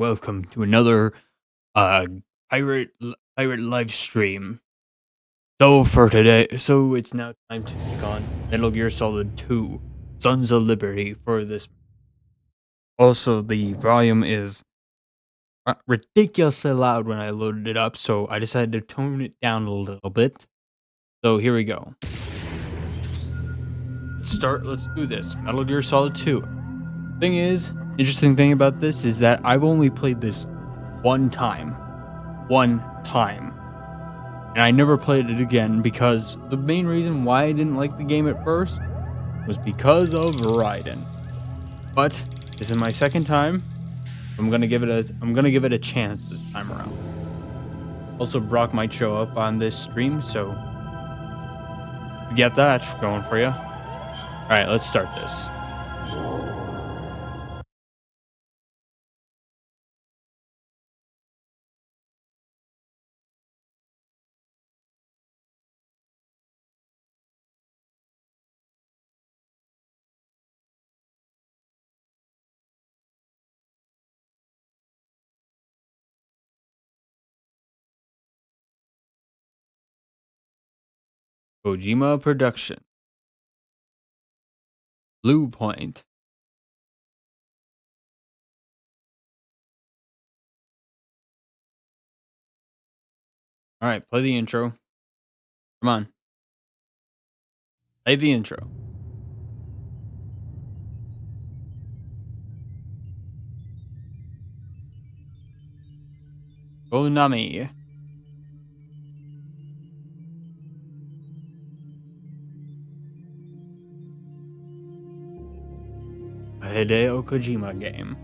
Welcome to another uh pirate live stream. So it's now time to take on Metal Gear Solid 2 Sons of Liberty for this. Also, the volume is ridiculously loud when I loaded it up, so I decided to tone it down a little bit. So here we go. Let's do this. Metal Gear Solid 2. Interesting thing about this is that I've only played this one time. One time. And I never played it again because the main reason why I didn't like the game at first was because of Raiden. But this is my second time. I'm gonna give it a chance this time around. Also, Brock might show up on this stream, so get that going for you. All right, let's start this. Kojima Production. Blue Point. All right, play the intro. Come on. Play the intro. Konami. A Hideo Kojima game.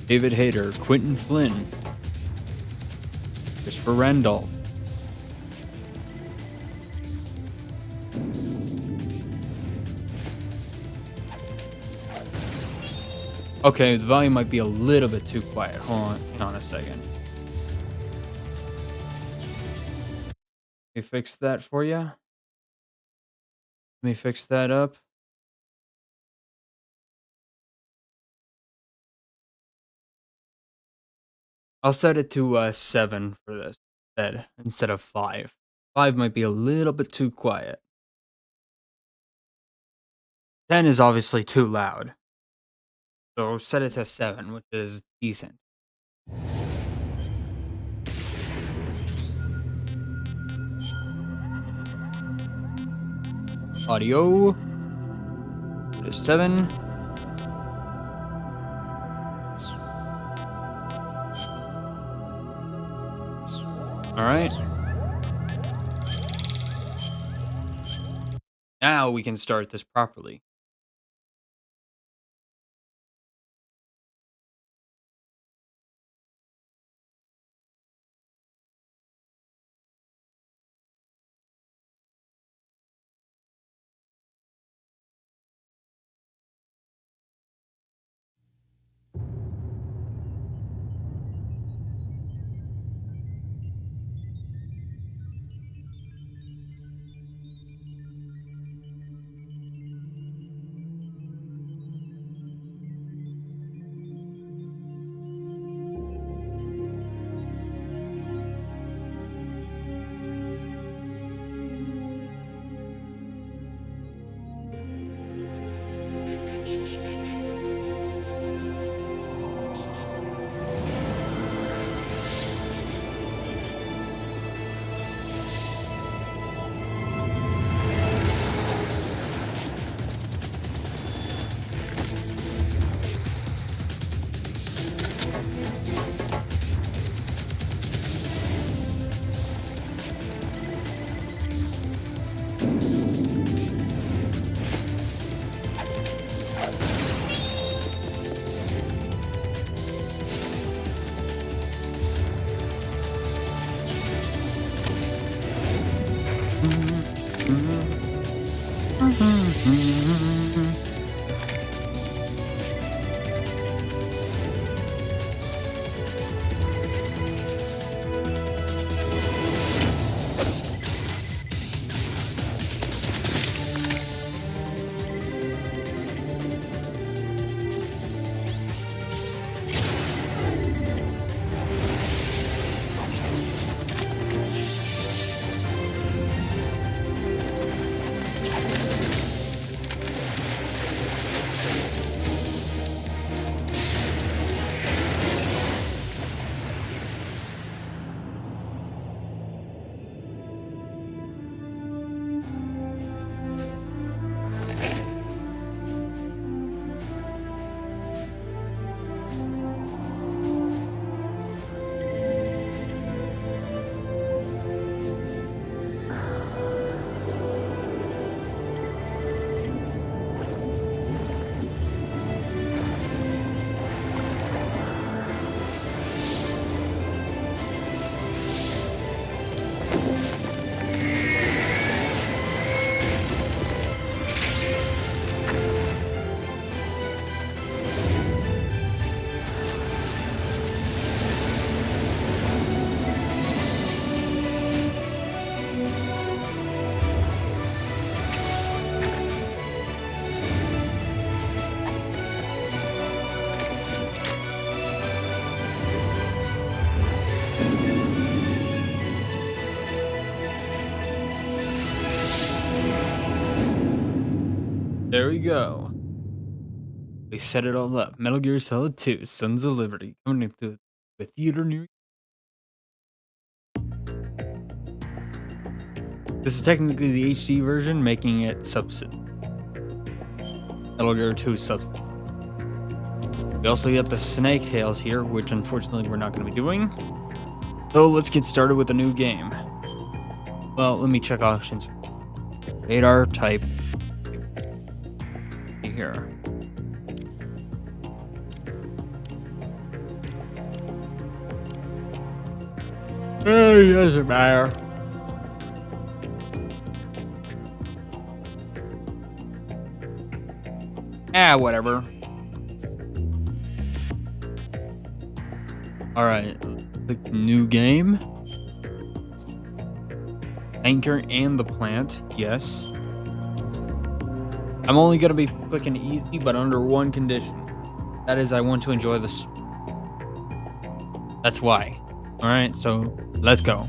David Hayter, Quentin Flynn, Christopher Randolph. Okay, the volume might be a little bit too quiet. Hang on a second. Let me fix that for you. Let me fix that up. I'll set it to 7 for this instead of 5. 5 might be a little bit too quiet. 10 is obviously too loud. So set it to 7, which is decent. Audio. Put it 7. Alright. Now we can start this properly. There we go. We set it all up. Metal Gear Solid 2, Sons of Liberty, coming to the theater near. This is technically the HD version, making it Substance. Metal Gear 2 Substance. We also get the Snake Tales here, which unfortunately we're not going to be doing. So let's get started with a new game. Well, let me check options. Radar type. Here. It doesn't matter. Whatever. Alright, click new game. Anchor and the plant, yes. I'm only going to be clicking easy, but under one condition. That is, I want to enjoy this. That's why. Alright, so let's go.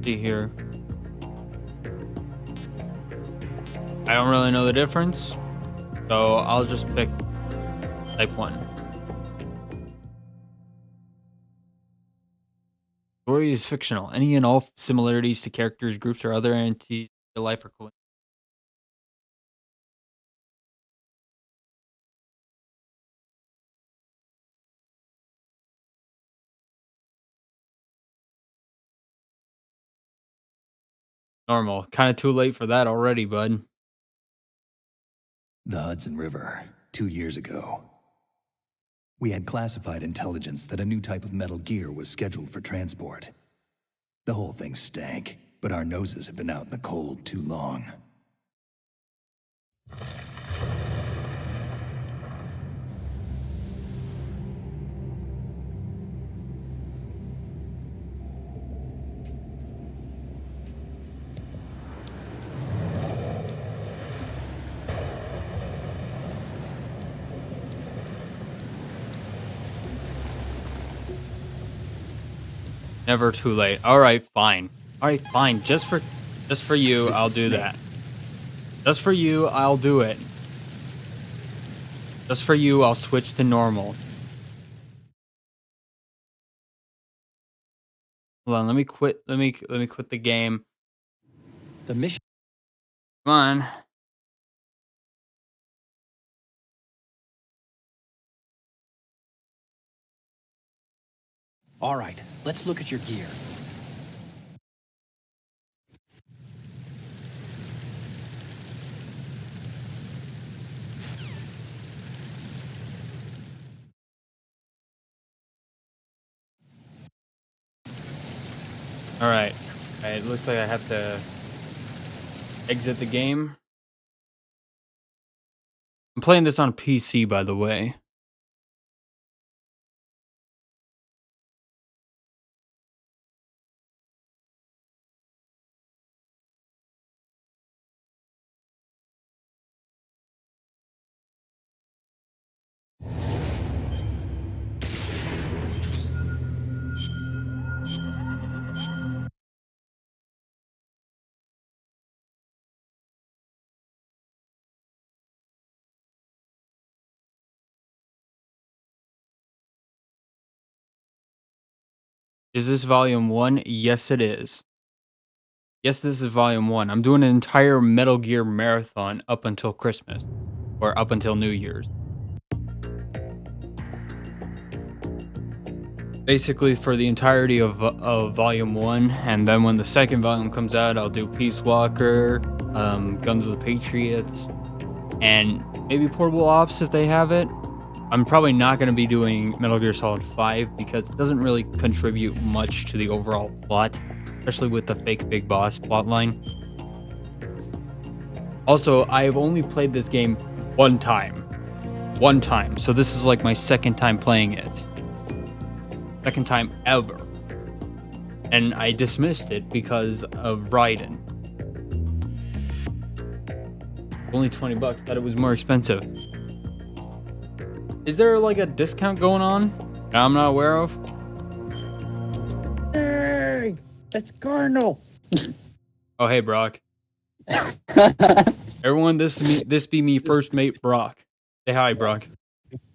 See here. I don't really know the difference, so I'll just pick type 1. Story is fictional. Any and all similarities to characters, groups, or other entities in real life are cool. Normal. Kind of too late for that already, bud. The Hudson River, 2 years ago. We had classified intelligence that a new type of metal gear was scheduled for transport. The whole thing stank, but our noses had been out in the cold too long. Never too late. All right, fine. All right, fine. Just for you, I'll do that. Just for you, I'll do it. Just for you, I'll switch to normal. Hold on, let me quit. Let me quit the game. The mission. Come on. All right, let's look at your gear. Alright. It looks like I have to exit the game. I'm playing this on PC, by the way. Is this volume 1? Yes, it is. Yes, this is volume 1. I'm doing an entire Metal Gear marathon up until Christmas. Or up until New Year's. Basically for the entirety of volume 1, and then when the second volume comes out, I'll do Peace Walker, Guns of the Patriots, and maybe Portable Ops if they have it. I'm probably not going to be doing Metal Gear Solid 5 because it doesn't really contribute much to the overall plot, especially with the fake Big Boss plotline. Also, I've only played this game one time. One time. So this is like my second time playing it. Second time ever. And I dismissed it because of Raiden. Only 20 bucks. Thought it was more expensive. Is there like a discount going on that I'm not aware of? Hey, that's Cardinal. Oh, hey, Brock. Everyone, this be me first mate, Brock. Say hi, Brock.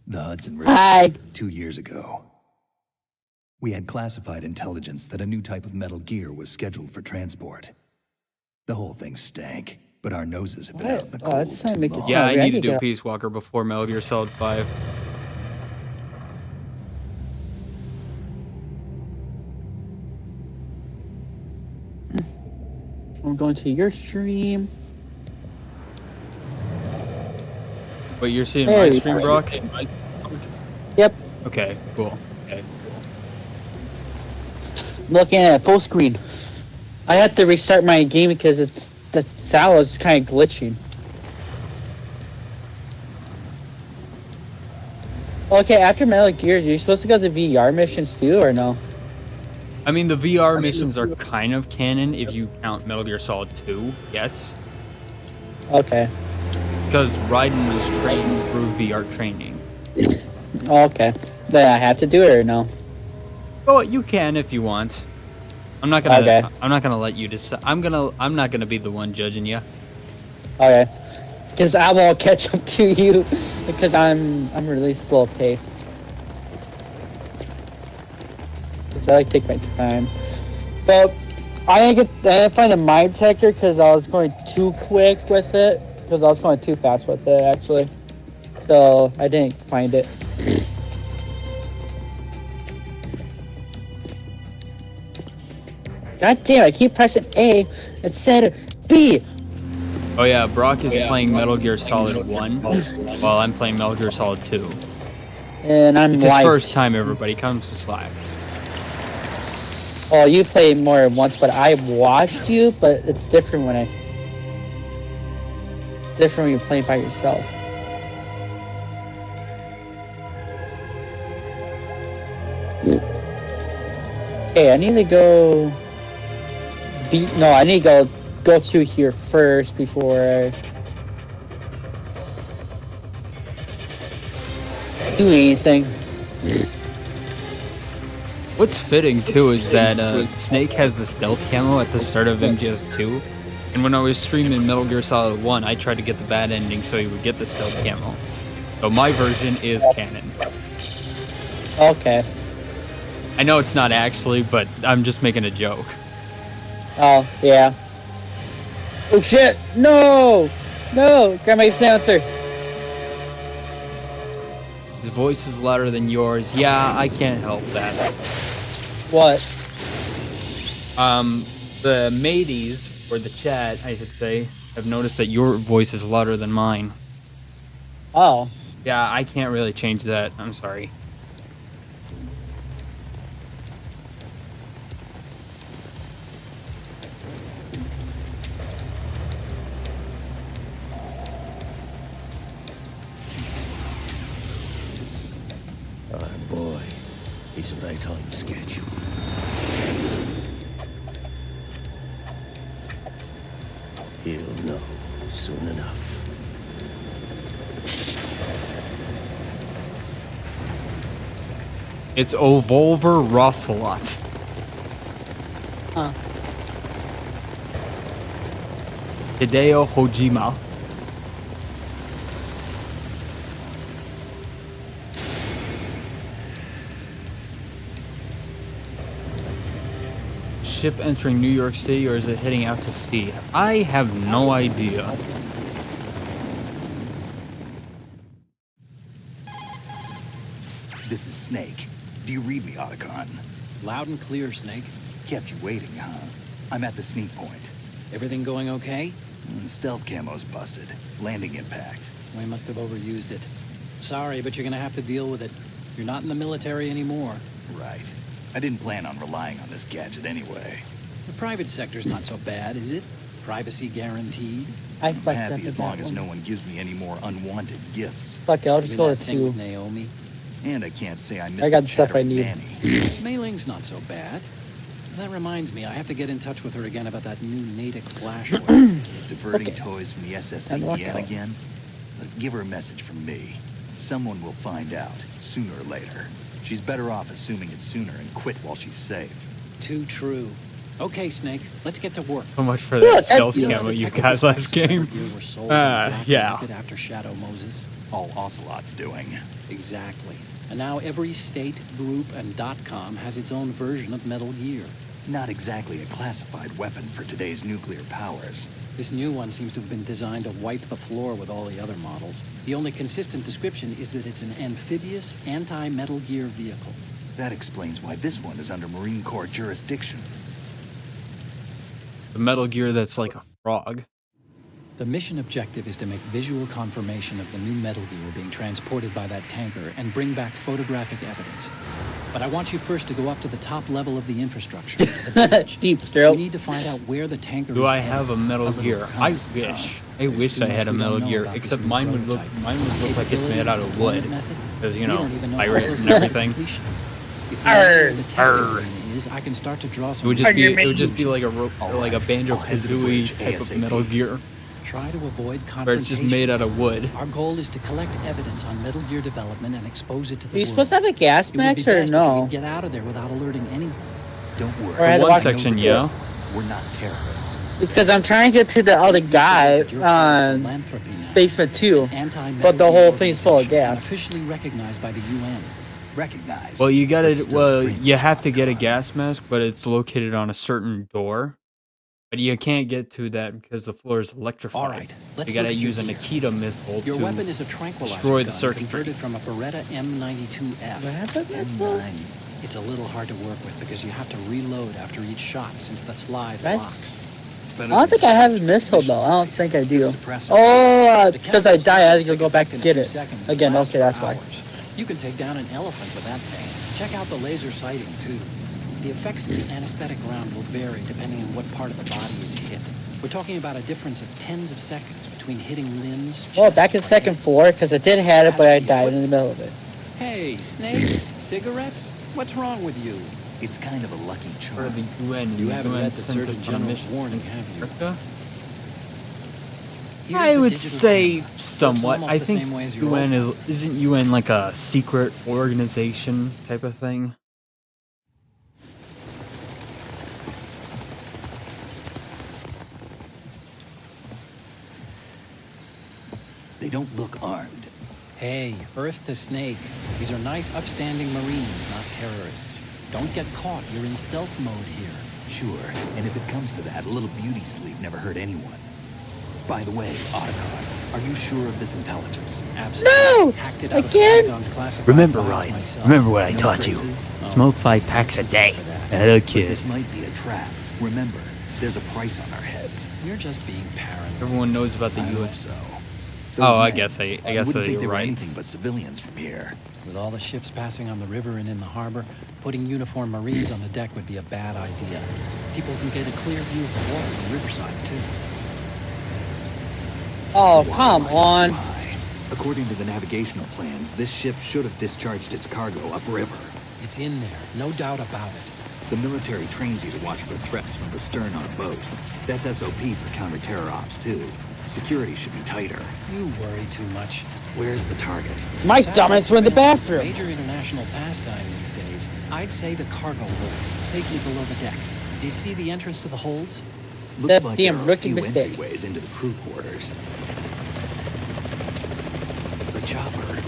The Hudson River. Hi. 2 years ago. We had classified intelligence that a new type of Metal Gear was scheduled for transport. The whole thing stank, but our noses have been out in the cold that's not too make it long. Yeah, I Sorry, I need to need do to- Peace Walker before Metal Gear Solid 5. I'm going to your stream. Wait, you're seeing Hey. my stream, Brock? Yep. Okay, cool. Okay. Looking at full screen. I had to restart my game because the sound is kind of glitching. Okay, after Metal Gear, you're supposed to go to VR missions too, or no? I mean, the VR missions are kind of canon if you count Metal Gear Solid 2, yes. Okay. Because Raiden was trained through VR training. Okay. Then I have to do it or no? Well, you can if you want. I'm not gonna. Okay. I'm not gonna let you decide. I'm not gonna be the one judging you. Okay. Because I won't catch up to you because I'm really slow paced. Because I like to take my time. But I didn't find a mine detector because I was going too quick with it. Because I was going too fast with it actually. So I didn't find it. God damn! I keep pressing A instead of B. Oh yeah, Brock is playing Metal Gear Solid 1, while I'm playing Metal Gear Solid 2. And I'm It's his like, first time. Everybody comes to Slack. oh, you played more than once, but I watched you. But it's different when when you play by yourself. Okay, I need to go. I need to go through here first before I do anything. What's fitting too is that Snake has the stealth camo at the start of MGS2, and when I was streaming Metal Gear Solid 1, I tried to get the bad ending so he would get the stealth camo. So my version is canon. Okay. I know it's not actually, but I'm just making a joke. Oh yeah. Oh shit! No! No! Grab my silencer. His voice is louder than yours. Yeah, I can't help that. What? The mateys, or the chat, I should say, have noticed that your voice is louder than mine. Oh. Yeah, I can't really change that. I'm sorry. He's right on schedule. He'll know soon enough. It's Ovolver Rosselot. Huh. Hideo Hojima. Ship entering New York City, or is it heading out to sea? I have no idea. This is Snake. Do you read me, Otacon? Loud and clear, Snake. Kept you waiting, huh? I'm at the sneak point. Everything going okay? Stealth camo's busted. Landing impact. We must have overused it. Sorry, but you're gonna have to deal with it. You're not in the military anymore. Right. I didn't plan on relying on this gadget anyway. The private sector's not so bad, is it? Privacy guaranteed. I I'm fucked up happy with as long that as one. no one gives me any more unwanted gifts. Fuck it, I'll just go Maybe to that thing 2. with Naomi. And I can't say I missed I got the stuff I chattering need. nanny. Mei Ling's not so bad. That reminds me, I have to get in touch with her again about that new Natick flashware. Diverting Okay. toys from the And SSCN walk out. again? Give her a message from me. Someone will find out, sooner or later. She's better off assuming it's sooner and quit while she's safe. Too true. Okay, Snake, let's get to work. So much for Yeah, that that's stealth good. camo you guys last game. Were sold Yeah. after Shadow Moses. All Ocelot's doing. Exactly. And now every state, group, and .com has its own version of Metal Gear. Not exactly a classified weapon for today's nuclear powers. This new one seems to have been designed to wipe the floor with all the other models. The only consistent description is that it's an amphibious, anti-Metal Gear vehicle. That explains why this one is under Marine Corps jurisdiction. The Metal Gear that's like a frog. The mission objective is to make visual confirmation of the new Metal Gear being transported by that tanker and bring back photographic evidence. But I want you first to go up to the top level of the infrastructure. The bridge. Deep We throat. need to find out where the tanker Do is I headed. have a Metal little Gear? I reconnaissance on it. wish. I There's wish too I much had a we don't Metal know Gear, about this except new mine would look prototype. like it's made out of wood. Capabilities, deployment method, Because, you we know, don't even know pirates how and close to everything. completion. If we know where the testing Arr. arena is, I can start to draw It some. would just be Argument. like a like a Banjo I'll head to the bridge Kazooie type of ASAP. Metal Gear, Try to avoid where it's just confrontation. made out of wood. Our goal is to collect evidence on Metal Gear development and expose it to the Are you world. supposed to have a gas It would be max or best if we no? could get out of there without alerting anyone. Don't Or I worry. had to One walk- section, Know the yeah. deal. We're not terrorists. Because I'm trying to get to the other guy on Philanthropy now. basement 2. Anti-Metal But the Gear whole thing's full of organization, gas. Officially recognized by the UN. Recognized. Well, you gotta. but still Well, fringe you have to get a Otacon. gas mask, but it's located on a certain door. But you can't get to that because the floor is electrified. All right, let's You gotta look at your use a gear. Nikita missile Your to weapon is a tranquilizer destroy the gun circuitry. converted from a Beretta M92F. What happened to this one? M9. It's a little hard to work with because you have to reload after each shot since the slide Nice. locks. Better I don't think than I have a some missile though. I don't mission think I do. Suppressor. Oh, The because I chemicals died, I had to take go back effect and in a get few it. seconds and Again, last okay, that's for why. hours. You can take down an elephant with that thing. Check out the laser sighting too. The effects of the anesthetic round will vary depending on what part of the body is hit. We're talking about a difference of tens of seconds between hitting limbs. Well, chest, back in or second head. floor because I did have it, but I died in the middle of it. Hey, snakes, cigarettes? What's wrong with you? It's kind of a lucky for charm. the UN. You the haven't UN read the sent us Surgeon on a General's mission warning, in have you? Africa. Here's I the would digital say camera. Works somewhat. almost I the think same way as your UN old isn't UN like a secret organization type of thing. They don't look armed. Hey, Earth to Snake. These are nice, upstanding Marines, not terrorists. Don't get caught. You're in stealth mode here. Sure, and if it comes to that, a little beauty sleep never hurt anyone. By the way, Otacon, are you sure of this intelligence? Absolutely. No! Hacked it out of Again? Pentagon's classified Remember, files Ryan. myself. Remember what I No taught you. traces? Oh, Smoke 5 packs a day. for that. Hello, But kid. this might be a trap. Remember, there's a price on our heads. You're just being paranoid. Everyone knows about the I hope UN. so. Oh, I Those guess men, I you guess wouldn't think you're they were right. anything but civilians from here. With all the ships passing on the river and in the harbor, putting uniformed Marines on the deck would be a bad idea. People can get a clear view of the water from Riverside, too. Oh, The come water line on. is too high. According to the navigational plans, this ship should have discharged its cargo upriver. It's in there, no doubt about it. The military trains you to watch for threats from the stern on a boat. That's SOP for counter-terror ops, too. Security should be tighter. You worry too much. Where's the target? My dumbass were in the bathroom. Major international pastime these days. I'd say the cargo holds, safely below the deck. Do you see the entrance to the holds? Looks That like damn there are a rookie few mistake. entryways into the crew quarters. The chopper.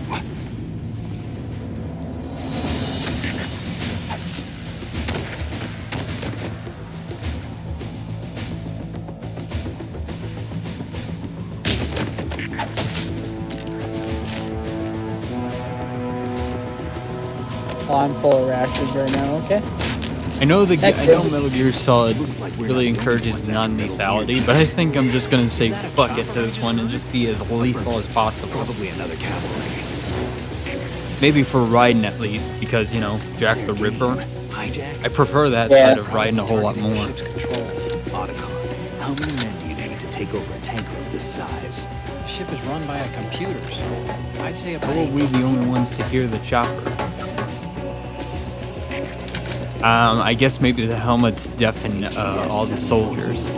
What? Oh, I'm full of rashes right now, okay? I know Heck, I know yeah. Metal Gear Solid Looks like we're really not the only encourages ones after Metal Gear non-lethality, but I think I'm just gonna say fuck it to this one and just be as lethal as possible. Probably another cavalry. Maybe for riding at least, because, you know, Jack the Ripper. Hijack? I prefer that Yeah. side of riding a whole lot more. Ship's controls. Otacon. How many men do you need to take over a tanker of this size? The ship is run by a computer, so I'd say about How are we 18 the only people. ones to hear the chopper? I guess maybe the helmets deafen all the soldiers.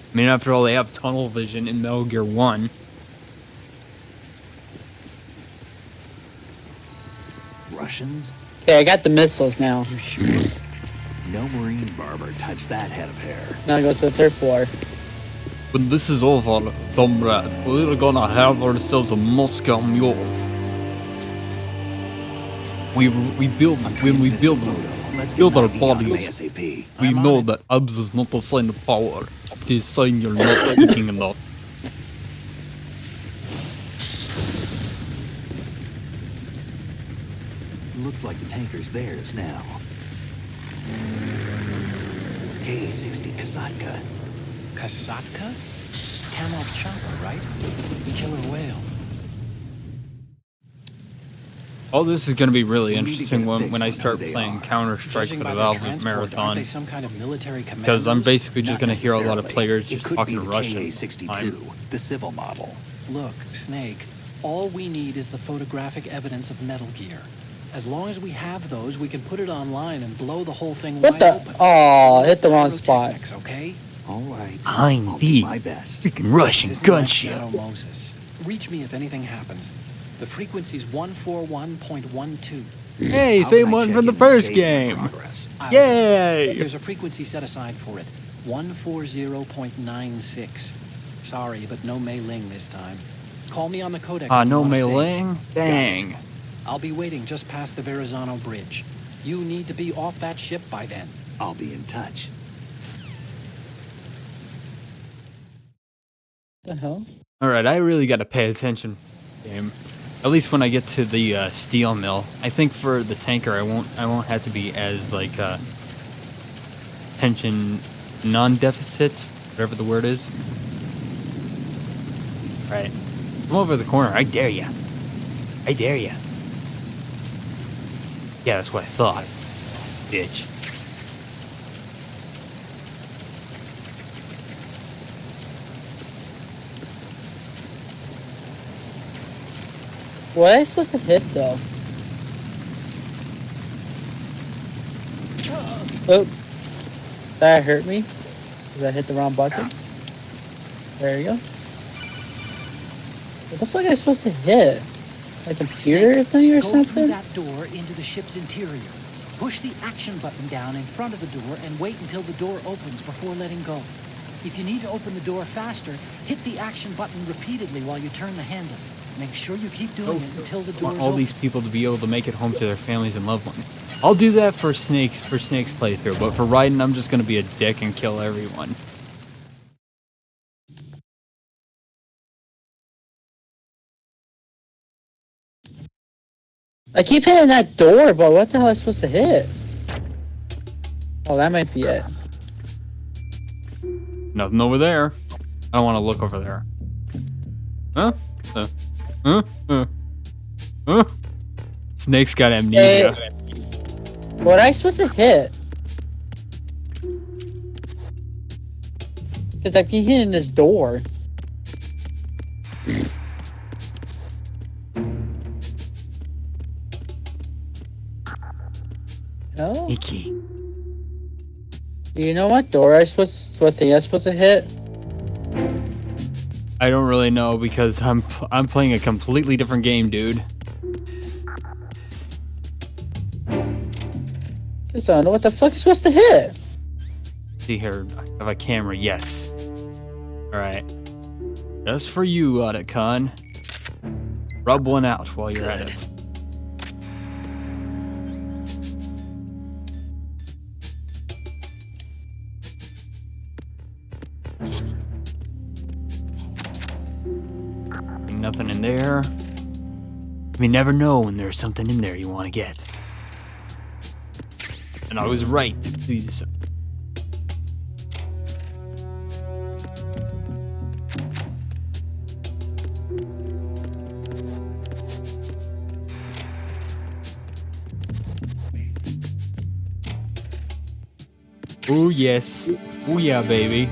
I mean, after all, they have tunnel vision in Metal Gear 1. Russians? Okay, I got the missiles now. You sure? No Marine barber touched that head of hair. Now I go to the third floor. When this is over, comrade, we're gonna have ourselves a Moscow mule. We build when we build Let's get build our Nagi on bodies. ASAP. We I'm on know it. that abs is not a sign of power. It is a sign you're not eating enough. Looks like the tanker's theirs now. Ka-60 Kasatka. Kasatka? Kamov chopper, right? Killer whale. All this is going to be really We need to interesting get a when fix I on start how they playing are. Counter-Strike Judging for by the the Valve transport, Marathon. aren't they some kind of military Because I'm commandos? basically just Not going to hear a lot of necessarily. players It just could talking be the Russian. all the Ka-62, time. the civil model. Look, Snake, all we need is the photographic evidence of Metal Gear. As long as we have those, we can put it online and blow the whole thing What wide the? open. Oh, hit the wrong Pyrotechnics, spot. okay? All right. I'm I'll do the my best. freaking Russian This isn't like gunship. Shadow Moses. Reach me if anything happens. The frequency's 141.12. Hey, How same can I one check from the in first save my game. progress? Yay! There's a frequency set aside for it. 140.96. Sorry, but no Mei Ling this time. Call me on the codec. Ah, when you no wanna Mei save. Ling? Dang. I'll be waiting just past the Verrazano Bridge. You need to be off that ship by then. I'll be in touch. What the hell? Alright, I really got to pay attention. Game. At least when I get to the steel mill. I think for the tanker, I won't have to be as like tension non-deficit, whatever the word is. Right. Come over the corner. I dare ya. I dare ya. Yeah, that's what I thought. Bitch. What am I supposed to hit though? Oh, that hurt me. Did I hit the wrong button? There you go. What the fuck am I supposed to hit? A computer thing or Go through something? that door into the ship's interior. Push the action button down in front of the door and wait until the door opens before letting go. If you need to open the door faster, hit the action button repeatedly while you turn the handle. Make sure you keep doing it until the I door want is all open. these people to be able to make it home to their families and loved ones. I'll do that for Snake's playthrough, but for Raiden, I'm just gonna be a dick and kill everyone. I keep hitting that door, but what the hell am I supposed to hit? Oh, that might be it. Nothing over there. I don't want to look over there. Huh? Huh? Huh? Snake's got amnesia. What am I supposed to hit? Because I keep hitting this door. No? Sneaky. You know what door what thing I supposed to hit? I don't really know because I'm playing a completely different game, dude. Cause I don't know what the fuck you're supposed to hit. See here, I have a camera. Yes. All right. Just for you, Otacon. Rub one out while you're at it. Nothing in there. You never know when there's something in there you want to get. And I was right. Please. Oh yes. Oh yeah, baby.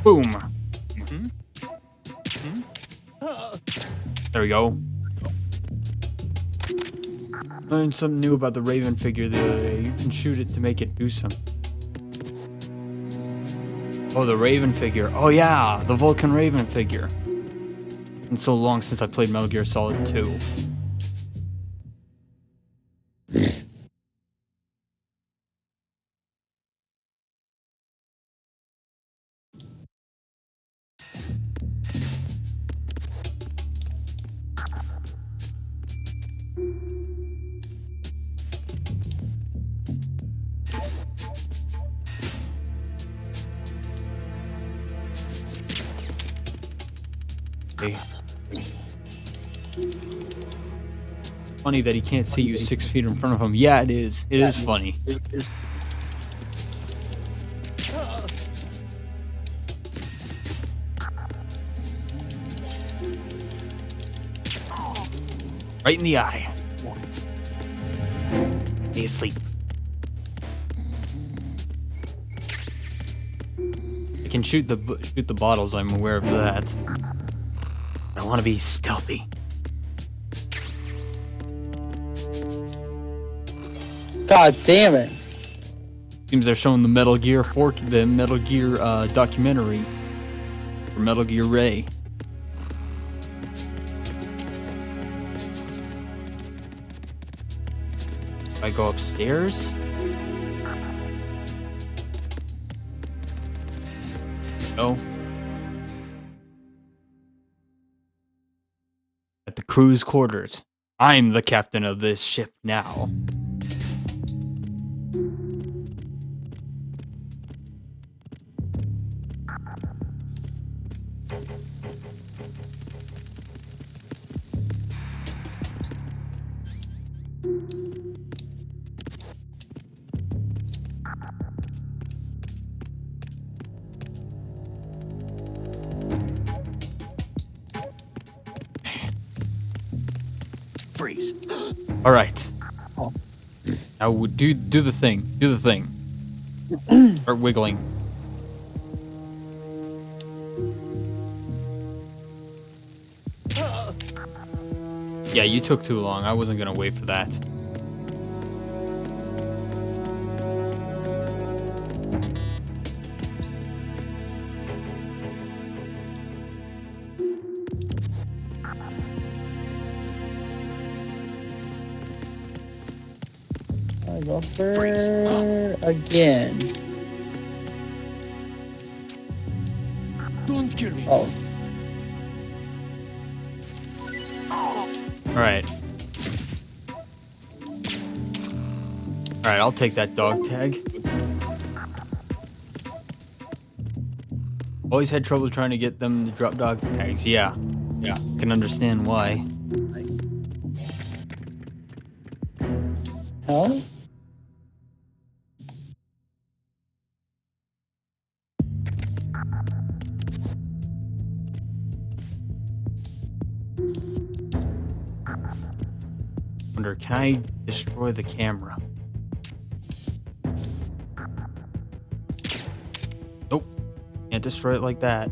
Boom. There we go. Learned something new about the Raven figure the other day. You can shoot it to make it do something. Oh, the Raven figure. Oh yeah, the Vulcan Raven figure. It's been so long since I played Metal Gear Solid 2. Funny that he can't see you 6 feet in front of him. Yeah, it is. It is funny. Right in the eye. Stay asleep. I can shoot the bottles. I'm aware of that. I want to be stealthy. God damn it. Seems they're showing the Metal Gear documentary for Metal Gear Ray. Do I go upstairs? No. At the crew's quarters. I'm the captain of this ship now. Freeze. All right. Now do the thing. Do the thing. Start wiggling. Yeah, you took too long. I wasn't gonna wait for that. I go for again. Don't kill me. Oh. Alright. Alright, I'll take that dog tag. Always had trouble trying to get them to drop dog tags. Yeah. Yeah. Can understand why. Hell? Wonder wonder, can I destroy the camera? Nope. Can't destroy it like that.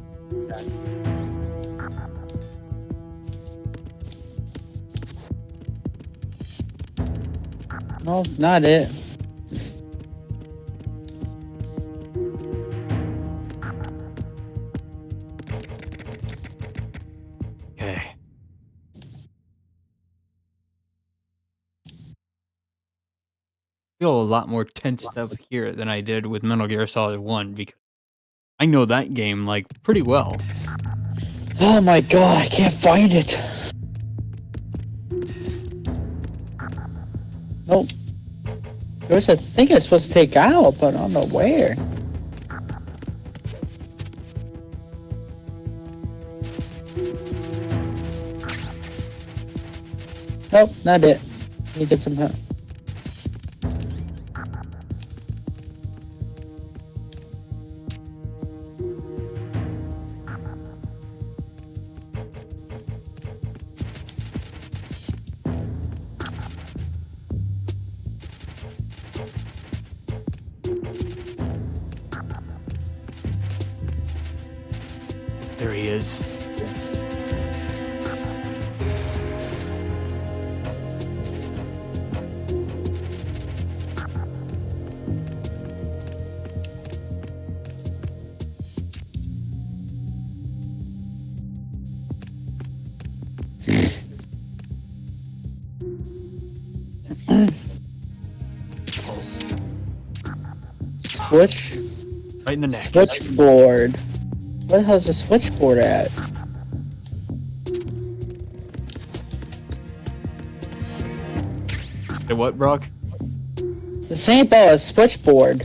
No, not it. Okay. I feel a lot more tensed up here than I did with Metal Gear Solid 1 because I know that game like pretty well. Oh my god, I can't find it. Nope. There's a thing I'm supposed to take out, but I don't know where. Nope, not it. Let me get some help. There he is. Switch. Right in the neck. Switchboard. Where the hell's the switchboard at? Hey, what, Brock? This ain't about a switchboard.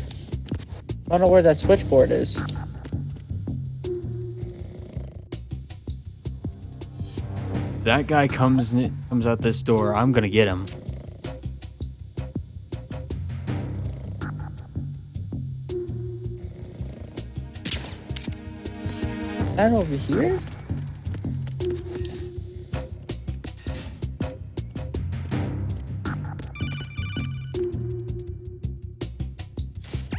I don't know where that switchboard is. That guy comes out this door. I'm gonna get him. Is that over here?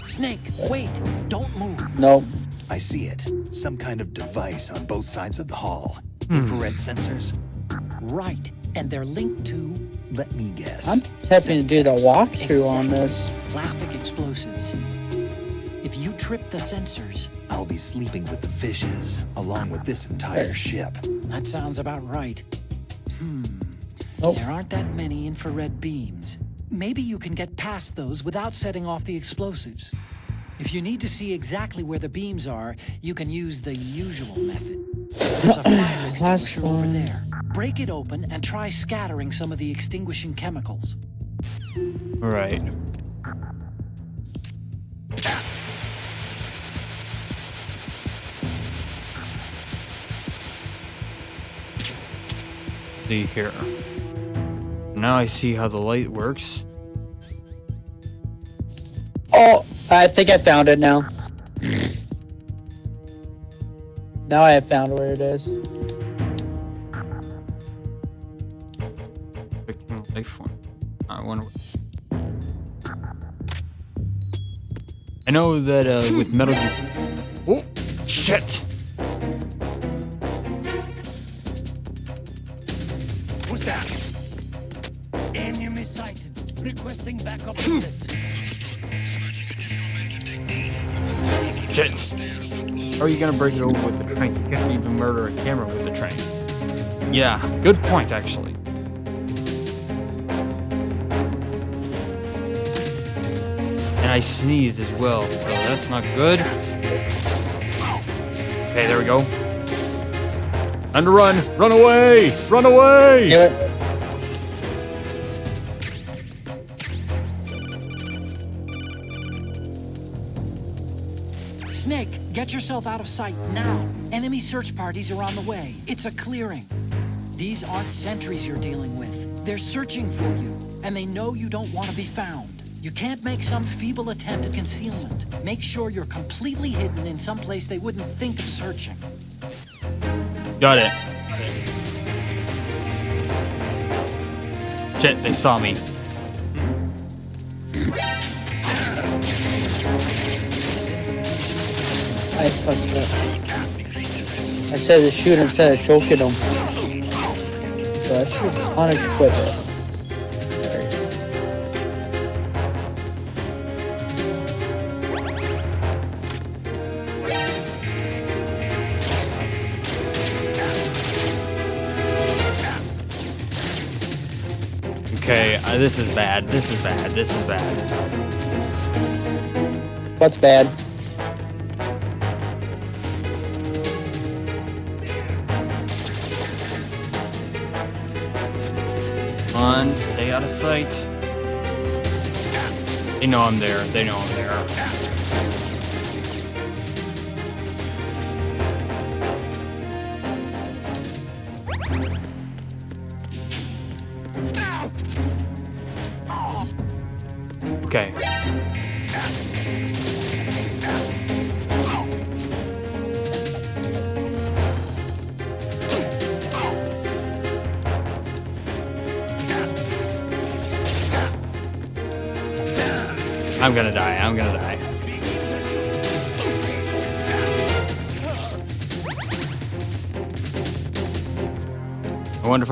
Snake, wait! Don't move! Nope. I see it. Some kind of device on both sides of the hall. Infrared sensors? Right, and they're linked to Let me guess. I'm attempting to do the walkthrough on this. plastic explosives. If you trip the sensors, I'll be sleeping with the fishes, along with this entire ship. that sounds about right. Nope. There aren't that many infrared beams. Maybe you can get past those without setting off the explosives. If you need to see exactly where the beams are, you can use the usual method. There's a fire extinguisher over one. there. Break it open and try scattering some of the extinguishing chemicals. All right. See here. Now I see how the light works. Oh, I think I found it now. Now I have found where it is. Picking life form. I wonder. I know that with Metal Gear. Oh shit! What's that? Enemy sighted. Requesting backup unit. Shit! How are you gonna break it over with the train? You can't even murder a camera with the train. Yeah, good point actually. And I sneezed as well, so that's not good. Okay, there we go. Time to run! Run away! Run away! Do it. Snake, get yourself out of sight now. Enemy search parties are on the way. It's a clearing. These aren't sentries you're dealing with. They're searching for you, and they know you don't want to be found. You can't make some feeble attempt at concealment. Make sure you're completely hidden in some place they wouldn't think of searching. Got it. Shit, they saw me. I fucked up. I said the shooter instead of choking him. So I should unequip it. Sorry. Okay, this is bad. This is bad. This is bad. What's bad? Come on, stay out of sight. They know I'm there. They know I'm there. Okay. I'm gonna die. I'm gonna die. I wonder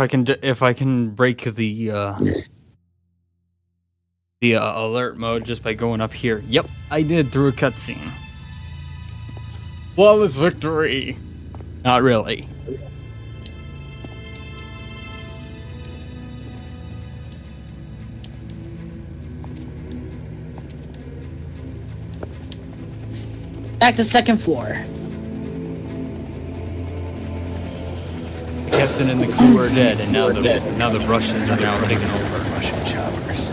if I can break the alert mode just by going up here. Yep, I did through a cutscene. Flawless victory. Not really. Back to second floor. The captain and the crew are dead, and now the Russians are now taking over. Russian choppers.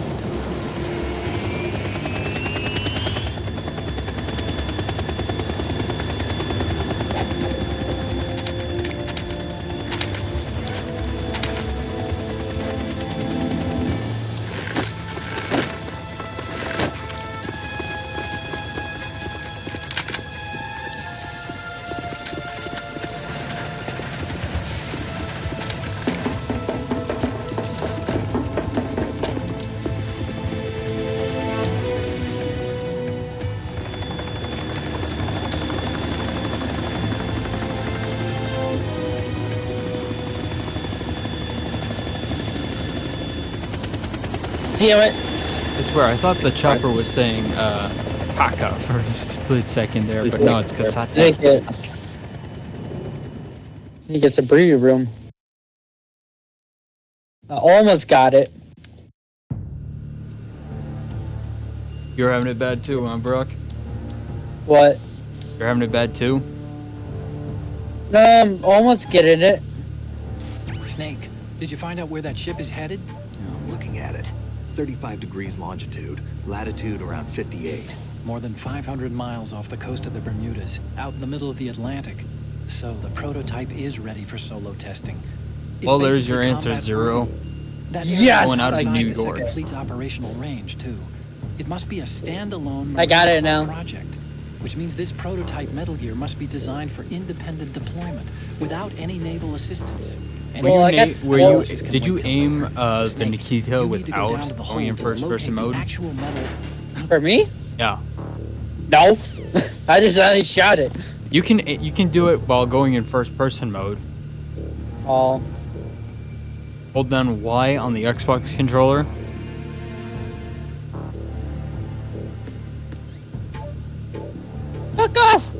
Damn it. I swear, I thought the chopper was saying Haka for a split second there, but no, it's Kasata. He gets a breather room. I almost got it. You're having it bad too, huh, Brock? What? You're having it bad too? No, I'm almost getting it. Snake, did you find out where that ship is headed? I'm looking at it. 35 degrees longitude, latitude around 58. More than 500 miles off the coast of the Bermudas, out in the middle of the Atlantic. So the prototype is ready for solo testing. It's Well, there's your basically answer, combat Zero. worthy. That Yes! Going out of outside New the York. Second Fleet's operational range too. It must be a standalone I got it now. project, which means this prototype Metal Gear must be designed for independent deployment without any naval assistance. Any Well, I got- analysis can Did you wait till aim later. the Snake, Nikita you need to go without down to the going in hold to first locate person the mode? actual metal. For me? Yeah. No. I just only shot it. You can do it while going in first person mode. Oh. Hold down Y on the Xbox controller. Fuck off!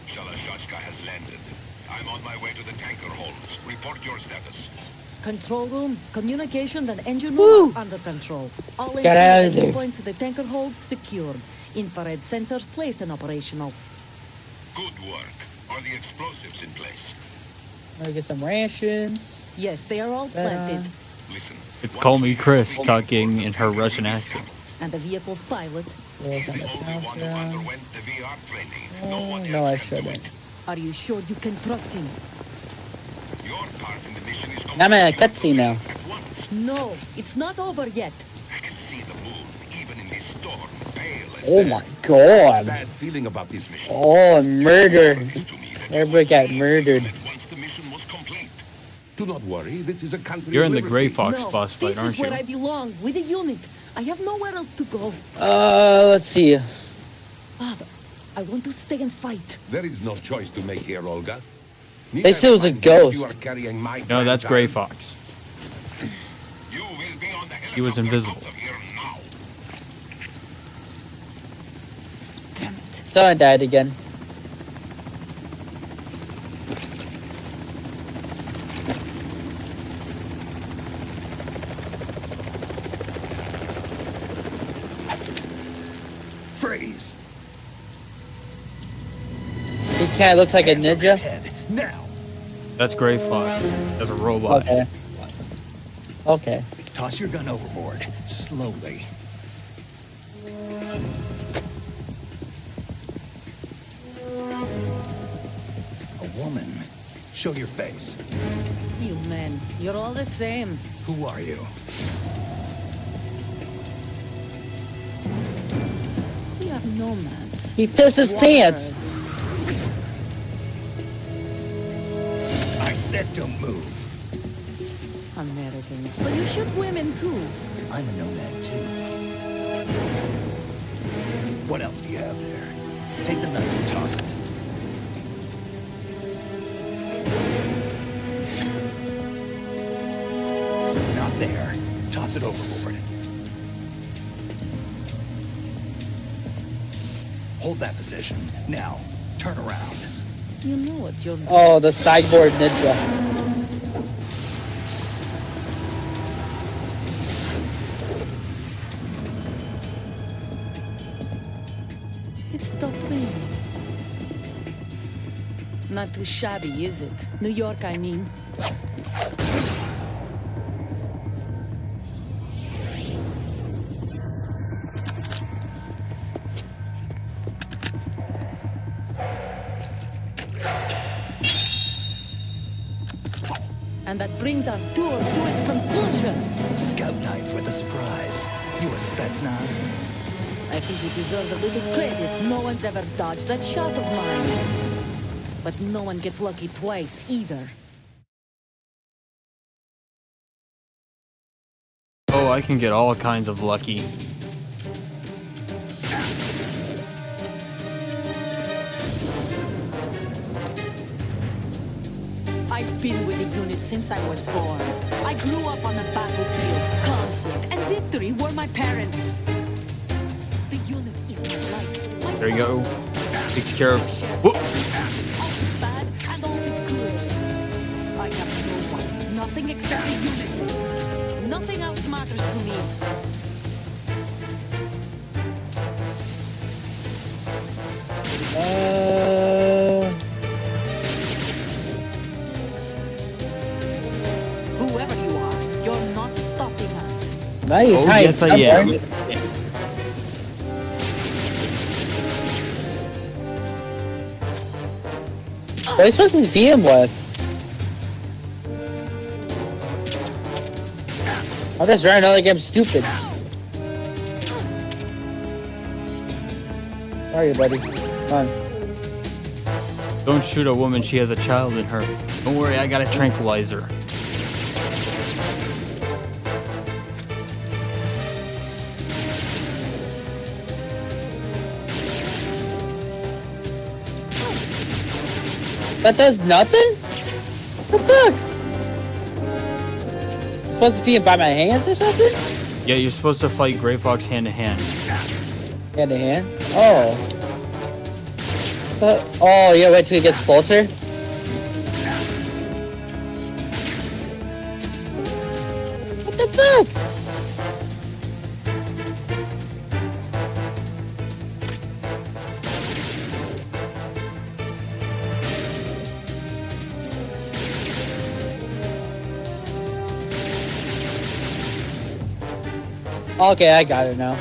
Shalashashka has landed. I'm on my way to the tanker holds. Report your status. Control room, communications and engine Woo! room are under control. All Get out of entry there. points to the tanker hold secured. Infrared sensors placed and operational. Good work. Are the explosives in place? I'm gonna get some rations. Yes, they are all planted. Listen. It's Call Me Chris talking in her Russian accent. And the vehicle's pilot. There's The on the only one who house underwent the VR training. No one No, I else can do shouldn't. it. Are you sure you can trust him? Your part I'm in a cutscene now. No, it's not over yet. I can see the moon, even in this storm, pale as Oh death. my god. Bad feeling about this mission. Oh, murder. To me that Everybody got murdered. once the mission was complete. Do not worry, this is a country. You're of in the Gray liberty. Fox No, boss fight, this aren't is where you? I belong, with a unit. I have nowhere else to go. Let's see. Father, I want to stay and fight. There is no choice to make here, Olga. They said it was a ghost. You are carrying my No, that's Gray grandchild. Fox. You will be on the He was helicopter invisible. out of here now. Damn it. Someone died again. Freeze! He kind of looks like a ninja. Head. Now! That's Gray Fox as a robot. Okay. Okay. Toss your gun overboard. Slowly. A woman. Show your face. You men, you're all the same. Who are you? We are nomads. He pissed his pants. I said don't move. Americans. So you shoot women too. I'm a nomad too. What else do you have there? Take the knife and toss it. Not there. Toss it overboard. Hold that position. Now, turn around. You know what you're Oh, the sideboard ninja. It stopped raining. Not too shabby, is it? New York, I mean. And that brings our tour to its conclusion. Scout knife with a surprise. You a Spetsnaz? I think you deserve a little credit. No one's ever dodged that shot of mine. But no one gets lucky twice, either. Oh, I can get all kinds of lucky. I've been with the unit since I was born. I grew up on the battlefield. Conflict and victory were my parents. The unit is my life. There you go. Takes care of. Whoop. All the bad and all the good. I have no one, nothing except the unit. Nothing else matters to me. Whoever you are, you're not stopping us. Nice. Oh, Hi, yes, I am. What are you supposed to defeat him with? I'm just running out like I'm stupid. Where are you, buddy? Come on. Don't shoot a woman, she has a child in her. Don't worry, I got a tranquilizer. That does nothing? What the fuck? I'm supposed to defeat him by my hands or something? Yeah, you're supposed to fight Gray Fox hand to hand. Hand to hand? Oh. Oh, yeah, wait till he gets closer. What the fuck? Okay, I got it now.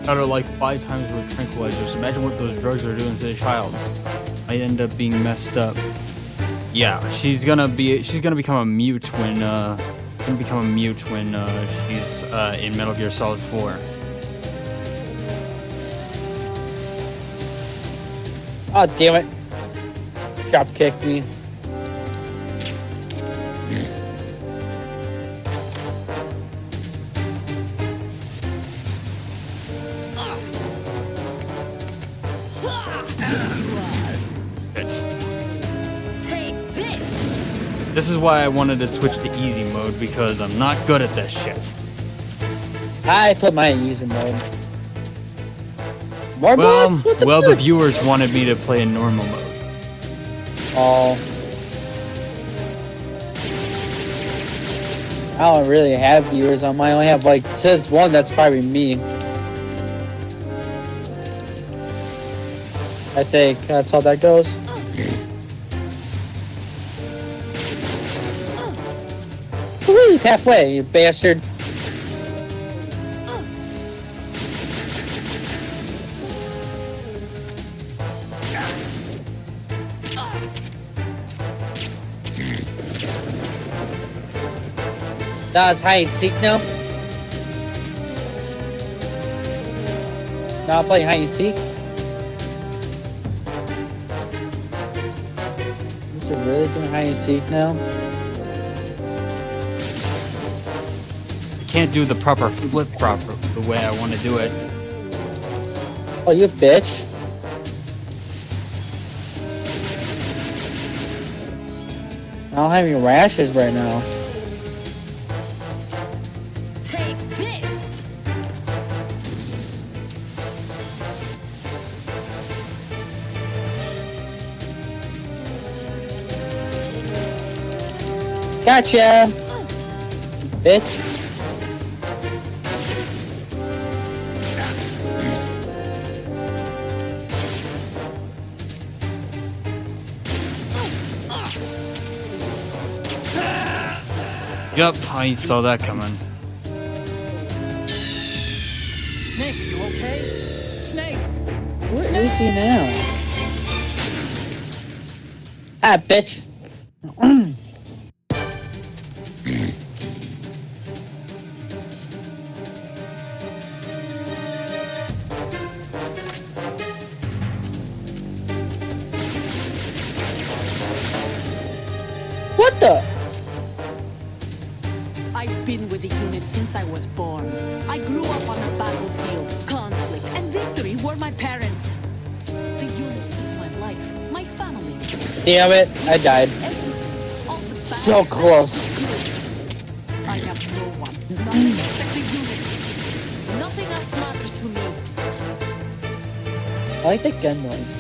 Out of like 5 times with tranquilizers. Imagine what those drugs are doing to the child. Might end up being messed up. Yeah, she's gonna become a mute when she's in Metal Gear Solid 4. Oh, damn it. Drop kicked me. This is why I wanted to switch to easy mode, because I'm not good at this shit. I put mine in easy mode. More bots? What the well, frick? the viewers wanted me to play in normal mode. Oh. I don't really have viewers on mine. I only have like, since one, that's probably me. I think that's how that goes. Woo, he's halfway, you bastard. Now it's hide and seek now. Now I'm playing hide and seek. Is it really doing hide and seek now? I can't do the proper flip the way I want to do it. Oh, you bitch. I don't have any rashes right now. Take this. Gotcha! Bitch. Yup, I saw that coming. Snake, you okay? Snake! Where is he now? Ah, bitch. What the? I've been with the unit since I was born. I grew up on the battlefield. Conflict and victory were my parents. The unit is my life, my family. Damn it, I died. All the So bad close. I have no one. Nothing except the unit. Nothing else matters to me. I like the gun noise.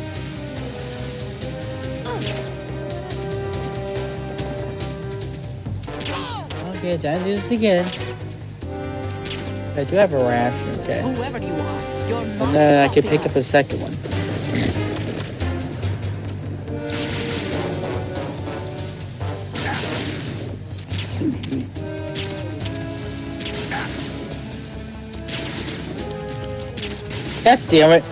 Okay, time to do this again. I do have a rash, okay. Whoever you are, you're not And then I can stopping pick up the us. second one. God damn it.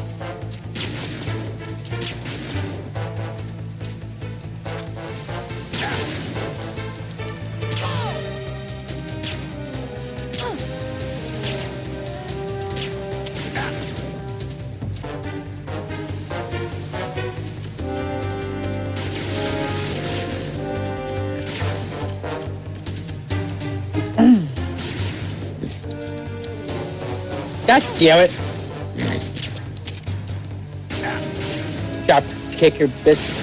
God damn it. Drop kick your bitch.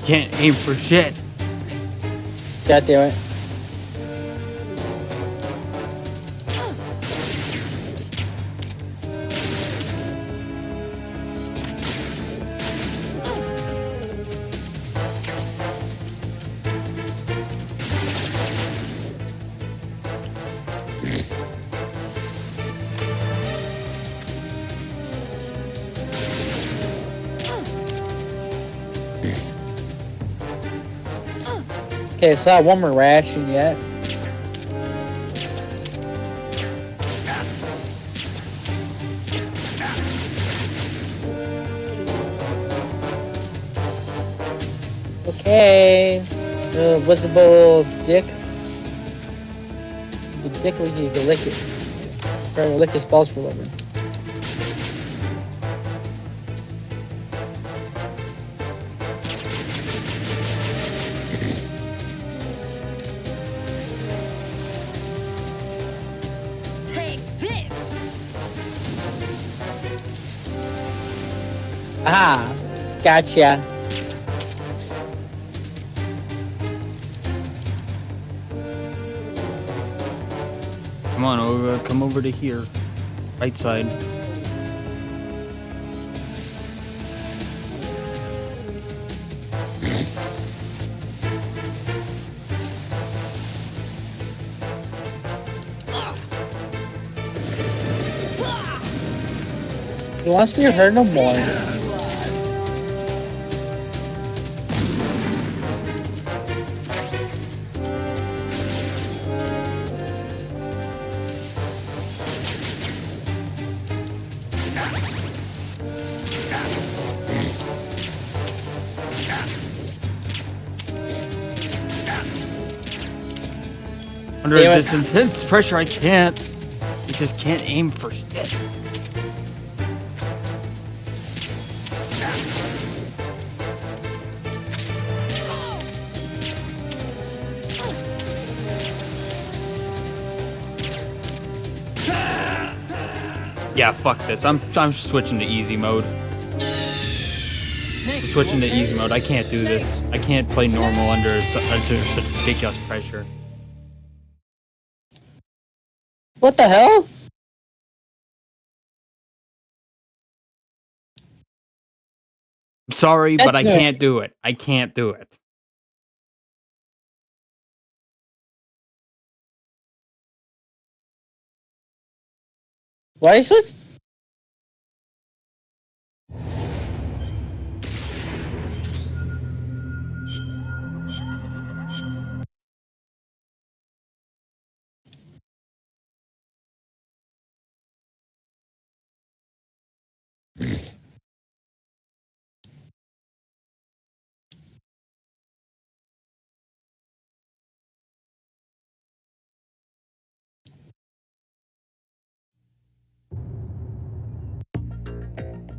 Can't aim for shit. God damn it. Okay, so I have one more ration yet. Okay. Visible dick. The dick we can go lick it. Try to lick his balls for a little bit. Take this! Ah, gotcha. Come on, over. Come over to here. Right side. He wants me to hurt no more. Under this intense pressure, I can't. I just can't aim for shit. Yeah, fuck this. I'm switching to easy mode. Switching to easy mode. I can't do this. I can't play normal under such ridiculous pressure. What the hell? I'm sorry, but I can't do it. I can't do it. Why is this?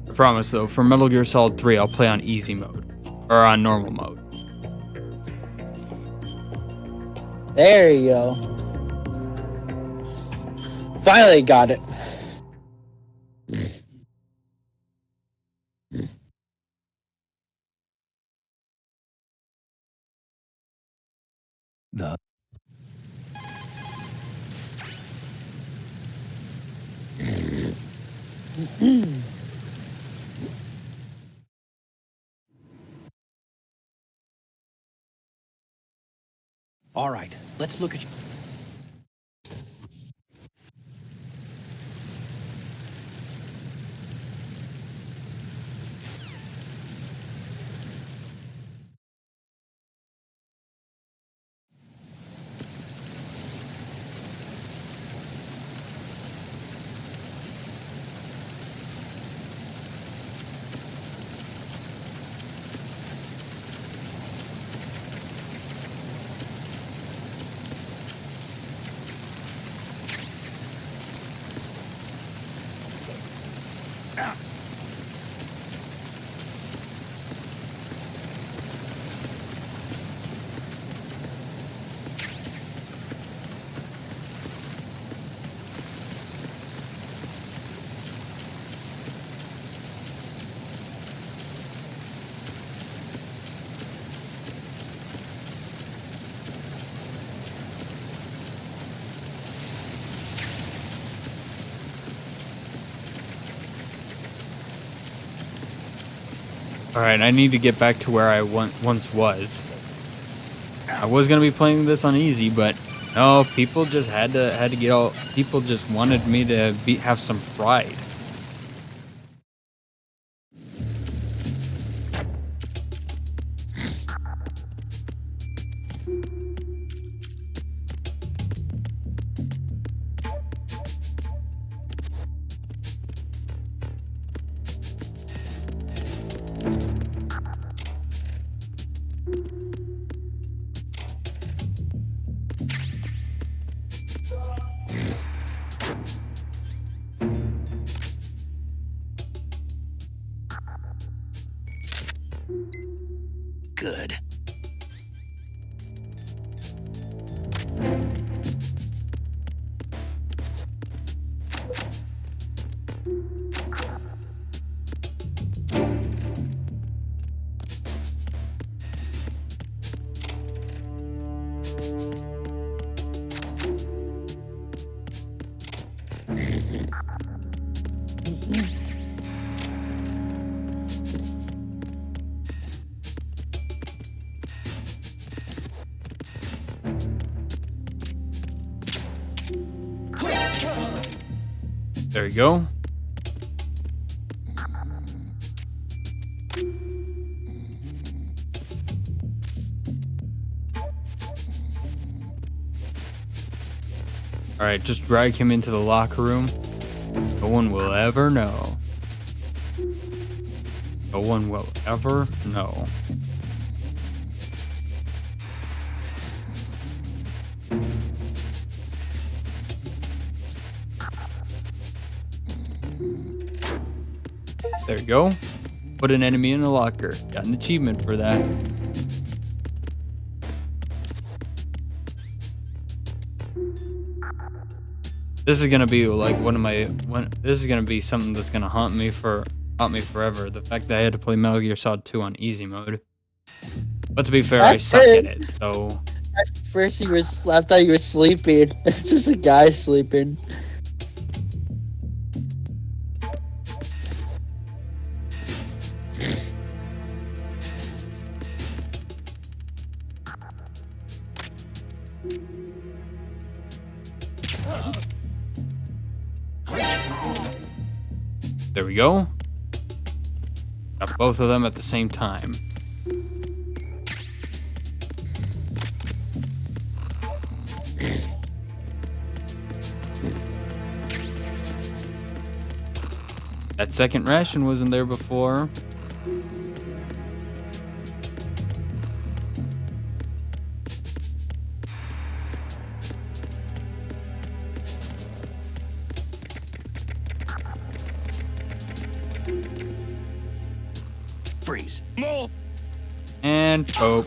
I promise though, for Metal Gear Solid 3, I'll play on easy mode. Or on normal mode. There you go. Finally got it. The All right, let's look at you. Alright, I need to get back to where I once was. I was gonna be playing this on easy, but no, people just had to get all. People just wanted me to have some pride. good. There you go. Alright, just drag him into the locker room. No one will ever know. No one will ever know. There you go. Put an enemy in a locker. Got an achievement for that. This is gonna be like this is gonna be something that's gonna haunt me forever. The fact that I had to play Metal Gear Solid 2 on easy mode. But to be fair, I suck at it, so. At first I thought you were sleeping. It's just a guy sleeping. There we go. Got both of them at the same time. That second ration wasn't there before. Freeze. More. And oh.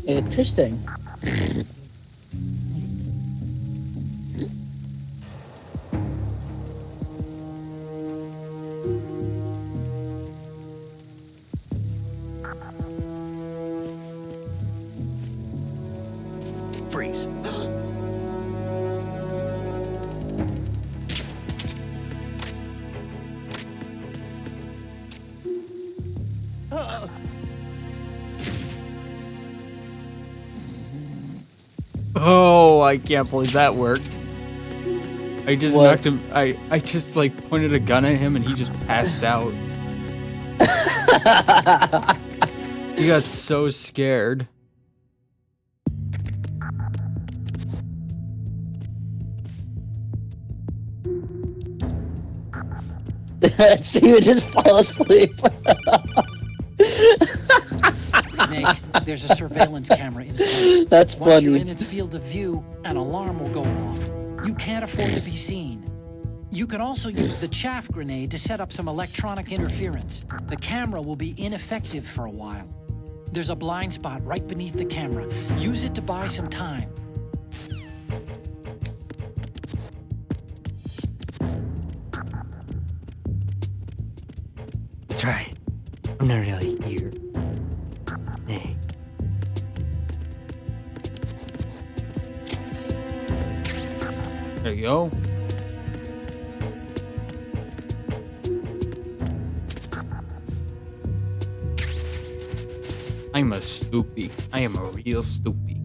Interesting. Freeze. Oh, I can't believe that worked. I just What? knocked him. I just like pointed a gun at him and he just passed out. He got so scared. See you just fall asleep. Snake, there's a surveillance camera in place. That's Once you're funny. in its field of view, an alarm will go off. You can't afford to be seen. You can also use the chaff grenade to set up some electronic interference. The camera will be ineffective for a while. There's a blind spot right beneath the camera. Use it to buy some time. That's right. I'm not really here. Hey. There you go. I'm a stoopy. I am a real stoopy.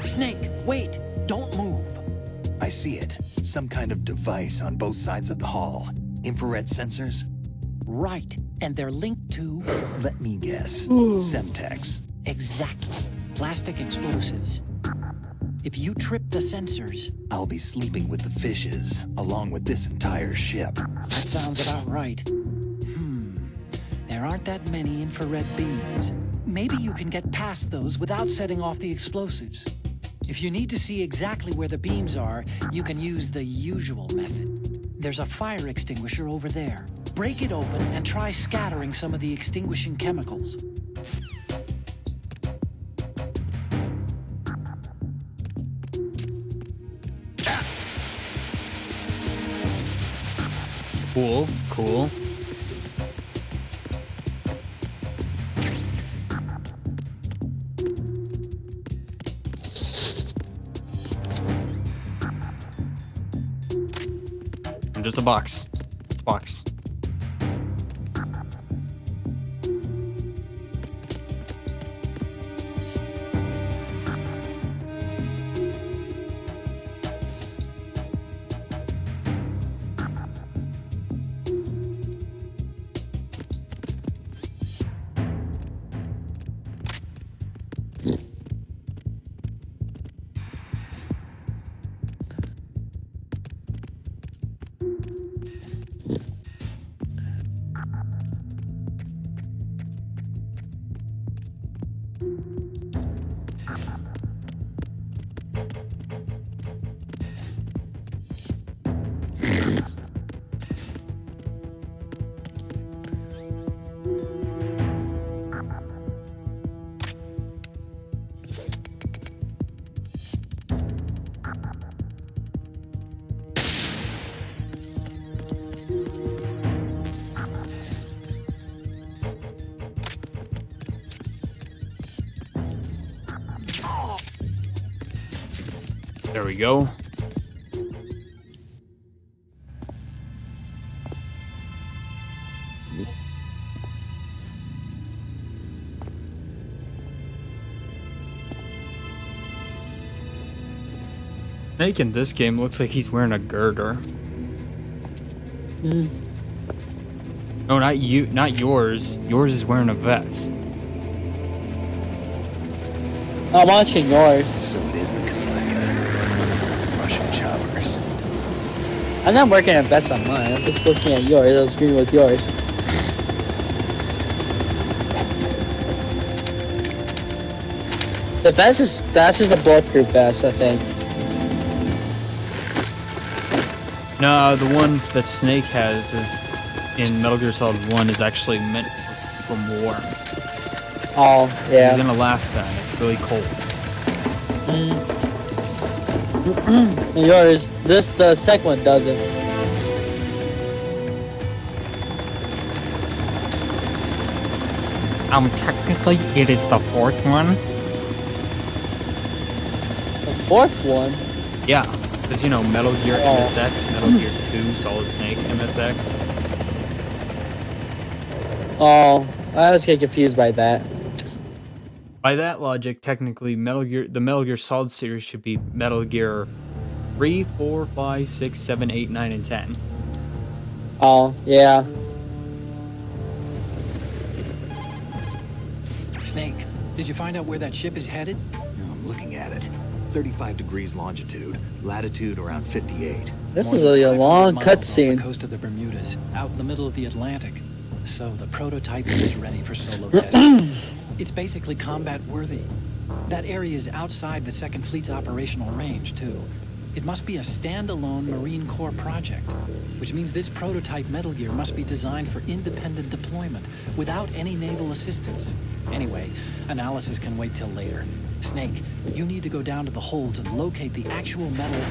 Snake, wait! Don't move! I see it. Some kind of device on both sides of the hall. Infrared sensors? Right, and they're linked to... Let me guess. Semtex. Exactly. Plastic explosives. If you trip the sensors... I'll be sleeping with the fishes, along with this entire ship. That sounds about right. There aren't that many infrared beams. Maybe you can get past those without setting off the explosives. If you need to see exactly where the beams are, you can use the usual method. There's a fire extinguisher over there. Break it open and try scattering some of the extinguishing chemicals. Cool, cool. Just a box. Box. There we go. Snake in this game looks like he's wearing a girder. No, not you, not yours. Yours is wearing a vest. I'm watching yours. So it is the Kasaka. Russian choppers. I'm not working at best on mine. I'm just looking at yours. I was agreeing with yours. The vest is, that's just a bulletproof vest, I think. No, the one that Snake has in Metal Gear Solid 1 is actually meant for warm. Oh, yeah. He's in Alaska and it's really cold. Yours, the second one doesn't. Technically, it is the fourth one. The fourth one? Yeah, because you know, Metal Gear MSX, Metal Gear 2, Solid Snake MSX. Oh, I was getting confused by that. By that logic, technically, the Metal Gear Solid series should be Metal Gear 3, 4, 5, 6, 7, 8, 9, and 10. Oh, yeah. Snake, did you find out where that ship is headed? I'm looking at it. 35 degrees longitude, latitude around 58. This More is than a 500 long miles off cutscene. the coast of the Bermudas, out in the middle of the Atlantic. So the prototype is ready for solo testing. It's basically combat worthy. That area is outside the Second Fleet's operational range, too. It must be a standalone Marine Corps project, which means this prototype Metal Gear must be designed for independent deployment, without any naval assistance. Anyway, analysis can wait till later. Snake, you need to go down to the holds and locate the actual metal...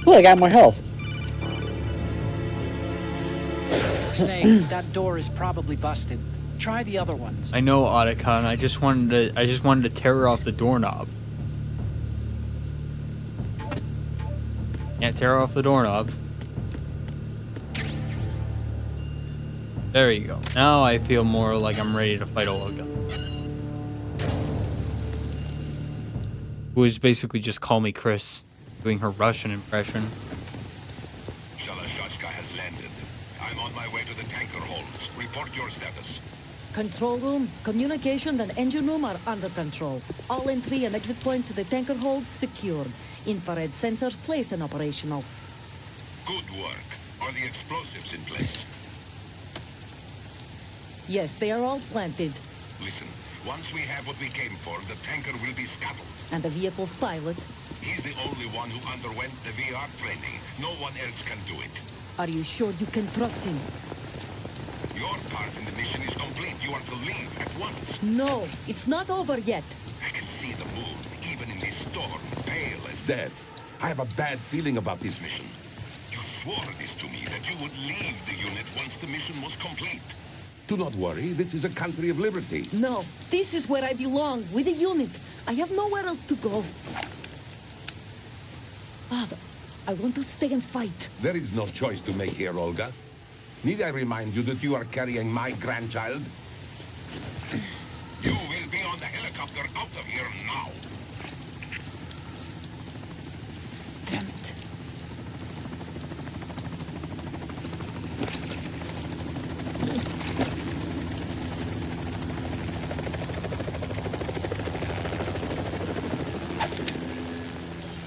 Ooh, I got more health. Snake, that door is probably busted. Try the other ones. I know, Otacon. I just wanted to tear off the doorknob. Can't tear off the doorknob. There you go. Now I feel more like I'm ready to fight Olga. Who is basically just call me Chris, doing her Russian impression. Shalashashka has landed. I'm on my way to the tanker holds. Report your status. Control room, communications and engine room are under control. All entry and exit points to the tanker hold secured. Infrared sensors placed and operational. Good work. Are the explosives in place? Yes, they are all planted. Listen, once we have what we came for, the tanker will be scuttled. And the vehicle's pilot. He's the only one who underwent the VR training. No one else can do it. Are you sure you can trust him? Your part in the mission is complete. You are to leave at once. No, it's not over yet. I can see the moon, even in this storm, pale as death. I have a bad feeling about this mission. You swore this to me, that you would leave the unit once the mission was complete. Do not worry, this is a country of liberty. No, this is where I belong, with the unit. I have nowhere else to go. Father, I want to stay and fight. There is no choice to make here, Olga. Need I remind you that you are carrying my grandchild? You will be on the helicopter out of here now. Damn it.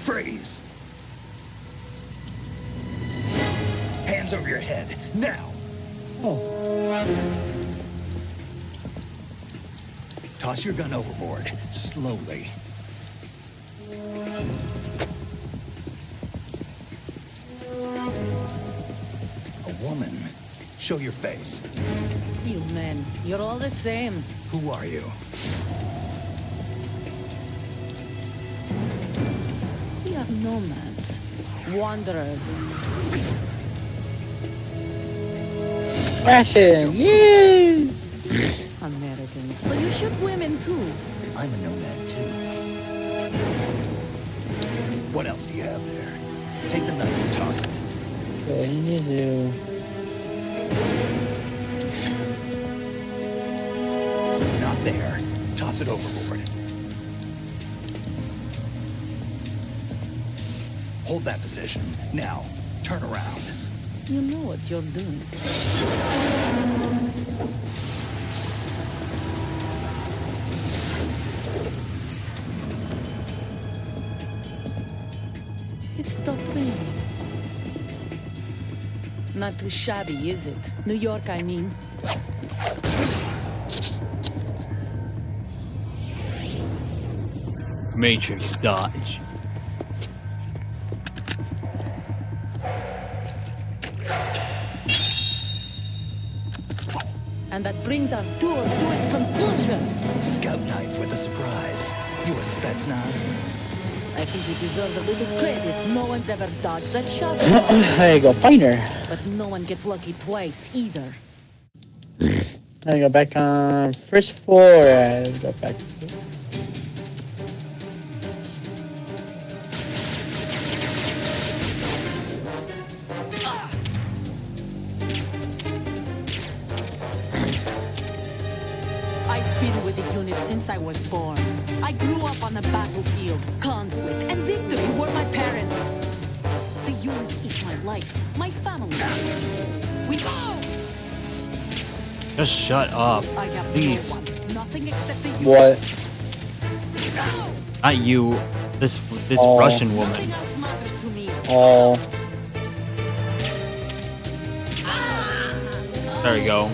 Freeze! Hands over your head, now! Toss your gun overboard, slowly. A woman. Show your face. You men, you're all the same. Who are you? We are nomads, wanderers. Crashing! Yay! Americans, so you shoot women too. I'm a nomad too. What else do you have there? Take the knife and toss it. What do you do? Not there. Toss it overboard. Hold that position. Now, turn around. You know what you're doing. It stopped raining. Not too shabby, is it? New York, I mean. Matrix dodge. And that brings our tour to its conclusion. Scout knife with a surprise. You a Spetsnaz? I think we deserve a little credit. No one's ever dodged that shot. There you go, find her. But no one gets lucky twice either. I go back on first floor. I go back. I've been with the unit since I was born. I grew up on the battlefield. Conflict and victory were my parents. The unit is my life, my family. We go! Just shut up, I have please. no one, nothing except the unit. What? Not you. This Oh. Russian woman. Nothing else matters to me. Oh. There you go.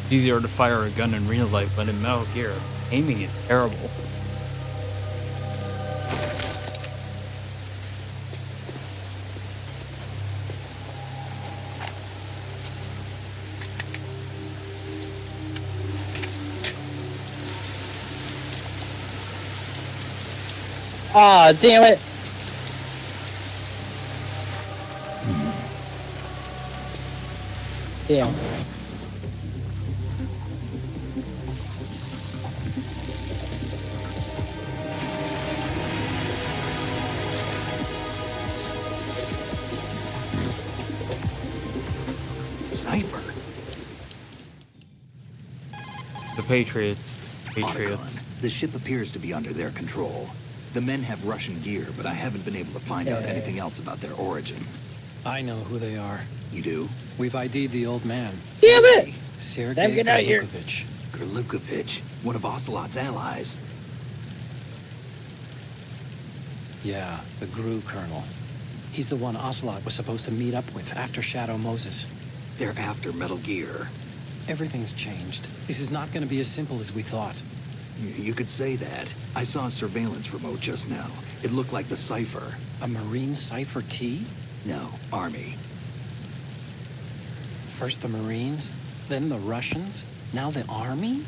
It's easier to fire a gun in real life, but in Metal Gear, aiming is terrible. Ah, damn it. Damn. Cypher. The Patriots. Otacon, the ship appears to be under their control. The men have Russian gear, but I haven't been able to find out anything else about their origin. I know who they are. You do? We've ID'd the old man. Damn it. Sergei Get out of here. Krlukovich. Krlukovich, one of Ocelot's allies. Yeah, the GRU colonel. He's the one Ocelot was supposed to meet up with after Shadow Moses. They're after Metal Gear. Everything's changed. This is not going to be as simple as we thought. You could say that. I saw a surveillance remote just now. It looked like the Cypher. A Marine Cypher T? No, Army. First the Marines, then the Russians, now the Army?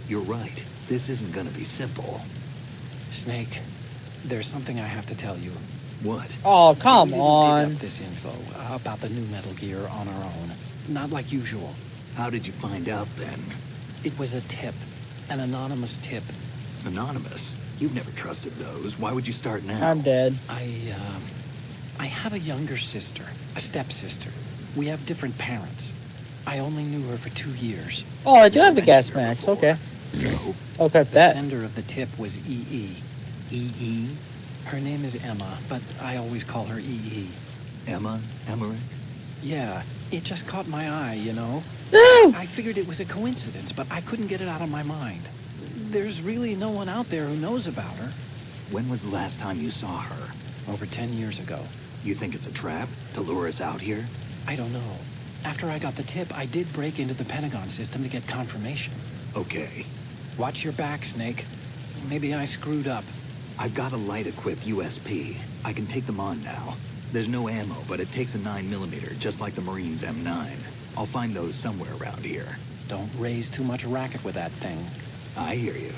You're right. This isn't gonna be simple. Snake, there's something I have to tell you. What? Oh, come We didn't on. dig up this info about the new Metal Gear on our own. Not like usual. How did you find out then? It was a tip. An anonymous tip. Anonymous? You've never trusted those. Why would you start now? I'm dead. I have a younger sister, a stepsister. We have different parents. I only knew her for 2 years. Oh, I do have a gas max. Okay. So, I'll cut The that. sender of the tip was EE. E.E.? Her name is Emma, but I always call her EE. Emma? Emmerich? Yeah, it just caught my eye, you know? No! I figured it was a coincidence, but I couldn't get it out of my mind. There's really no one out there who knows about her. When was the last time you saw her? Over 10 years ago. You think it's a trap to lure us out here? I don't know. After I got the tip, I did break into the Pentagon system to get confirmation. Okay. Watch your back, Snake. Maybe I screwed up. I've got a light-equipped USP. I can take them on now. There's no ammo, but it takes a 9mm, just like the Marines' M9. I'll find those somewhere around here. Don't raise too much racket with that thing. I hear you.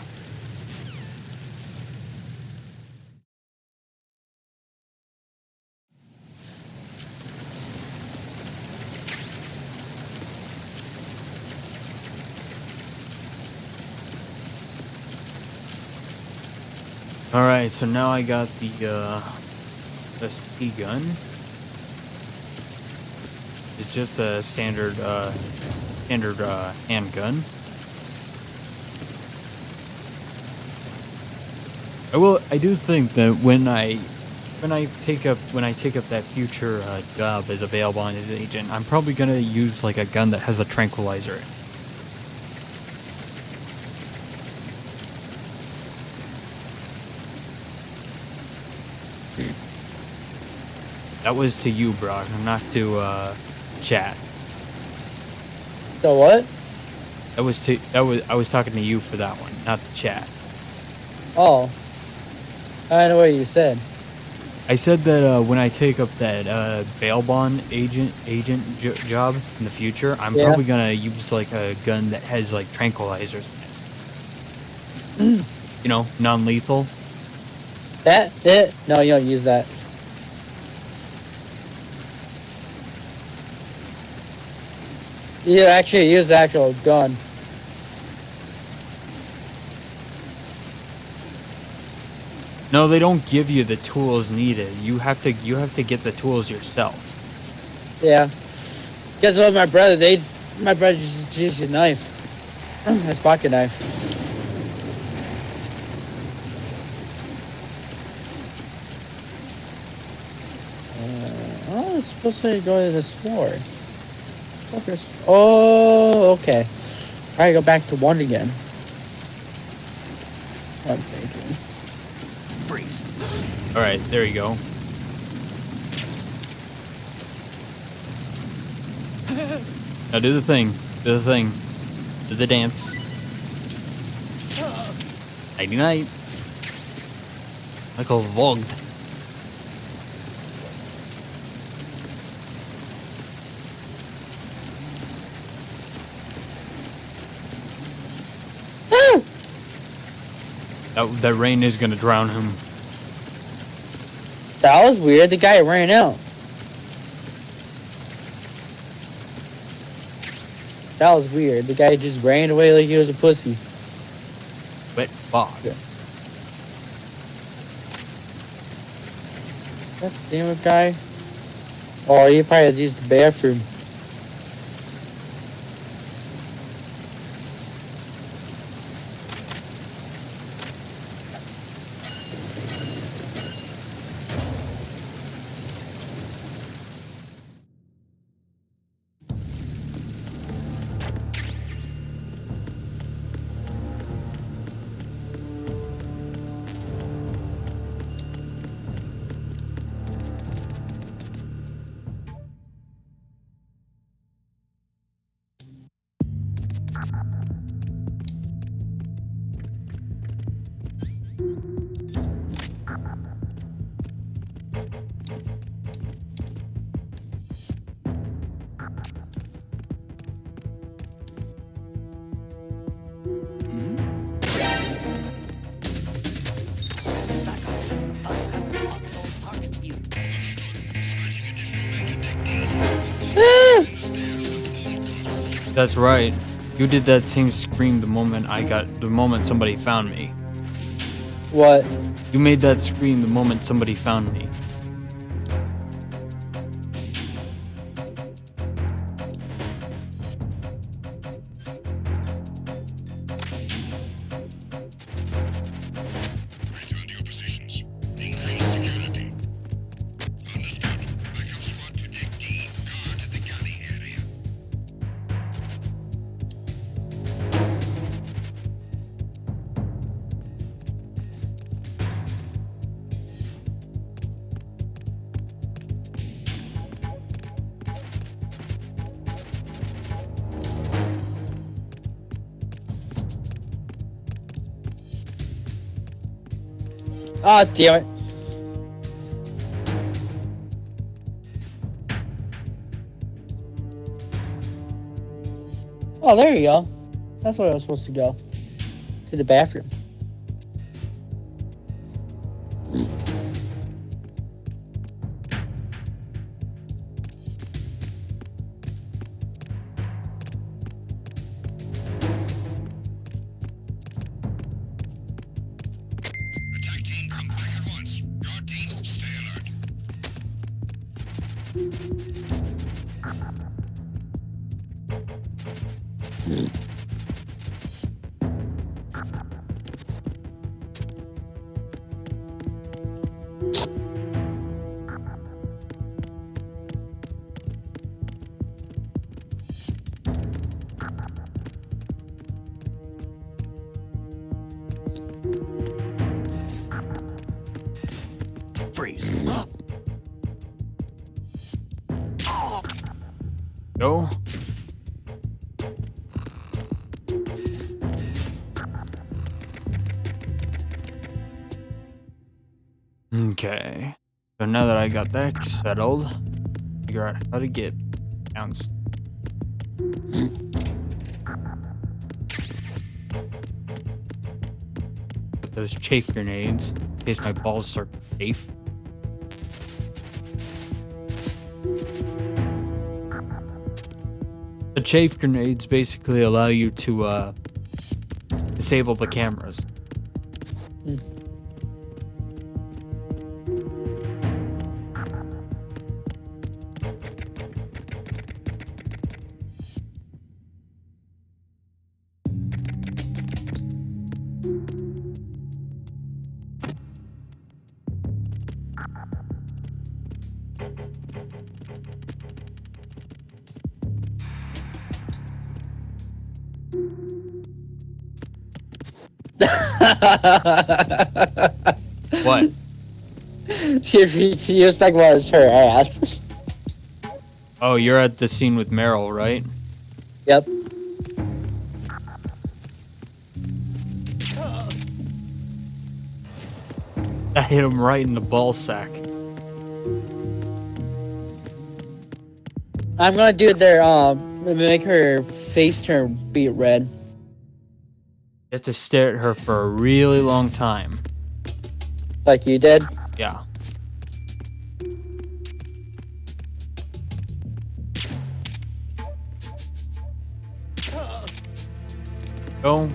Alright, so now I got the SP gun. It's just a standard handgun. I do think that when I take up that future job as a bail bond agent, I'm probably gonna use like a gun that has a tranquilizer. That was to you, Brock, not to chat. So what? I was talking to you for that one, not the chat. Oh. I know what you said. I said that when I take up that bail bond agent job in the future, I'm probably gonna use like a gun that has like tranquilizers in You know, non-lethal. That it? No, you don't use that. You actually use the actual gun. No, they don't give you the tools needed. You have to get the tools yourself. Yeah. Because with my brother, my brother just used a knife. His pocket knife. Oh, it's supposed to go to this floor. Focus. Oh, okay. Alright, go back to 1 again. I'm thinking. Freeze. Alright, there you go. Now do the thing. Do the thing. Do the dance. Nighty night. Michael Vogt. That rain is gonna drown him. That was weird. The guy ran out. That was weird. The guy just ran away like he was a pussy. Wet fog. Yeah. God damn it, guy. Oh, he probably used the bathroom. That's right. You did that same scream the moment somebody found me. What? You made that scream the moment somebody found me. Return to your positions. Increase security. Understood. Backup squad to deck D. Guard the galley area. Ah, damn it. Oh, there you go. That's where I was supposed to go. To the bathroom. Attack team, come back at once. Guard team, stay alert. Freeze. Go. Okay. So now that I got that settled, figure out how to get bounced. those chafe grenades in case my balls start chafe. The chafe grenades basically allow you to disable the cameras. What? She was like, was her ass. Oh, you're at the scene with Meryl, right? Yep. I hit him right in the ball sack. I'm gonna do their make her face turn beet red. You have to stare at her for a really long time. Like you did? Yeah. Go.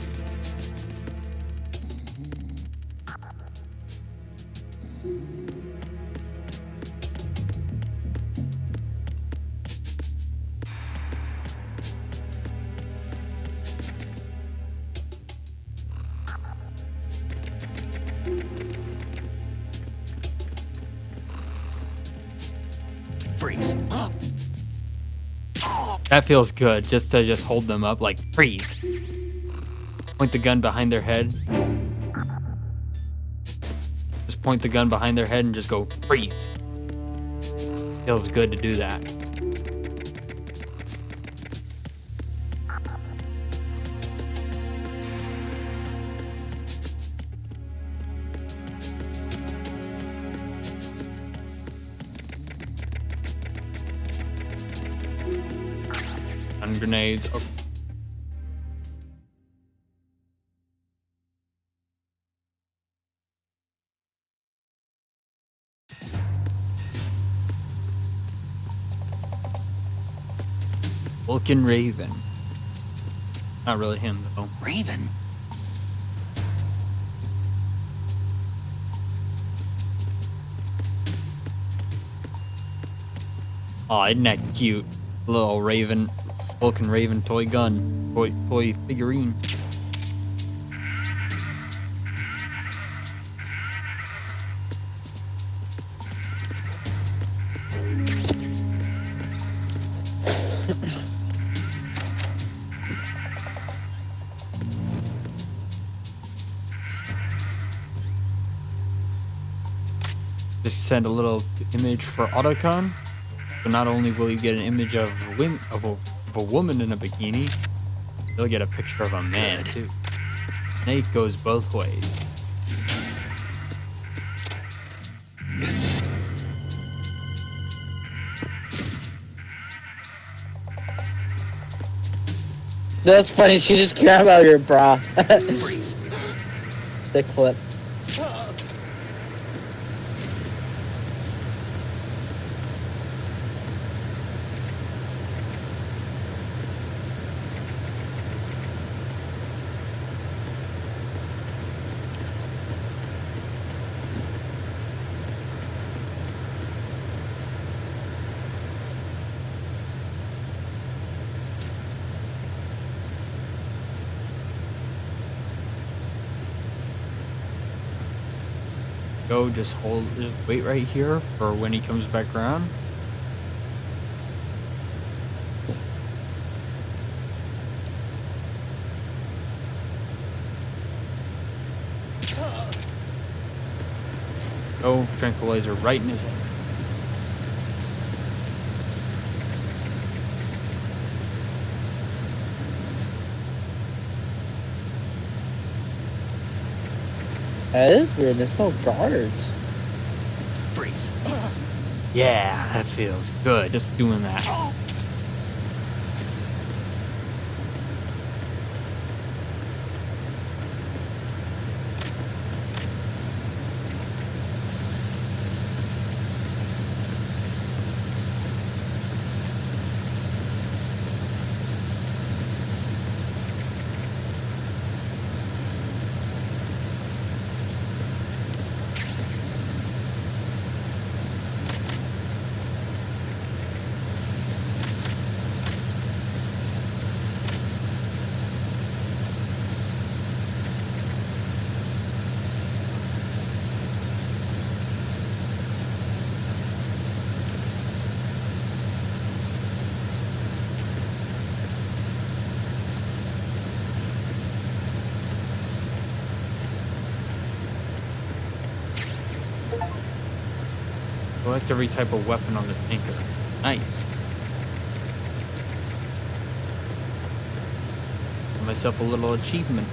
Freeze. That feels good, just to hold them up like freeze. Point the gun behind their head. Just point the gun behind their head and just go freeze. Feels good to do that. Stun grenades. Oh. Vulcan Raven. Not really him though. Raven. Aw, isn't that cute? Little Raven, Vulcan Raven toy gun, toy figurine. Just send a little image for Autocon. So not only will you get an image of a woman in a bikini, you'll get a picture of a man too. Snake goes both ways. That's funny, she just grabbed out your bra. Freeze. The clip. Go, just wait right here for when he comes back around. Go, tranquilizer right in his head. That is weird, there's no guards. Freeze. Yeah, that feels good. Just doing that. Collect every type of weapon on the tanker. Nice. Give myself a little achievement.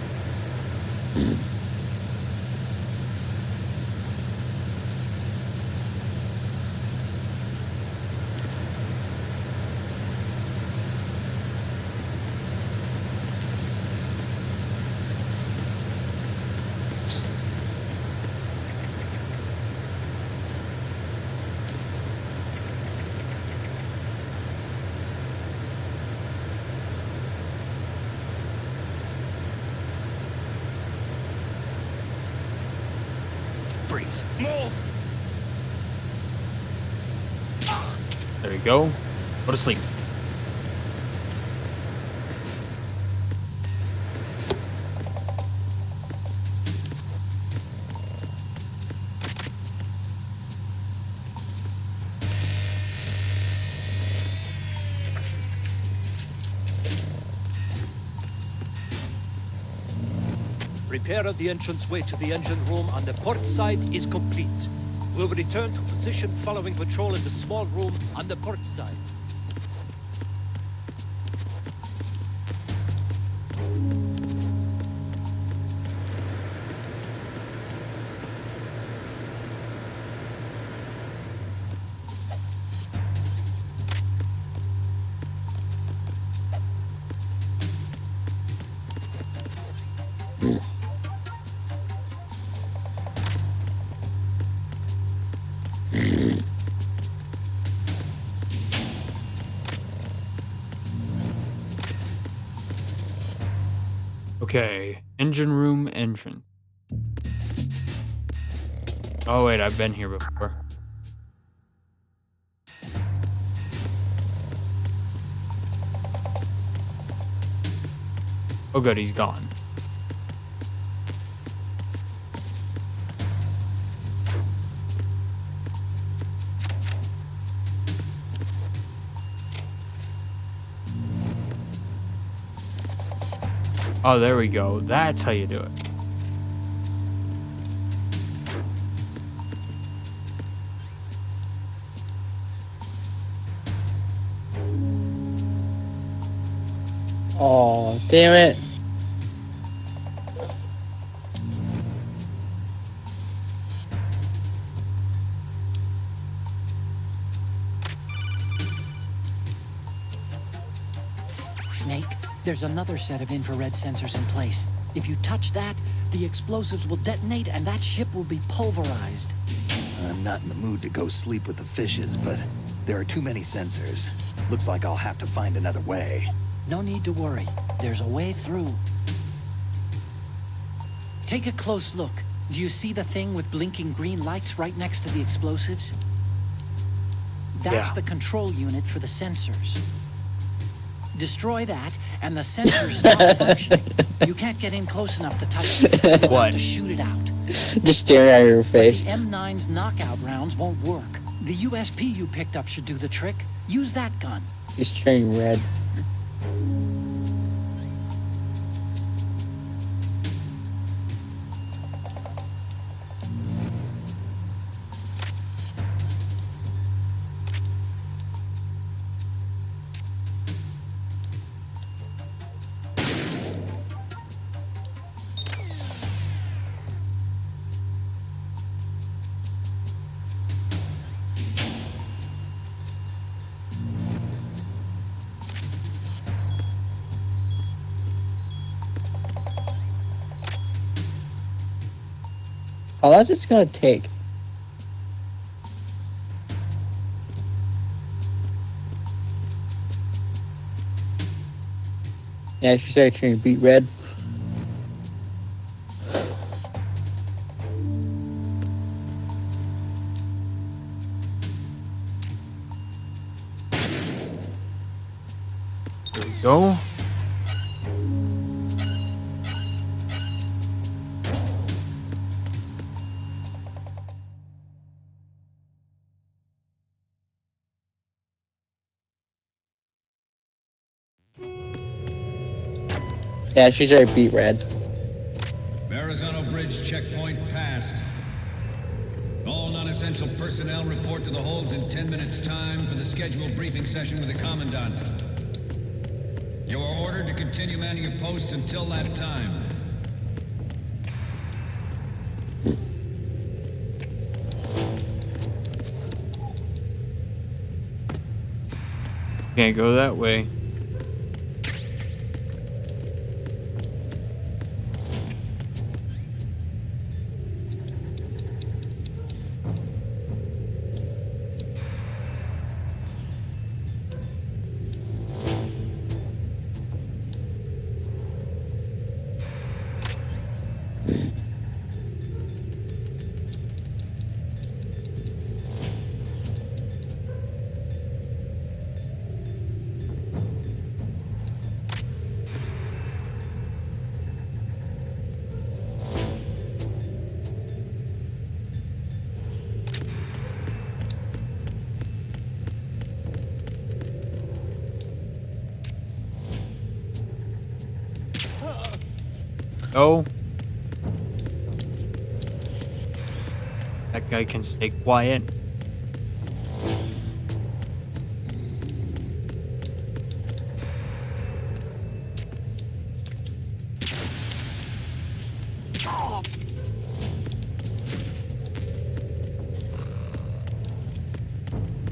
Freeze. Move. There we go. Go to sleep. Repair of the entranceway to the engine room on the port side is complete. We'll return to position following patrol in the small room on the port side. Okay, engine room entrance. Oh wait, I've been here before. Oh good, he's gone. Oh, there we go. That's how you do it. Oh, damn it. Snake, there's another set of infrared sensors in place. If you touch that, the explosives will detonate and that ship will be pulverized. I'm not in the mood to go sleep with the fishes, but there are too many sensors. Looks like I'll have to find another way. No need to worry. There's a way through. Take a close look. Do you see the thing with blinking green lights right next to the explosives? That's Yeah. the control unit for the sensors. Destroy that, and the sensors stop functioning. You can't get in close enough to touch it, so you'll What? have to shoot it out. Just staring at your But face. the M9's knockout rounds won't work. The USP you picked up should do the trick. Use that gun. He's turning red. How long is this gonna take? Yeah, she started turning beet red. There we go. Yeah, she's already beet red. Verrazano Bridge checkpoint passed. All non-essential personnel report to the holds in 10 minutes' time for the scheduled briefing session with the Commandant. You are ordered to continue manning your posts until that time. Can't go that way. Oh. That guy can stay quiet.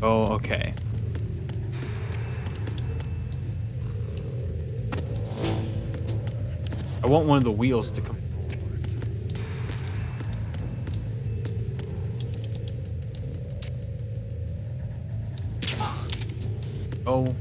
Oh, okay. I want one of the wheels to come. Oh.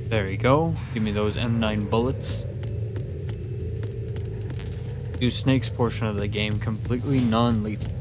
There you go. Give me those M9 bullets. Do Snake's portion of the game completely non-lethal.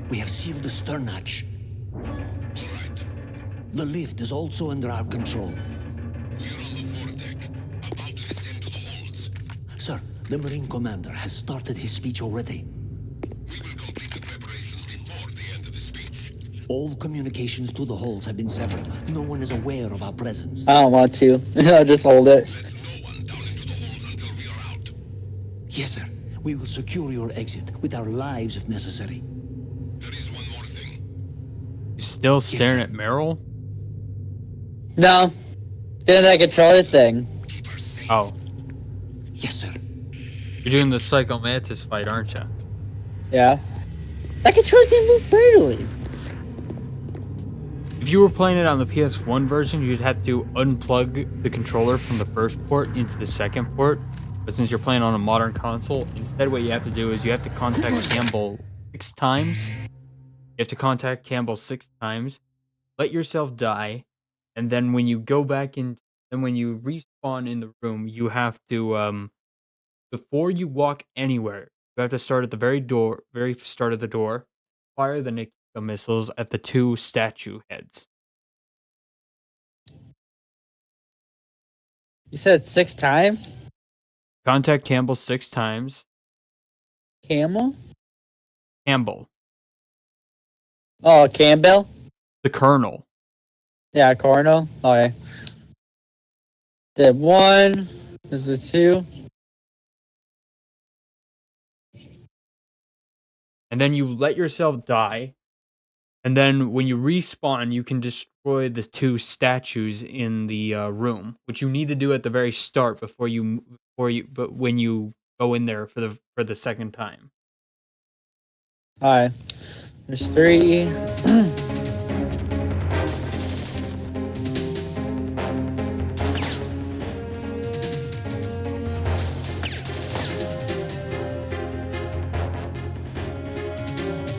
We have sealed the stern hatch. The lift is also under our control. Sir, the Marine Commander has started his speech already. All communications to the halls have been severed. No one is aware of our presence. I don't want to. I'll just hold it. Yes, sir. We will secure your exit with our lives if necessary. You still staring at Meryl? No. Doing that controller thing. Oh. Yes, sir. You're doing the Psycho Mantis fight, aren't you? Yeah. That controller thing moved brutally. If you were playing it on the PS1 version, you'd have to unplug the controller from the first port into the second port. But since you're playing on a modern console, instead what you have to do is you have to contact Campbell 6 times. You have to contact Campbell 6 times, let yourself die, and then when you go back in, and when you respawn in the room, you have to, before you walk anywhere, you have to start at the very start of the door, fire the Nikita missiles at the 2 statue heads. You said 6 times? Contact Campbell 6 times. Camel? Campbell. Oh, Campbell? The Colonel. Yeah, Colonel. Okay. Did 1, Is it 2? And then you let yourself die. And then when you respawn, you can destroy the 2 statues in the room, which you need to do at the very start but when you go in there for the second time. Alright. There's 3.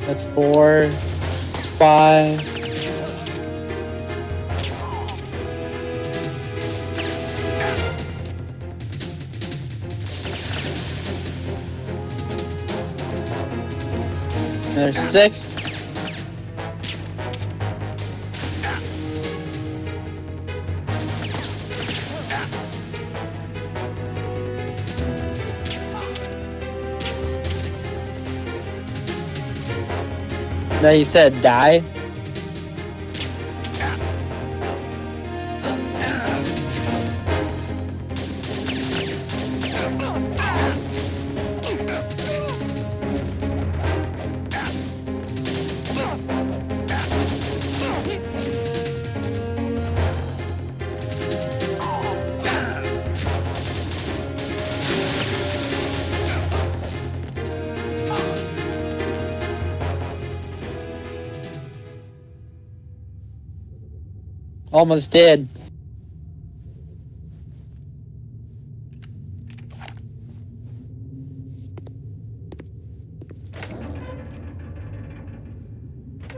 That's 4, 5. There's 6. No, he said die. Almost did.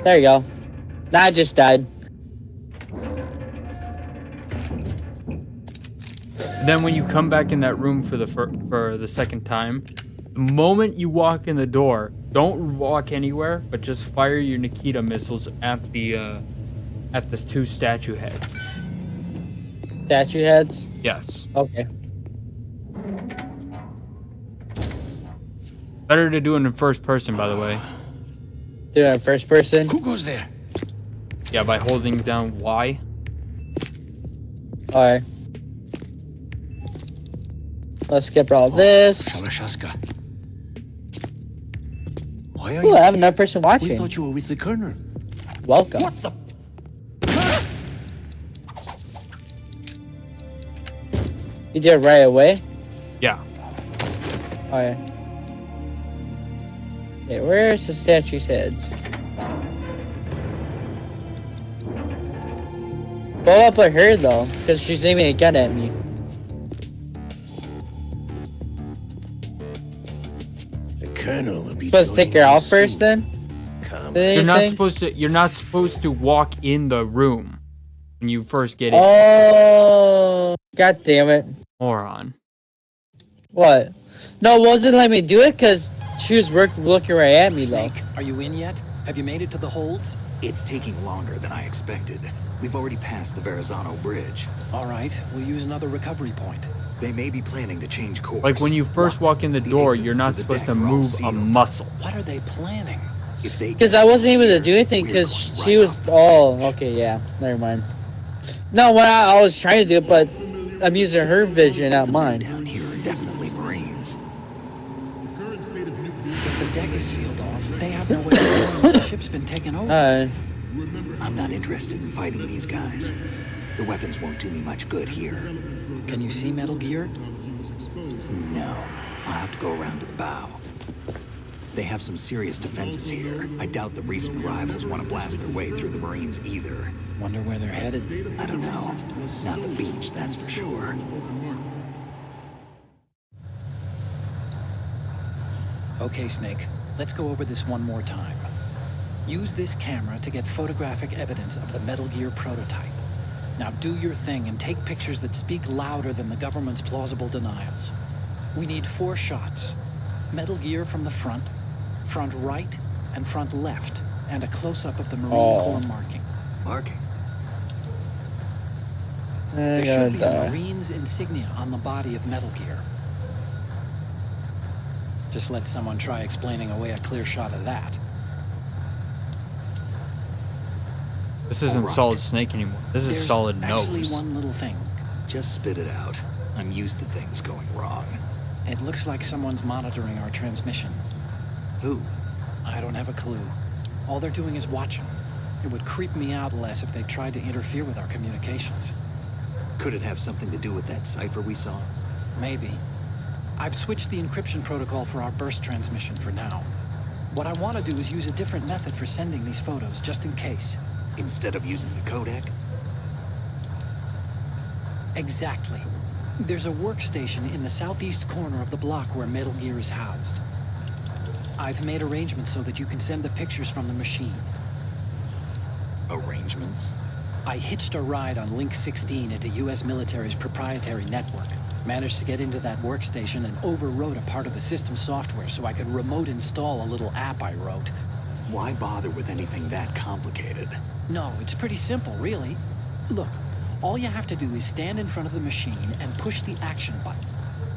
There you go. Nah, I just died. Then when you come back in that room for the second time, the moment you walk in the door, don't walk anywhere, but just fire your Nikita missiles at the 2 statue heads. Statue heads? Yes. Okay. Better to do it in first person, by the way. Do it in first person? Who goes there? Yeah, by holding down Y. Alright. Let's skip all this. Shalashaska. Why are Ooh, you I have here? another person We watching. thought you were with the colonel. Welcome. What the? You did it right away? Yeah. Alright. Okay, where's the statue's heads? Blow up at her though, because she's aiming a gun at me. The colonel will be. Supposed to take her joining out us first soon. then? Come. You're not Anything? supposed to walk in the room when you first get in. Oh, god damn it. Moron. What? No, it wasn't letting me do it because she was looking right at me though. Snake, are you in yet? Have you made it to the holds? It's taking longer than I expected. We've already passed the Verrazano Bridge. All right, we'll use another recovery point. They may be planning to change course. Like when you first walk in the door, exits you're not to the supposed deck to are all move a sealed. muscle. What are they planning? If they Because I wasn't able to do anything because she was. Oh, okay, yeah. Never mind. No, when I was trying to do it, but I'm using her vision, not mine. down here are definitely Marines. If the deck is sealed off, they have no way of knowing the ship's been taken over. I'm not interested in fighting these guys. The weapons won't do me much good here. Can you see Metal Gear? No, I'll have to go around to the bow. They have some serious defenses here. I doubt the recent arrivals want to blast their way through the Marines either. Wonder where they're headed. I don't know. Not the beach, that's for sure. Okay, Snake, let's go over this one more time. Use this camera to get photographic evidence of the Metal Gear prototype. Now do your thing and take pictures that speak louder than the government's plausible denials. We need 4 shots. Metal Gear from the front right, and front left, and a close-up of the Marine Corps marking. Marking? There should be a Marine's insignia on the body of Metal Gear. Just let someone try explaining away a clear shot of that. This isn't Solid Snake anymore. This is There's Solid actually Nose. one little thing. Just spit it out. I'm used to things going wrong. It looks like someone's monitoring our transmission. Who? I don't have a clue. All they're doing is watching. It would creep me out less if they tried to interfere with our communications. Could it have something to do with that cipher we saw? Maybe. I've switched the encryption protocol for our burst transmission for now. What I want to do is use a different method for sending these photos, just in case. Instead of using the codec? Exactly. There's a workstation in the southeast corner of the block where Metal Gear is housed. I've made arrangements so that you can send the pictures from the machine. Arrangements? I hitched a ride on Link 16 into U.S. military's proprietary network. Managed to get into that workstation and overwrote a part of the system software so I could remote install a little app I wrote. Why bother with anything that complicated? No, it's pretty simple, really. Look, all you have to do is stand in front of the machine and push the action button.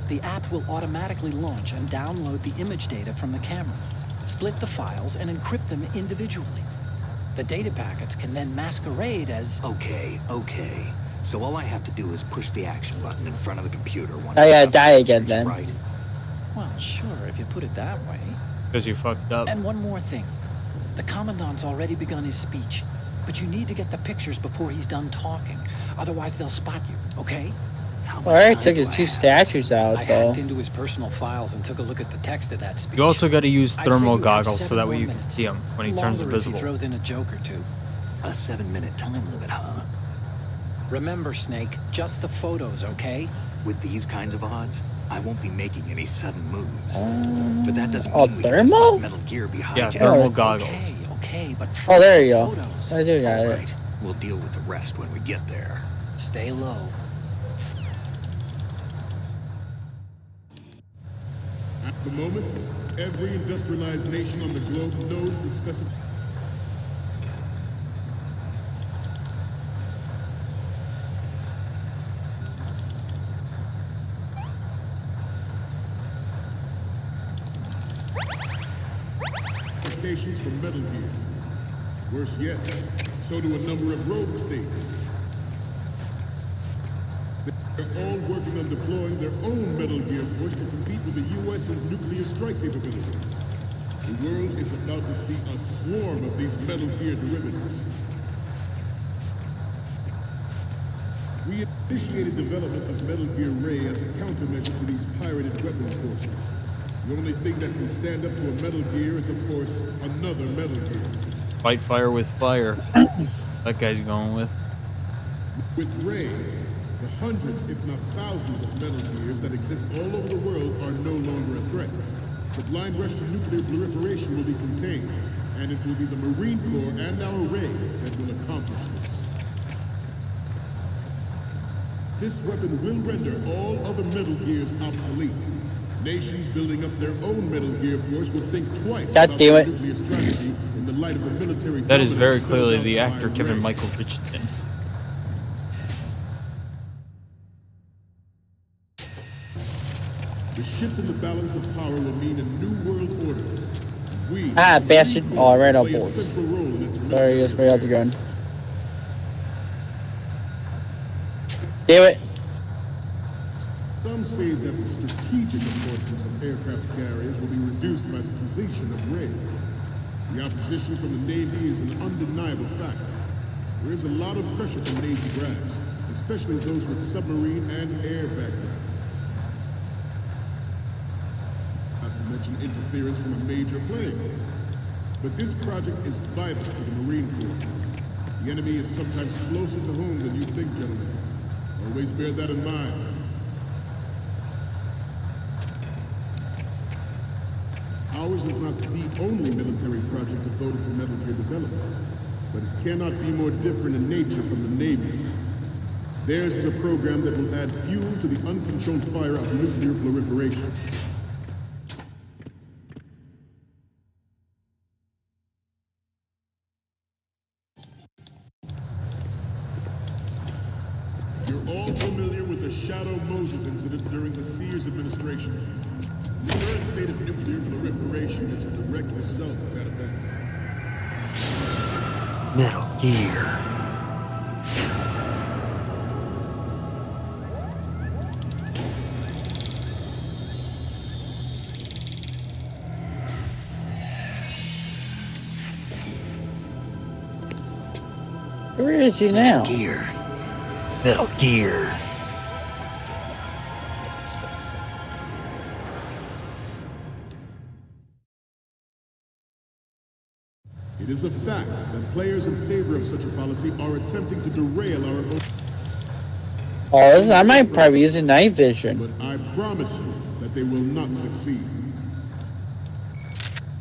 The app will automatically launch and download the image data from the camera, split the files, and encrypt them individually. The data packets can then masquerade as... Okay. So all I have to do is push the action button in front of the computer once I gotta die again then. right? Well, sure, if you put it that way. Because you fucked up. And one more thing. The Commandant's already begun his speech, but you need to get the pictures before he's done talking. Otherwise, they'll spot you, okay? Alright, took his two statues out, I though. hacked into his personal files and took a look at the text of that speech. You also got to use I'd say thermal you have goggles 7 so that way more you can minutes. see him when he turns Longer if invisible. he throws in a joke or two. A 7-minute time limit, huh? Remember, Snake, just the photos, okay? With these kinds of odds, I won't be making any sudden moves. But that doesn't Oh, mean we can just thermal? let Metal Gear be hijacked. Yeah, thermal goggles. Okay, but Oh, there you go. photos. I do got All it. right, we'll deal with the rest when we get there. Stay low. At the moment, every industrialized nation on the globe knows the specific... specifications for Metal Gear. Worse yet, so do a number of rogue states. They're all working on deploying their own Metal Gear force to compete with the U.S.'s nuclear strike capability. The world is about to see a swarm of these Metal Gear derivatives. We initiated development of Metal Gear Ray as a countermeasure to these pirated weapons forces. The only thing that can stand up to a Metal Gear is, of course, another Metal Gear. Fight fire with fire. That guy's going with. With Ray, the hundreds, if not thousands, of Metal Gears that exist all over the world are no longer a threat. The blind rush to nuclear proliferation will be contained, and it will be the Marine Corps and our Ray that will accomplish this. This weapon will render all other Metal Gears obsolete. Nations building up their own Metal Gear force will think twice God about damn their it. nuclear strategy in the light of the military That is dominance very spelled clearly out the by actor Kevin Ray. Michael Richardson. The shift in the balance of power will mean a new world order. We, Ah, the bastard. Marine Oh, Corps, I ran out play a bullets. central role in its There he military is, right out the affairs. gun. Damn it. Some say that the strategic importance of aircraft carriers will be reduced by the completion of Ray. The opposition from the Navy is an undeniable fact. There is a lot of pressure from Navy brass, especially those with submarine and air background. Not to mention interference from a major player. But this project is vital to the Marine Corps. The enemy is sometimes closer to home than you think, gentlemen. Always bear that in mind. Ours is not the only military project devoted to Metal Gear development, but it cannot be more different in nature from the Navy's. Theirs is a program that will add fuel to the uncontrolled fire of nuclear proliferation. You're all familiar with the Shadow Moses incident during the Sears administration. The current state of nuclear proliferation is a direct result of that event. Metal Gear. Where is he now? Gear. Metal Gear. It is a fact that players in favor of such a policy are attempting to derail our own. Oh, listen, I might probably be using night vision. But I promise you that they will not succeed.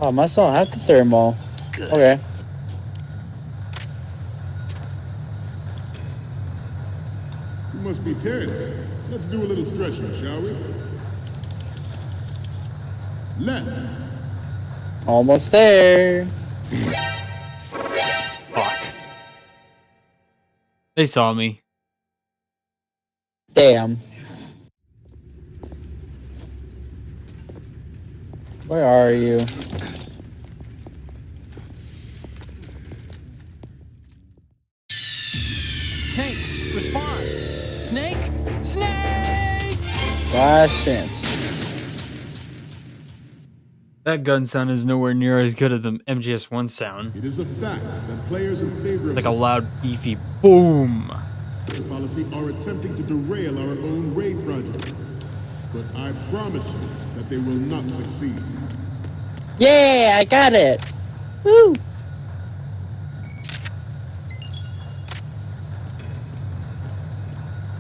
Oh, I must not have the thermal. Good. Okay. You must be tense. Let's do a little stretching, shall we? Left. Almost there. Fuck. They saw me. Damn. Where are you? Snake, respond. Snake? Snake! Last chance. That gun sound is nowhere near as good as the MGS1 sound. It is a fact that players in favor of Like a loud, beefy boom. such a policy are attempting to derail our own raid project. But I promise you that they will not succeed. Yeah, I got it. Woo.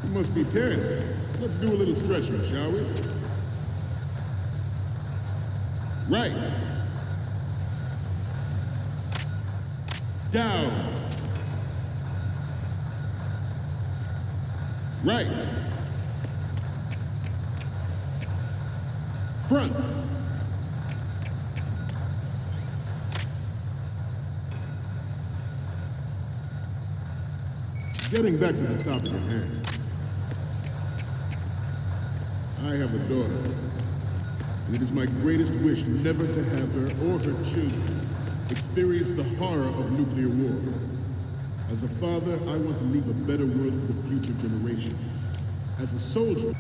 You must be tense. Let's do a little stretching, shall we? Right. Down. Right. Front. Getting back to the topic at hand. I have a daughter, and it is my greatest wish never to have her or her children experience the horror of nuclear war. As a father, I want to leave a better world for the future generation. As a soldier,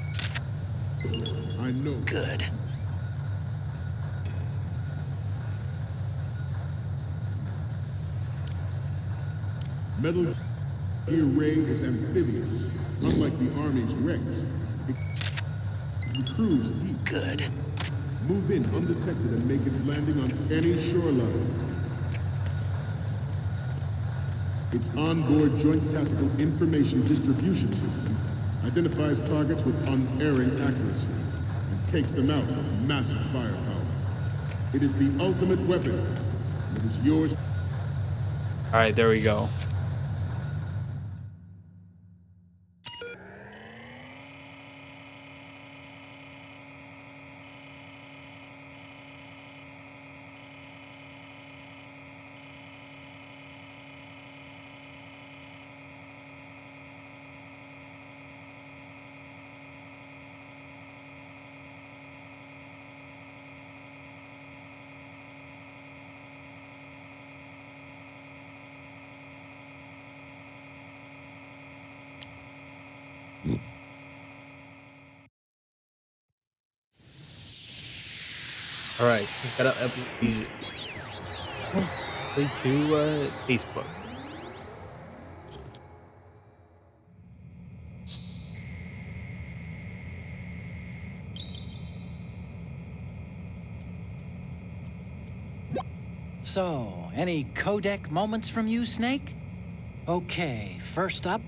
I know. Good. Metal Gear Ray is amphibious, unlike the Army's Rex. It can cruise deep. Good. Move in undetected and make its landing on any shoreline. Its onboard Joint Tactical Information Distribution System identifies targets with unerring accuracy and takes them out with massive firepower. It is the ultimate weapon, and it is yours. Alright, there we go. Alright, just gotta upload these to Facebook. So, any codec moments from you, Snake? Okay, first up.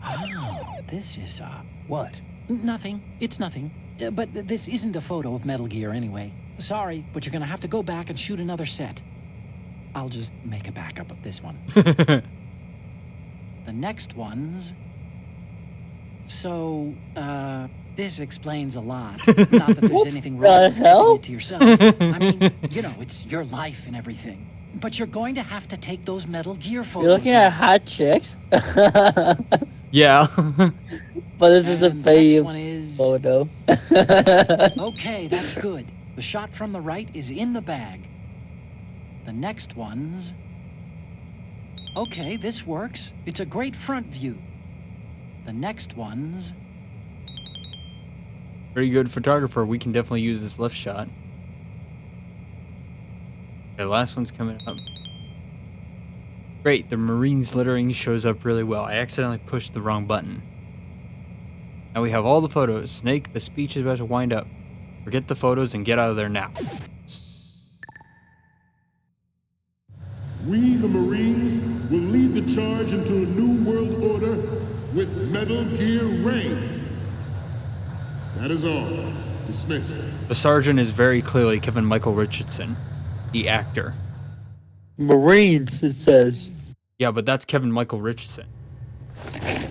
Oh, this is, What? nothing. It's nothing. But this isn't a photo of Metal Gear anyway. Sorry, but you're gonna have to go back and shoot another set. I'll just make a backup of this one. The next one's... So, this explains a lot. Not that there's anything wrong with keeping it to yourself. I mean, you know, it's your life and everything. But you're going to have to take those Metal Gear photos. You're looking at hot chicks? Yeah. But this is a fake is... photo. Okay, that's good. The shot from the right is in the bag. The next one's... Okay, this works. It's a great front view. The next one's... Pretty good photographer. We can definitely use this left shot. The last one's coming up. Great, the Marines littering shows up really well. I accidentally pushed the wrong button. Now we have all the photos. Snake, the speech is about to wind up. Forget the photos and get out of there now. We, the Marines, will lead the charge into a new world order with Metal Gear Ray. That is all. Dismissed. The sergeant is very clearly Kevin Michael Richardson, the actor. Marines, it says. Yeah, but that's Kevin Michael Richardson.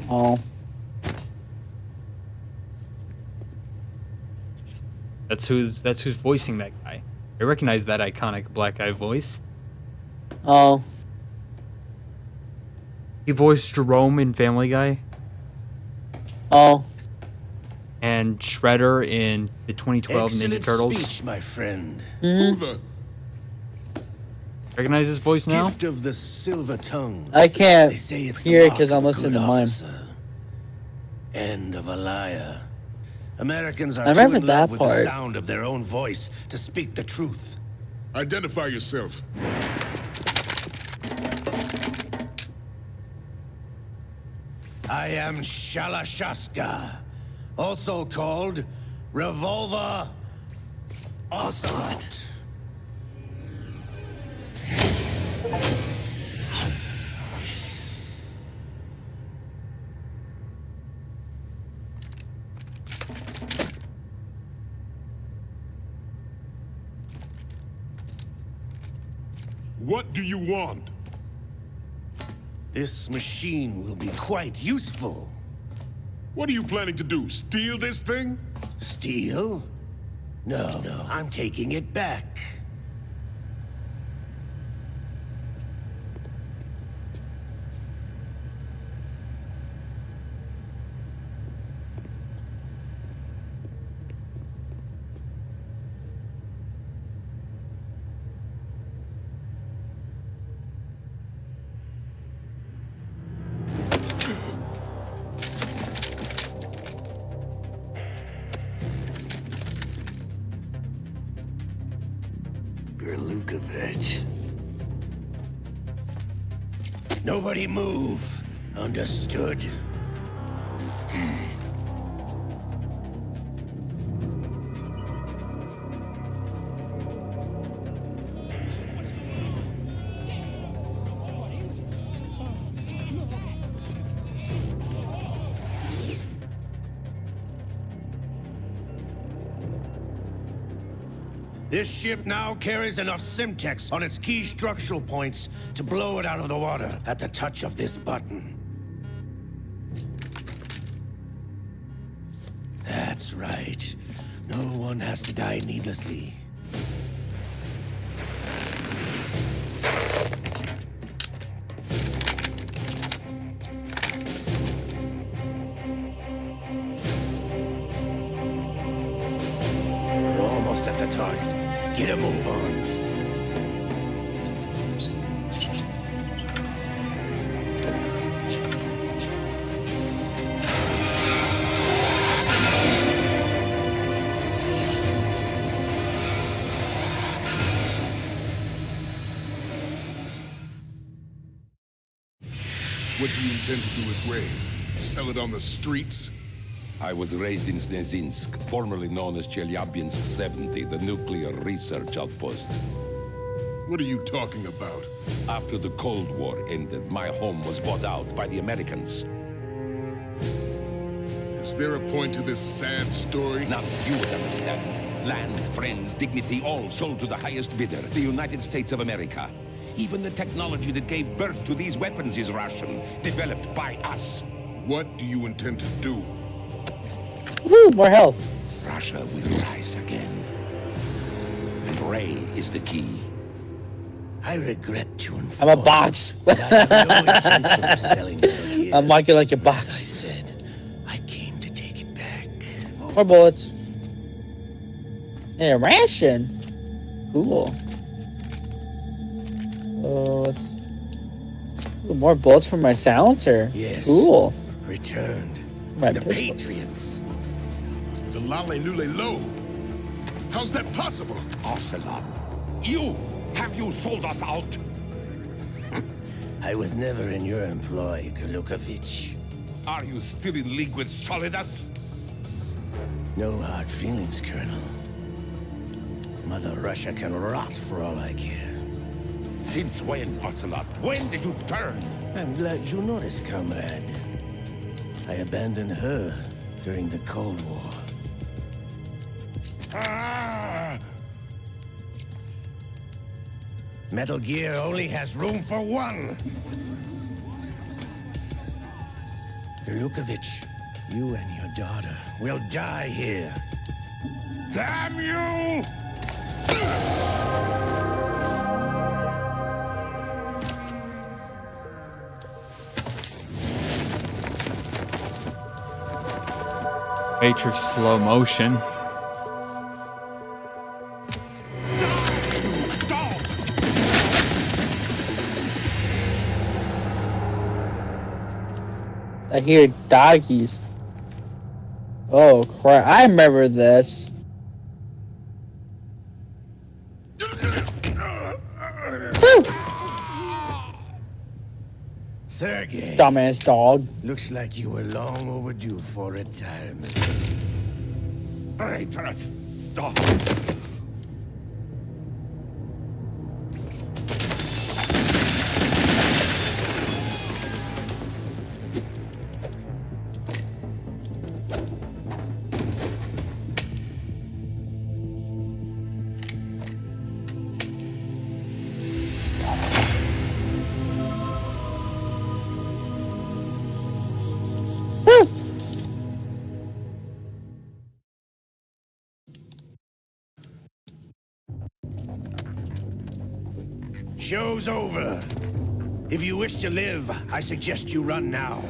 Oh. That's who's voicing that guy. I recognize that iconic black guy voice. Oh. He voiced Jerome in Family Guy. Oh. And Shredder in the 2012 Excellent Ninja Turtles. speech, my friend. Who the... Recognize his voice now? Gift of the silver tongue. I can't They say it's hear the it because mark I'm of a listening good to mine. officer. End of a liar. Americans are I remember too in love that with part. the sound of their own voice to speak the truth. Identify yourself. I am Shalashaska, also called Revolver Ocelot. What do you want? This machine will be quite useful. What are you planning to do? Steal this thing? Steal? No, I'm taking it back. Gerlukovich. Nobody move. Understood? This ship now carries enough Simtex on its key structural points to blow it out of the water at the touch of this button. That's right. No one has to die needlessly. We're almost at the target. Get a move on. What do you intend to do with Ray? Sell it on the streets? I was raised in Snezinsk, formerly known as Chelyabinsk 70, the nuclear research outpost. What are you talking about? After the Cold War ended, my home was bought out by the Americans. Is there a point to this sad story? Now you would understand. Land, friends, dignity, all sold to the highest bidder, the United States of America. Even the technology that gave birth to these weapons is Russian, developed by us. What do you intend to do? Woo, more health. Russia will rise again. And Ray is the key. I regret to inform I'm a box. that I have no intention of selling Metal Gear. I'm like it like a As I box. said, I came to take it back. More bullets. Hey, a ration. Cool. Oh, it's ooh, more bullets from my silencer. Yes. Cool. Returned. My The pistol. Patriots. The Lale Lule Lo? How's that possible? Ocelot, you! Have you sold us out? I was never in your employ, Golukovich. Are you still in league with Solidus? No hard feelings, Colonel. Mother Russia can rot for all I care. Since when, Ocelot? When did you turn? I'm glad you noticed, comrade. I abandoned her during the Cold War. Ah! Metal Gear only has room for one. Golukovich, you and your daughter will die here. Damn you! Matrix slow motion. I hear doggies. Oh crap! I remember this. Woo! Sergey. Dumbass dog. Looks like you were long overdue for retirement. Traitorous dog. Show's over. If you wish to live, I suggest you run now.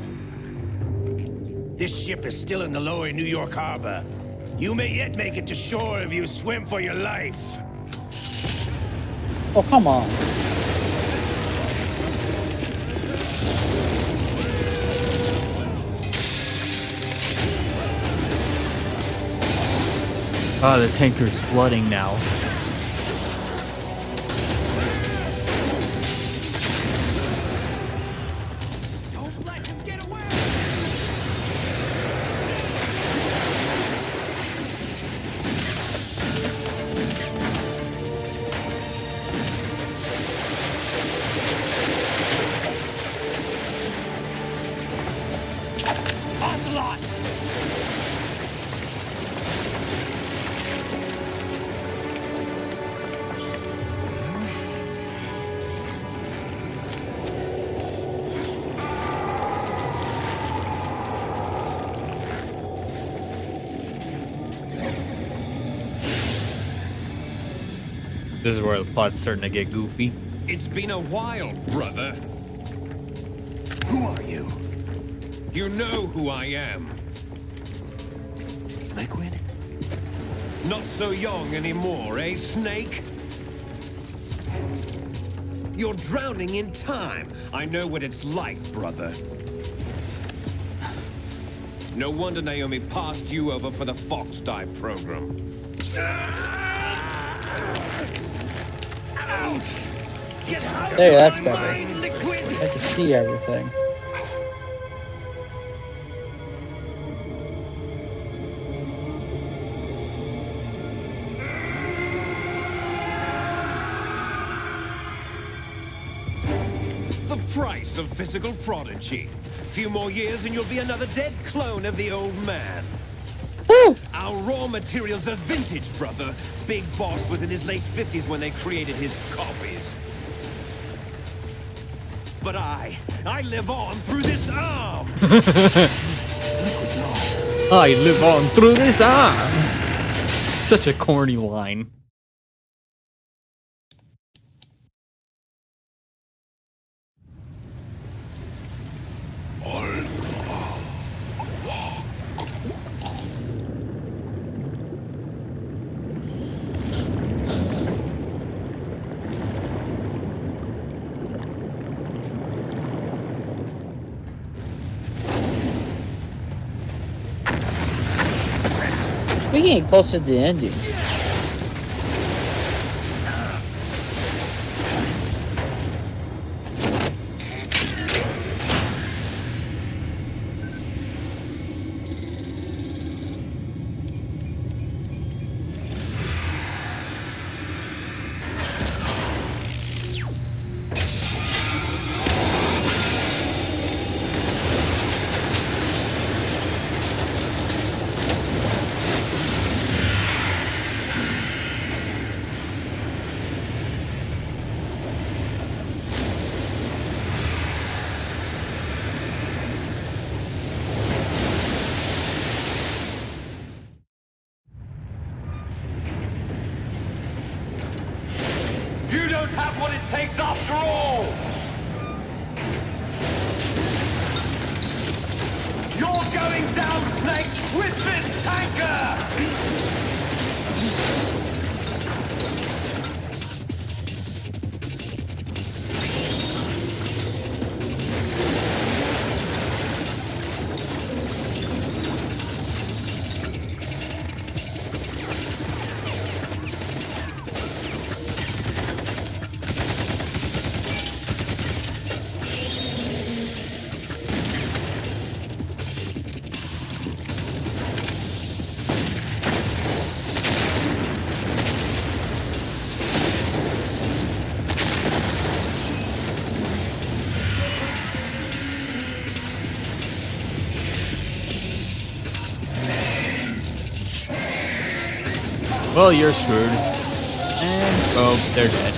This ship is still in the lower New York harbor. You may yet make it to shore if you swim for your life. Oh, come on. Oh, the tanker's flooding now. This is where the plot's starting to get goofy. It's been a while, brother. Who are you? You know who I am. Liquid? Not so young anymore, eh, Snake? You're drowning in time. I know what it's like, brother. No wonder Naomi passed you over for the Fox Die program. There, that's better. I can see everything. The price of physical prodigy. Few more years and you'll be another dead clone of the old man. Woo! Our raw materials are vintage, brother. Big Boss was in his late 50s when they created his copies. But I live on through this arm. I live on through this arm. Such a corny line. We're getting closer to the ending. takes after all! You're going down, Snake, with this tanker! Well, you're screwed. And oh, they're dead.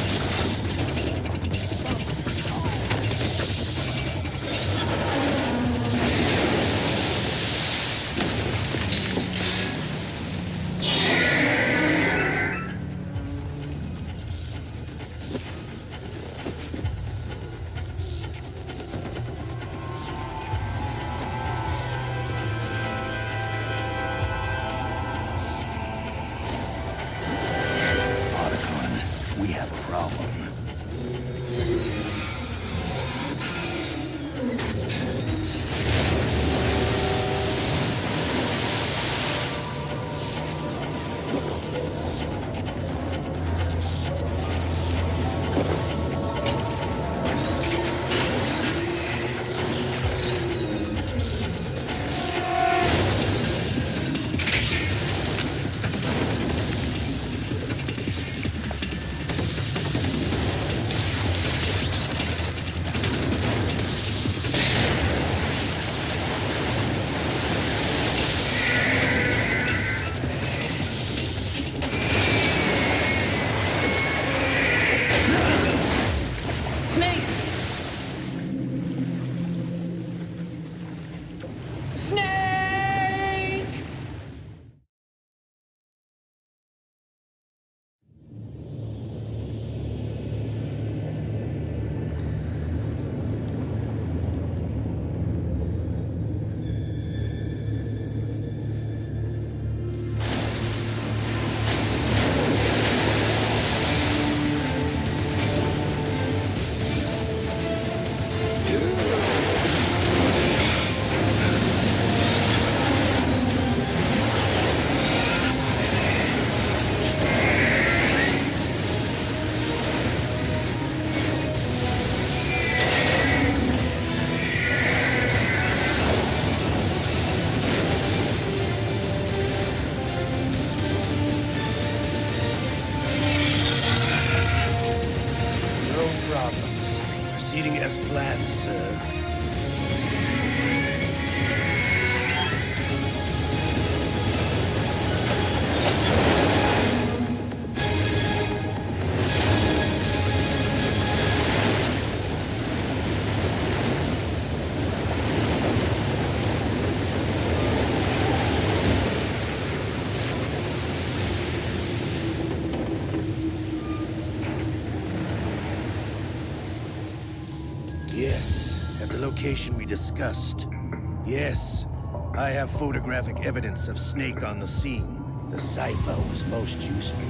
We have a problem. Snake! Snake! No problems. Proceeding as planned, sir. Yes, at the location we discussed. Yes, I have photographic evidence of Snake on the scene. The cipher was most useful.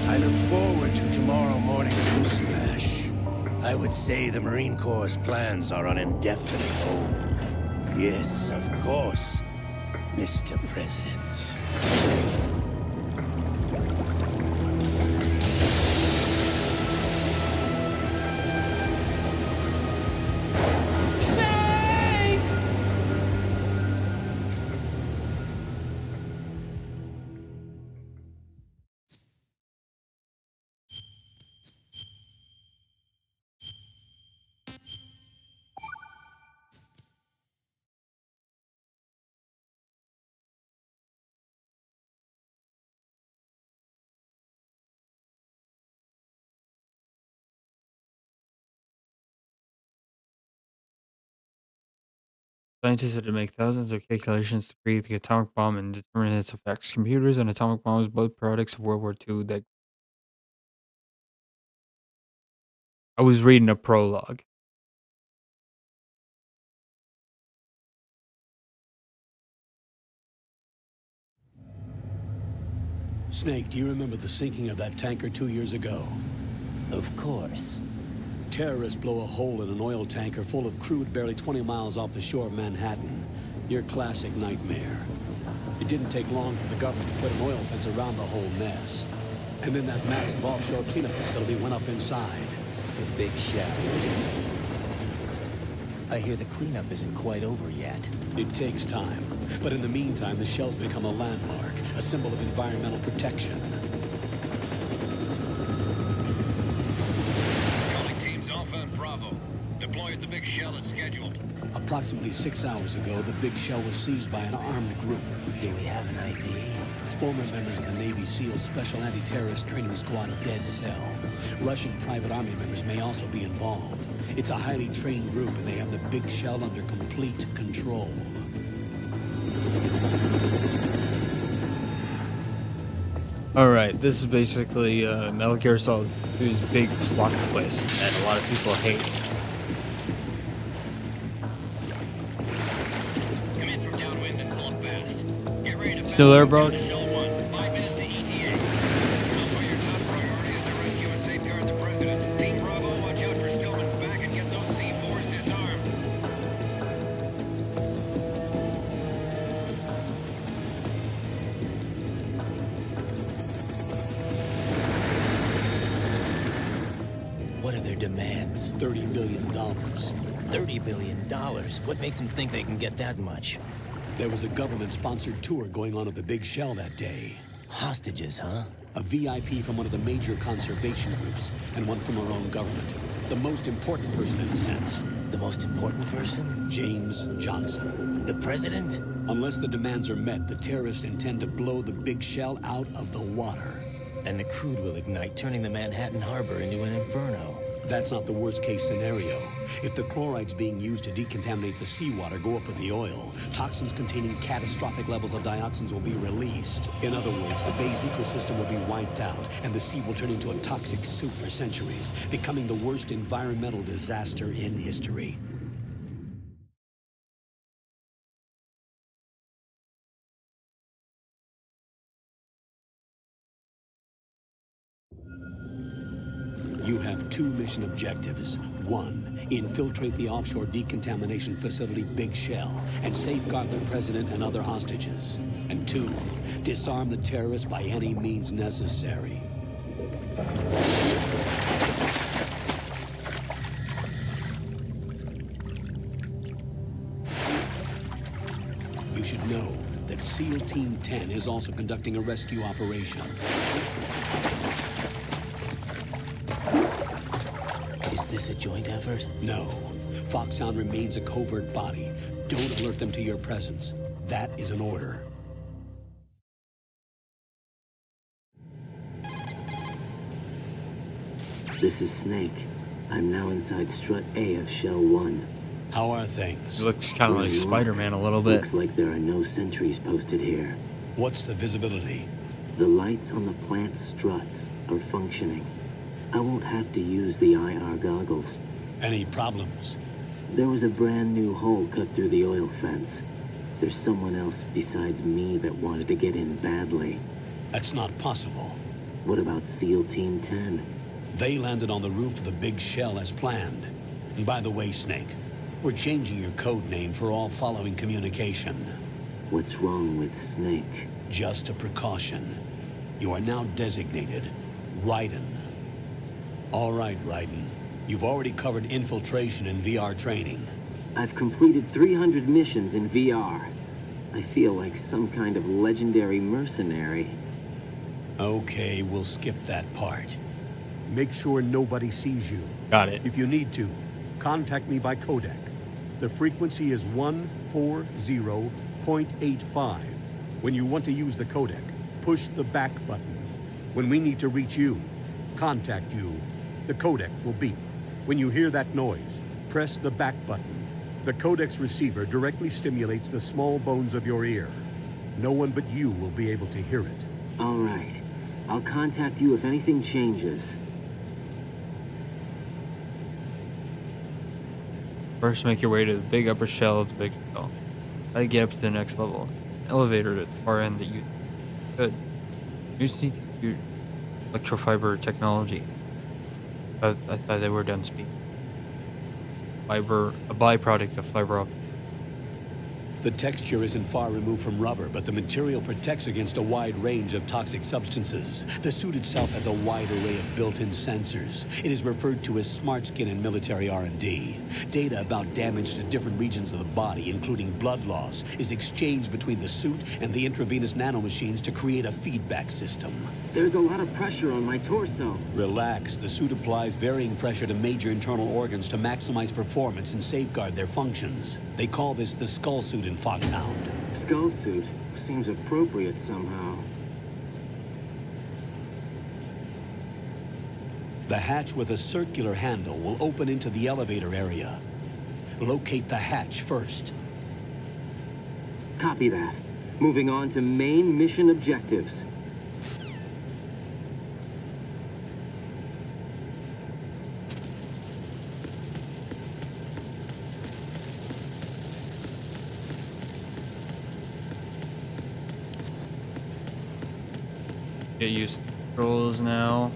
I look forward to tomorrow morning's newsflash. I would say the Marine Corps' plans are on indefinite hold. Yes, of course, Mr. President. Scientists had to make thousands of calculations to create the atomic bomb and determine its effects. Computers and atomic bombs, both products of World War II, that I was reading a prologue. Snake, do you remember the sinking of that tanker 2 years ago? Of course. Terrorists blow a hole in an oil tanker full of crude barely 20 miles off the shore of Manhattan. Your classic nightmare. It didn't take long for the government to put an oil fence around the whole mess. And then that massive offshore cleanup facility went up inside. The big shell. I hear the cleanup isn't quite over yet. It takes time. But in the meantime, the shell's become a landmark, a symbol of environmental protection. Calling teams Alpha and Bravo. Deploy at the big shell as scheduled. Approximately 6 hours ago, the big shell was seized by an armed group. Do we have an ID? Former members of the Navy SEAL Special Anti-Terrorist Training Squad Dead Cell. Russian private army members may also be involved. It's a highly trained group, and they have the big shell under complete control. Alright, this is basically Metal Gear Solid 2's big plot twist that a lot of people hate. Come in from downwind and pull up fast. Get ready to Still there, bro? Shell 1. 5 minutes to ETA. Alpha, your top priority is to rescue and safeguard the president. Team Bravo, watch out for Stillman's back and get those C4s disarmed. What are their demands? $30 billion. $30 billion? What makes them think they can get that much? There was a government-sponsored tour going on at the big shell that day. Hostages, huh? A VIP from one of the major conservation groups, and one from our own government. The most important person in a sense. The most important person? James Johnson. The president? Unless the demands are met, the terrorists intend to blow the big shell out of the water. And the crude will ignite, turning the Manhattan Harbor into an inferno. That's not the worst-case scenario. If the chlorides being used to decontaminate the seawater go up with the oil, toxins containing catastrophic levels of dioxins will be released. In other words, the bay's ecosystem will be wiped out, and the sea will turn into a toxic soup for centuries, becoming the worst environmental disaster in history. You have 2 mission objectives. 1, infiltrate the offshore decontamination facility Big Shell and safeguard the president and other hostages. And 2, disarm the terrorists by any means necessary. You should know that SEAL Team 10 is also conducting a rescue operation. Is this a joint effort? No. Foxhound remains a covert body. Don't alert them to your presence. That is an order. This is Snake. I'm now inside Strut A of Shell 1. How are things? He looks kind of like Spider-Man a little bit. Looks like there are no sentries posted here. What's the visibility? The lights on the plant struts are functioning. I won't have to use the IR goggles. Any problems? There was a brand new hole cut through the oil fence. There's someone else besides me that wanted to get in badly. That's not possible. What about SEAL Team 10? They landed on the roof of the Big Shell as planned. And by the way, Snake, we're changing your code name for all following communication. What's wrong with Snake? Just a precaution. You are now designated Raiden. All right, Raiden. You've already covered infiltration and VR training. I've completed 300 missions in VR. I feel like some kind of legendary mercenary. Okay, we'll skip that part. Make sure nobody sees you. Got it. If you need to, contact me by codec. The frequency is 140.85. When you want to use the codec, push the back button. When we need to reach you, contact you, the codec will beep. When you hear that noise, press the back button. The codec's receiver directly stimulates the small bones of your ear. No one but you will be able to hear it. All right. I'll contact you if anything changes. First, make your way to the big upper shell of the big shell. Try to get up to the next level. Elevator at the far end that you could. Use the electrofiber technology. I thought they were done speaking. Fiber, a byproduct of fiber optic. The texture isn't far removed from rubber, but the material protects against a wide range of toxic substances. The suit itself has a wide array of built-in sensors. It is referred to as smart skin in military R&D. Data about damage to different regions of the body, including blood loss, is exchanged between the suit and the intravenous nanomachines to create a feedback system. There's a lot of pressure on my torso. Relax. The suit applies varying pressure to major internal organs to maximize performance and safeguard their functions. They call this the skull suit in Foxhound. Skull suit seems appropriate somehow. The hatch with a circular handle will open into the elevator area. Locate the hatch first. Copy that. Moving on to main mission objectives. Get used to the controls now.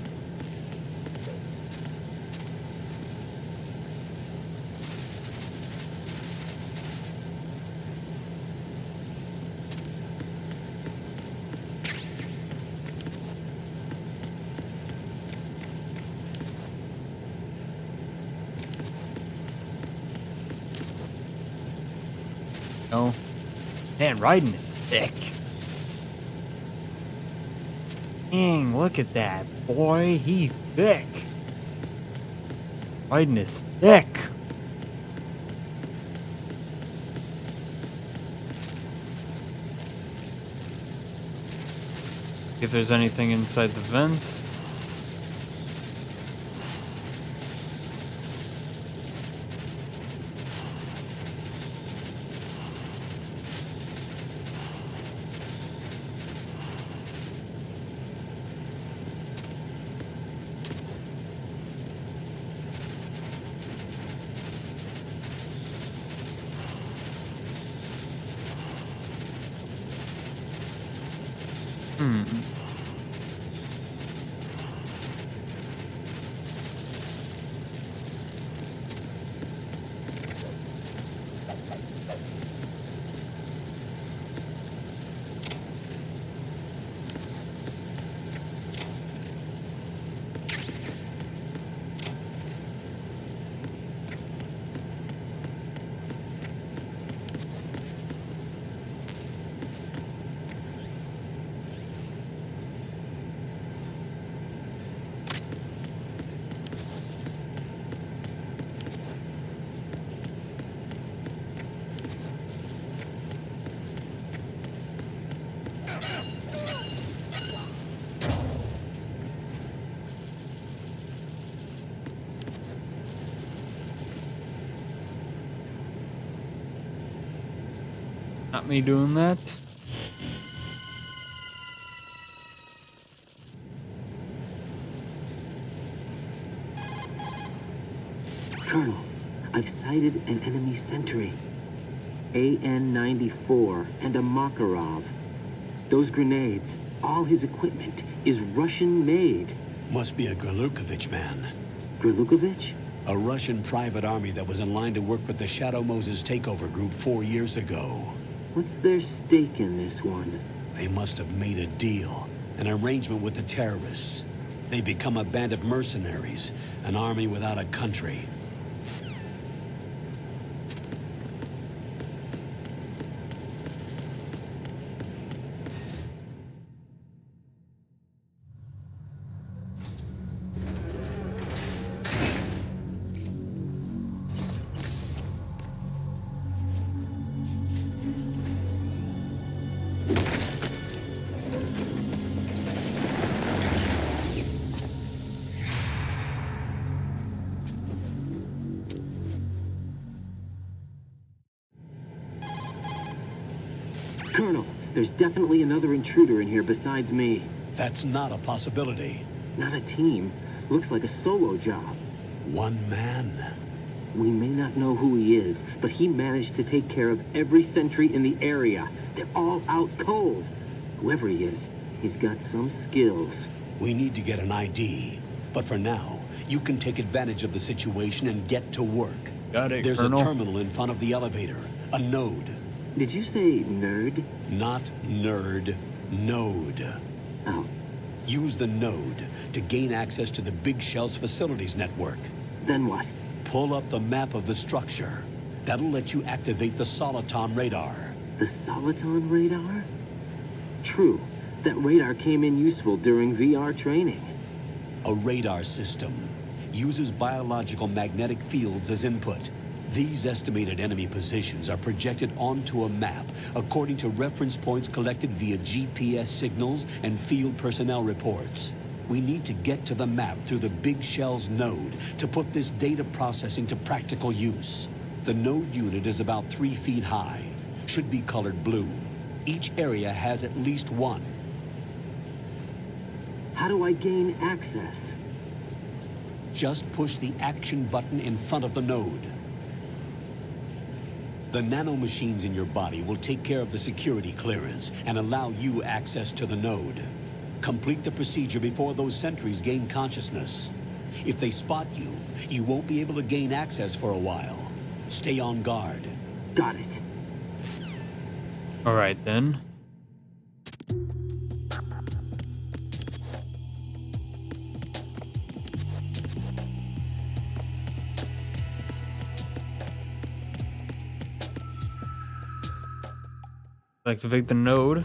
No. Man, riding is thick. Dang, look at that. Boy, he thick. Riding is thick. If there's anything inside the vents. Not me doing that. Colonel, I've sighted an enemy sentry. AN-94 and a Makarov. Those grenades, all his equipment, is Russian-made. Must be a Gorlukovich man. Gorlukovich? A Russian private army that was in line to work with the Shadow Moses takeover group 4 years ago. What's their stake in this one? They must have made a deal, an arrangement with the terrorists. They become a band of mercenaries, an army without a country. Colonel, there's definitely another intruder in here besides me. That's not a possibility. Not a team. Looks like a solo job. One man. We may not know who he is, but he managed to take care of every sentry in the area. They're all out cold. Whoever he is, he's got some skills. We need to get an ID. But for now, you can take advantage of the situation and get to work. Got it, There's Colonel. a terminal in front of the elevator. A node. Did you say nerd? Not nerd. Node. Oh. Use the node to gain access to the Big Shell's facilities network. Then what? Pull up the map of the structure. That'll let you activate the Soliton radar. The Soliton radar? True. That radar came in useful during VR training. A radar system uses biological magnetic fields as input. These estimated enemy positions are projected onto a map according to reference points collected via GPS signals and field personnel reports. We need to get to the map through the Big Shell's node to put this data processing to practical use. The node unit is about 3 feet high, should be colored blue. Each area has at least one. How do I gain access? Just push the action button in front of the node. The nanomachines in your body will take care of the security clearance and allow you access to the node. Complete the procedure before those sentries gain consciousness. If they spot you, you won't be able to gain access for a while. Stay on guard. Got it. All right, then. Activate the node.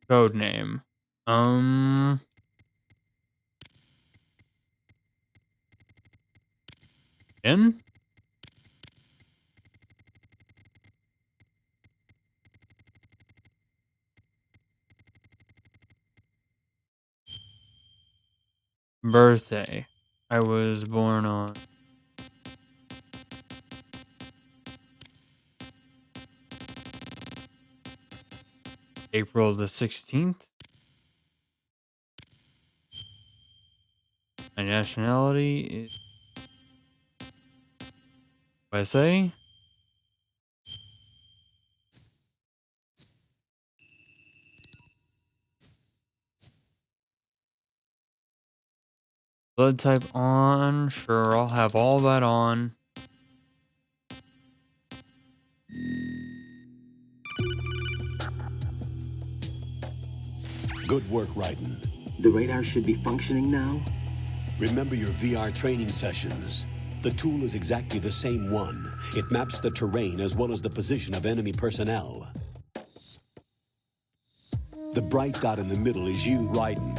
Code name. In? Birthday. I was born on April the 16th. My nationality is USA. Blood type on. Sure, I'll have all that on. Good work, Raiden. The radar should be functioning now? Remember your VR training sessions. The tool is exactly the same one. It maps the terrain as well as the position of enemy personnel. The bright dot in the middle is you, Raiden.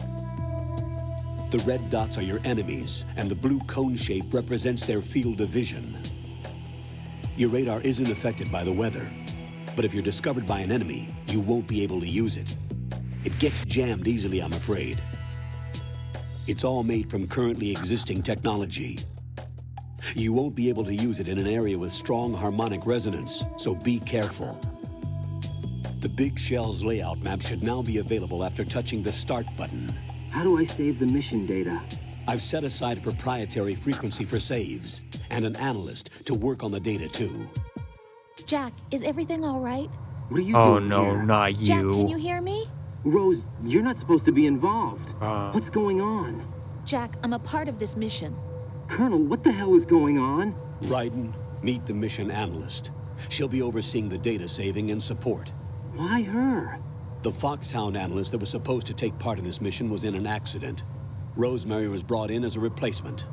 The red dots are your enemies, and the blue cone shape represents their field of vision. Your radar isn't affected by the weather, but if you're discovered by an enemy, you won't be able to use it. It gets jammed easily, I'm afraid. It's all made from currently existing technology. You won't be able to use it in an area with strong harmonic resonance, so be careful. The Big Shell's layout map should now be available after touching the Start button. How do I save the mission data? I've set aside a proprietary frequency for saves, and an analyst to work on the data too. Jack, is everything all right? What are you Oh doing no, here? not you. Jack, can you hear me? Rose, you're not supposed to be involved. What's going on? Jack, I'm a part of this mission. Colonel, what the hell is going on? Raiden, meet the mission analyst. She'll be overseeing the data saving and support. Why her? The Foxhound analyst that was supposed to take part in this mission was in an accident. Rosemary was brought in as a replacement.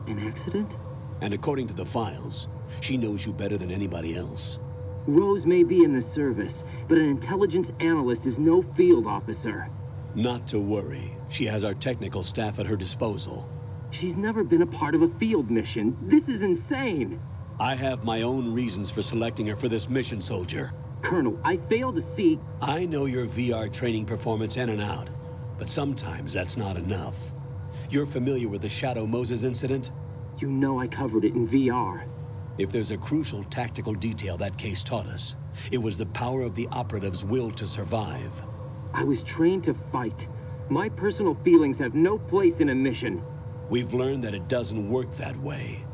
An accident? And according to the files, she knows you better than anybody else. Rose may be in the service, but an intelligence analyst is no field officer. Not to worry. She has our technical staff at her disposal. She's never been a part of a field mission. This is insane. I have my own reasons for selecting her for this mission, soldier. Colonel, I fail to see... I know your VR training performance in and out. But sometimes that's not enough. You're familiar with the Shadow Moses incident? You know I covered it in VR. If there's a crucial tactical detail that case taught us, it was the power of the operative's will to survive. I was trained to fight. My personal feelings have no place in a mission. We've learned that it doesn't work that way.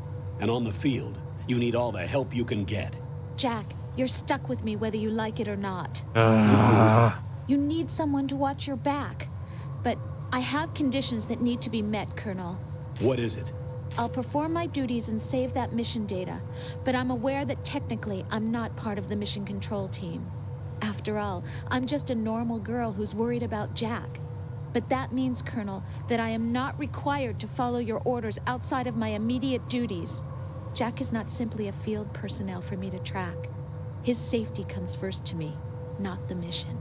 And on the field, you need all the help you can get. Jack, you're stuck with me whether you like it or not. You need someone to watch your back. But I have conditions that need to be met, Colonel. What is it? I'll perform my duties and save that mission data, but I'm aware that technically I'm not part of the mission control team. After all, I'm just a normal girl who's worried about Jack. But that means, Colonel, that I am not required to follow your orders outside of my immediate duties. Jack is not simply a field personnel for me to track. His safety comes first to me, not the mission.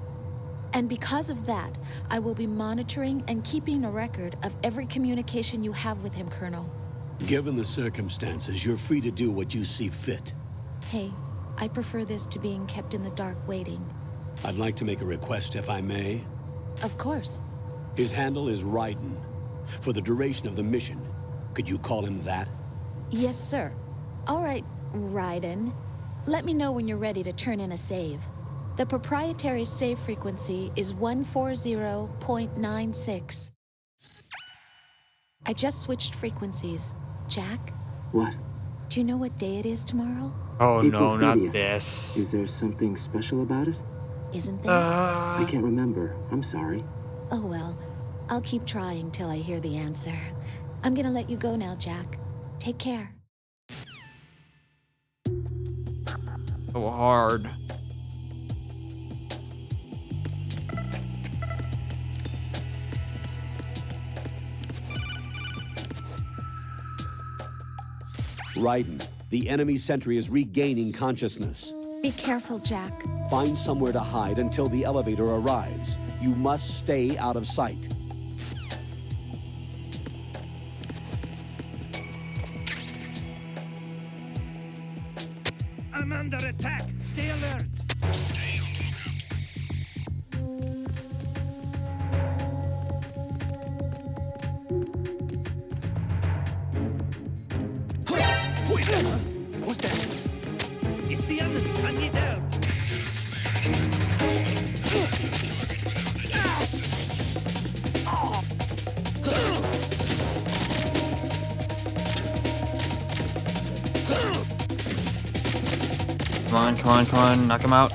And because of that, I will be monitoring and keeping a record of every communication you have with him, Colonel. Given the circumstances, you're free to do what you see fit. Hey, I prefer this to being kept in the dark waiting. I'd like to make a request, if I may. Of course. His handle is Raiden. For the duration of the mission, could you call him that? Yes, sir. All right, Raiden. Let me know when you're ready to turn in a save. The proprietary save frequency is 140.96. I just switched frequencies. Jack? What? Do you know what day it is tomorrow? Oh April no, 30th. not this. Is there something special about it? Isn't there? I can't remember. I'm sorry. Oh well, I'll keep trying till I hear the answer. I'm gonna let you go now, Jack. Take care. So hard. Raiden, the enemy sentry is regaining consciousness. Be careful, Jack. Find somewhere to hide until the elevator arrives. You must stay out of sight. I'm under attack. Stay alert. Stay on the Who's that? It's the enemy. I need help. Come on, come on, come on. Knock him out.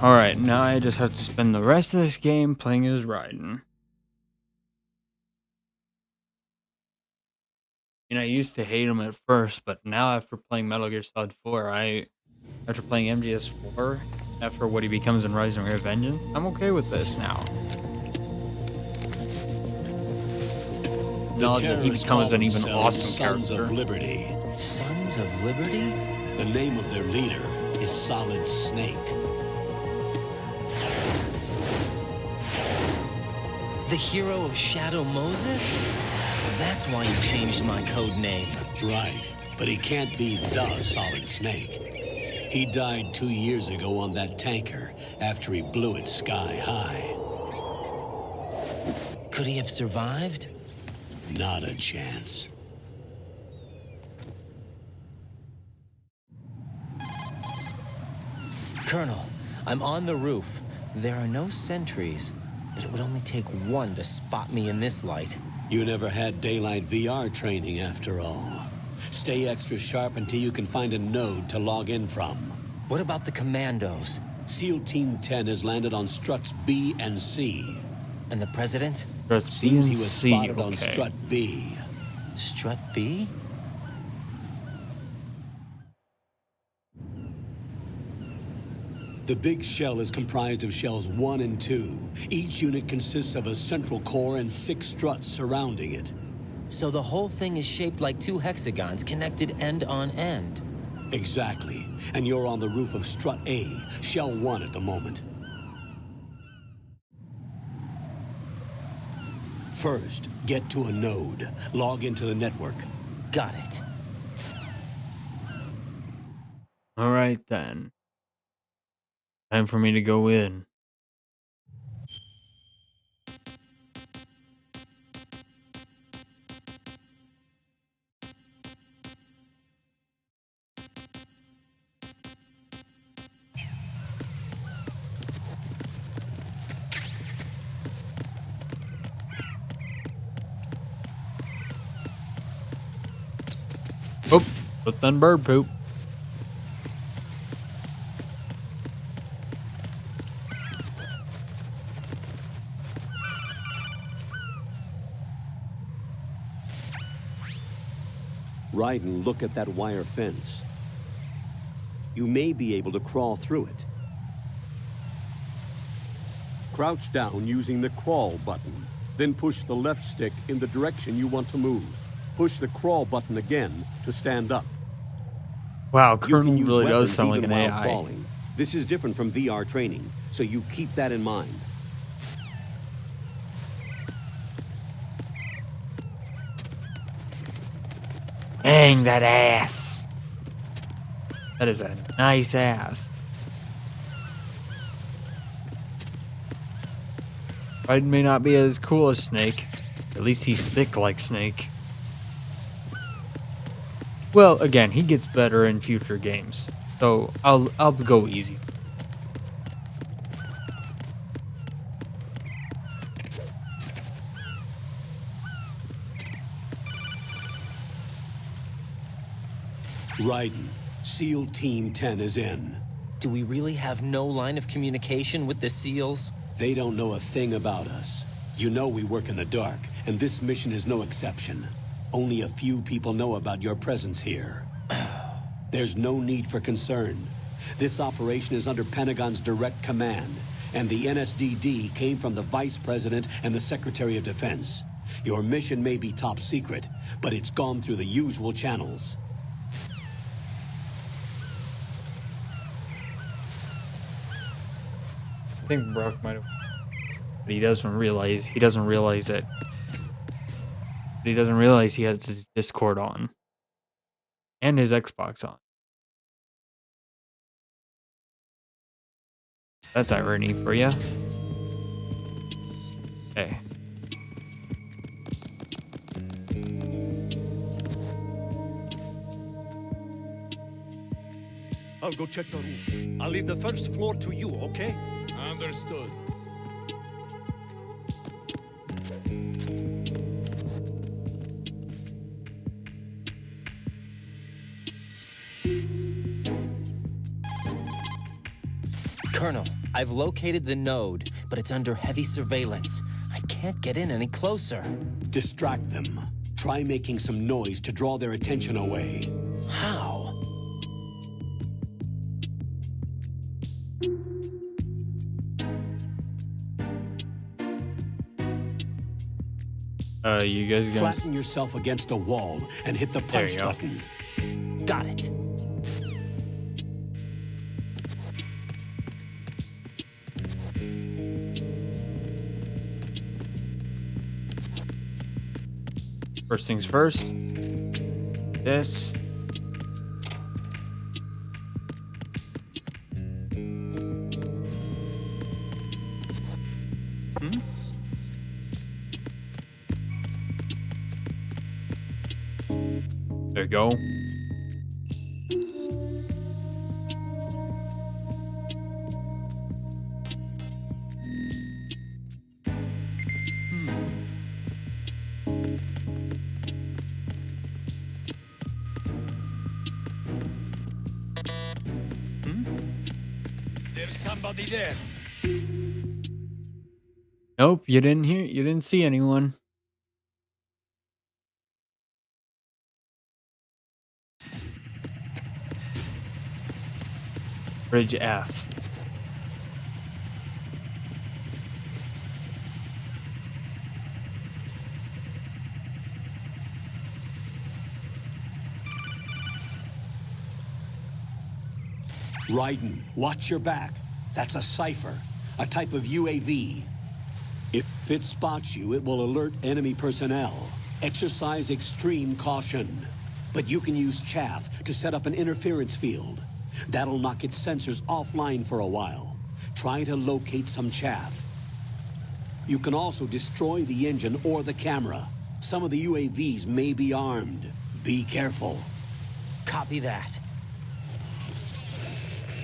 Alright, now I just have to spend the rest of this game playing as Raiden. And I used to hate him at first, but now after playing Metal Gear Solid 4, after playing MGS4, after what he becomes in Rising Revengeance, I'm okay with this now. Knowledge that he becomes an even awesome Sons character. of Liberty. Sons of Liberty? The name of their leader is Solid Snake. The hero of Shadow Moses? So that's why you changed my code name. Right, but he can't be the Solid Snake. He died 2 years ago on that tanker after he blew it sky high. Could he have survived? Not a chance. Colonel, I'm on the roof. There are no sentries, but it would only take one to spot me in this light. You never had daylight VR training after all. Stay extra sharp until you can find a node to log in from. What about the commandos? SEAL Team 10 has landed on struts B and C. And the president? Struts B Seems and he was C, spotted on okay. strut B. Strut B? The big shell is comprised of shells 1 and 2. Each unit consists of a central core and 6 struts surrounding it. So the whole thing is shaped like 2 hexagons connected end on end. Exactly. And you're on the roof of strut A, shell 1 at the moment. First, get to a node. Log into the network. Got it. Alright then. Time for me to go in. Oh, slipped on bird poop. Ryden, look at that wire fence. You may be able to crawl through it. Crouch down using the crawl button. Then push the left stick in the direction you want to move. Push the crawl button again to stand up. Wow, You Colonel can use really does weapons sound like even an while AI. crawling. This is different from VR training, so you keep that in mind. Dang, that ass. That is a nice ass. Ryden may not be as cool as Snake. At least he's thick like Snake. Well, again, he gets better in future games. So I'll go easy. Ryden, SEAL Team 10 is in. Do we really have no line of communication with the SEALs? They don't know a thing about us. You know we work in the dark, and this mission is no exception. Only a few people know about your presence here. There's no need for concern. This operation is under Pentagon's direct command, and the NSDD came from the Vice President and the Secretary of Defense. Your mission may be top secret, but it's gone through the usual channels. I think Brock might have, but he doesn't realize it. But he doesn't realize he has his Discord on and his Xbox on. That's irony for you. Okay. I'll go check the roof. I'll leave the first floor to you, okay? Understood. Colonel, I've located the node, but it's under heavy surveillance. I can't get in any closer. Distract them. Try making some noise to draw their attention away. How? You guys gonna Flatten yourself against a wall and hit the punch button. Got it. First things first. This. There you go. There's somebody there. Nope, you didn't see anyone. Bridge F. Ryden, watch your back. That's a cipher, a type of UAV. If it spots you, it will alert enemy personnel. Exercise extreme caution. But you can use chaff to set up an interference field. That'll knock its sensors offline for a while. Try to locate some chaff. You can also destroy the engine or the camera. Some of the UAVs may be armed. Be careful. Copy that.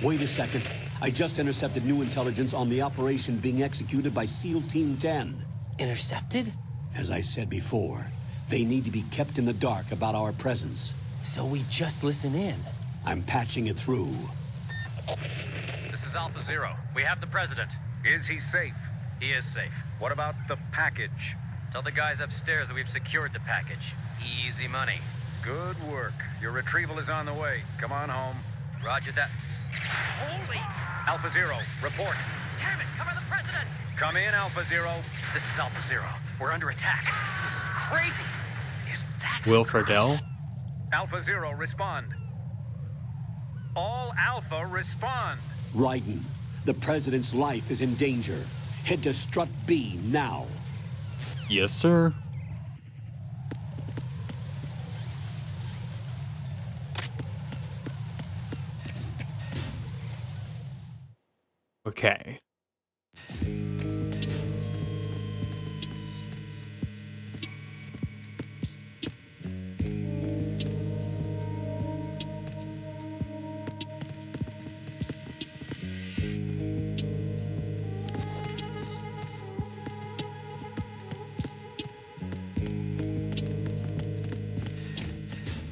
Wait a second. I just intercepted new intelligence on the operation being executed by SEAL Team 10. Intercepted? As I said before, they need to be kept in the dark about our presence. So we just listen in. I'm patching it through. This is Alpha Zero. We have the president. Is he safe? He is safe. What about the package? Tell the guys upstairs that we've secured the package. Easy money. Good work. Your retrieval is on the way. Come on home. Roger that. Holy! Alpha Zero, report. Damn it, cover the president! Come in, Alpha Zero. This is Alpha Zero. We're under attack. This is crazy. Is that... Will Friedle? Alpha Zero, respond. All Alpha, respond. Raiden, the president's life is in danger. Head to Strut B now. Yes, sir. Okay.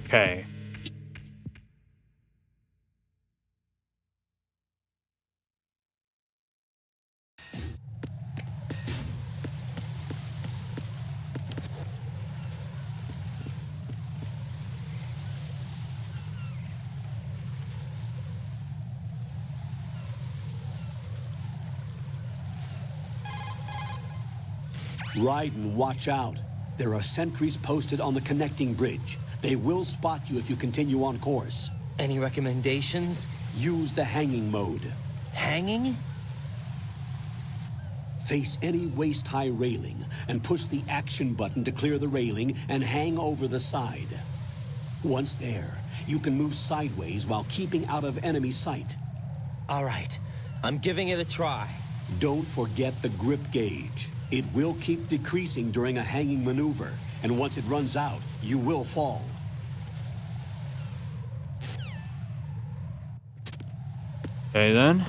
Okay. Raiden, watch out. There are sentries posted on the connecting bridge. They will spot you if you continue on course. Any recommendations? Use the hanging mode. Hanging? Face any waist-high railing and push the action button to clear the railing and hang over the side. Once there, you can move sideways while keeping out of enemy sight. All right, I'm giving it a try. Don't forget the grip gauge. It will keep decreasing during a hanging maneuver, and once it runs out, you will fall. Okay, then.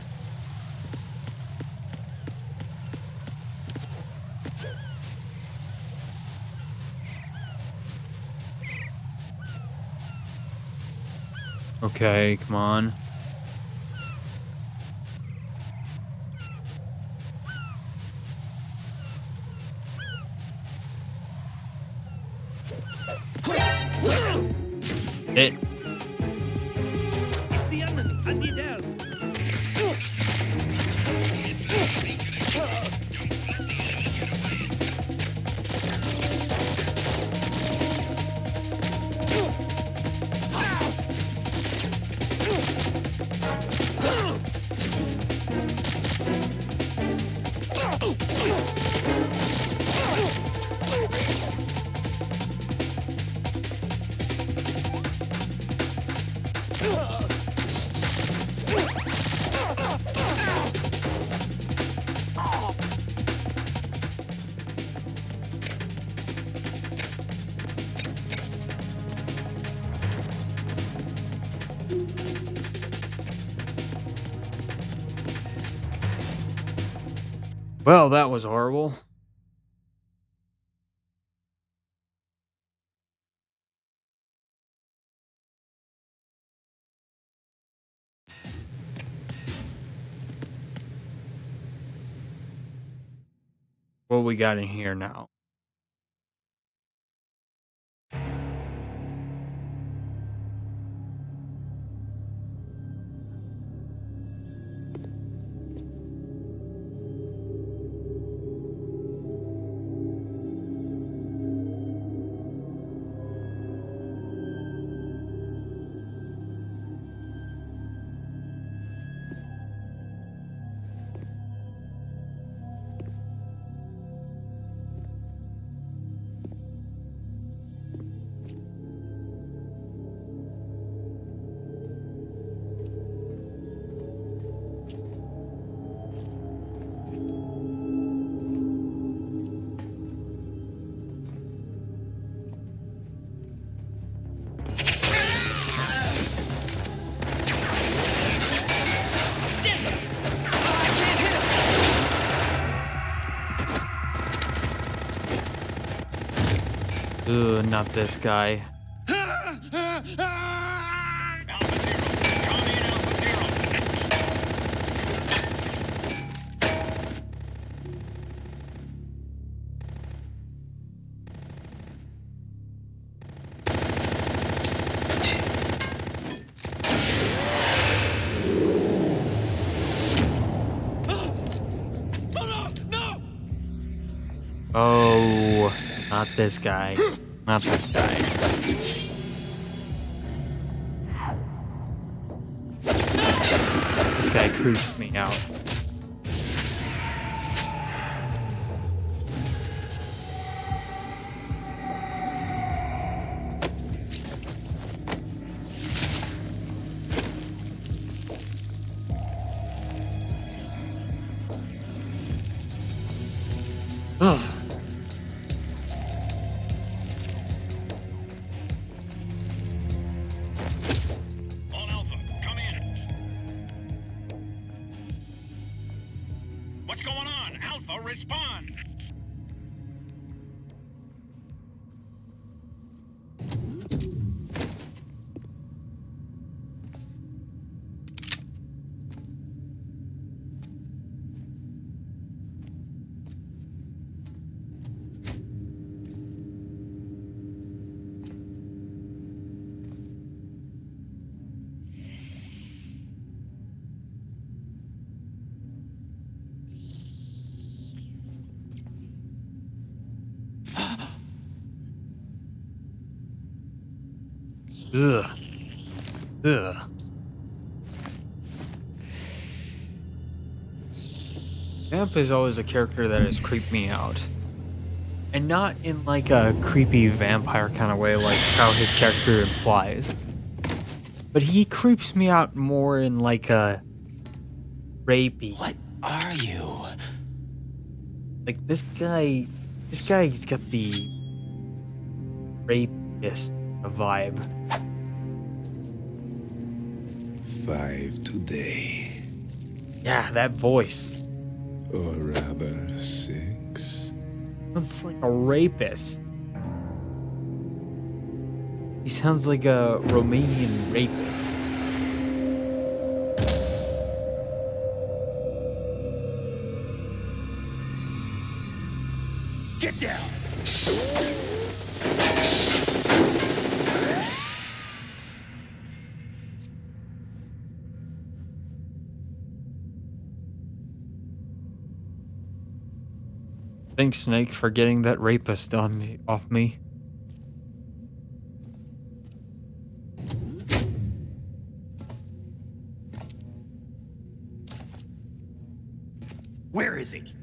Okay, come on. It. It's the enemy. I need help. Well, that was horrible. What we got in here now? Ugh, not this guy. Oh, not this guy. Not this guy. This guy creeps me out. Ugh. What's going on? Alpha, respond! Ugh. Ugh. Vamp is always a character that has creeped me out. And not in like a creepy vampire kind of way like how his character implies. But he creeps me out more in like a rapey. What are you? Like this guy's got the rapist vibe. 5 today. Yeah, that voice. Or rather 6. Sounds like a rapist. He sounds like a Romanian rapist. Get down! Thanks, Snake, for getting that rapist off me. Where is he?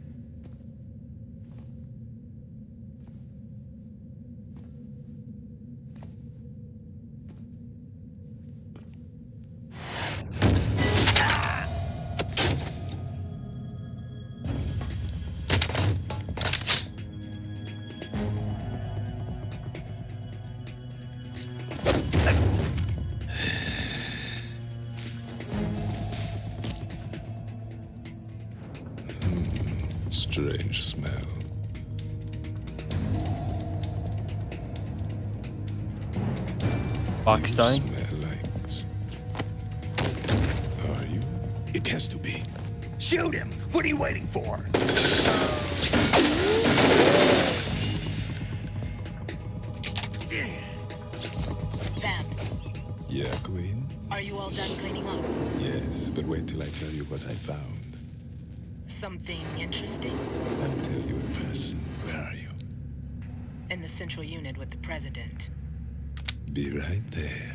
Strange smell. Box You dying? smell like... Are you? It has to be. Shoot him! What are you waiting for? Vamp, Yeah, Queen? are you all done cleaning up? Yes, but wait till I tell you what I found. Something interesting? I'll tell you in person. Where are you? In the central unit with the president. Be right there.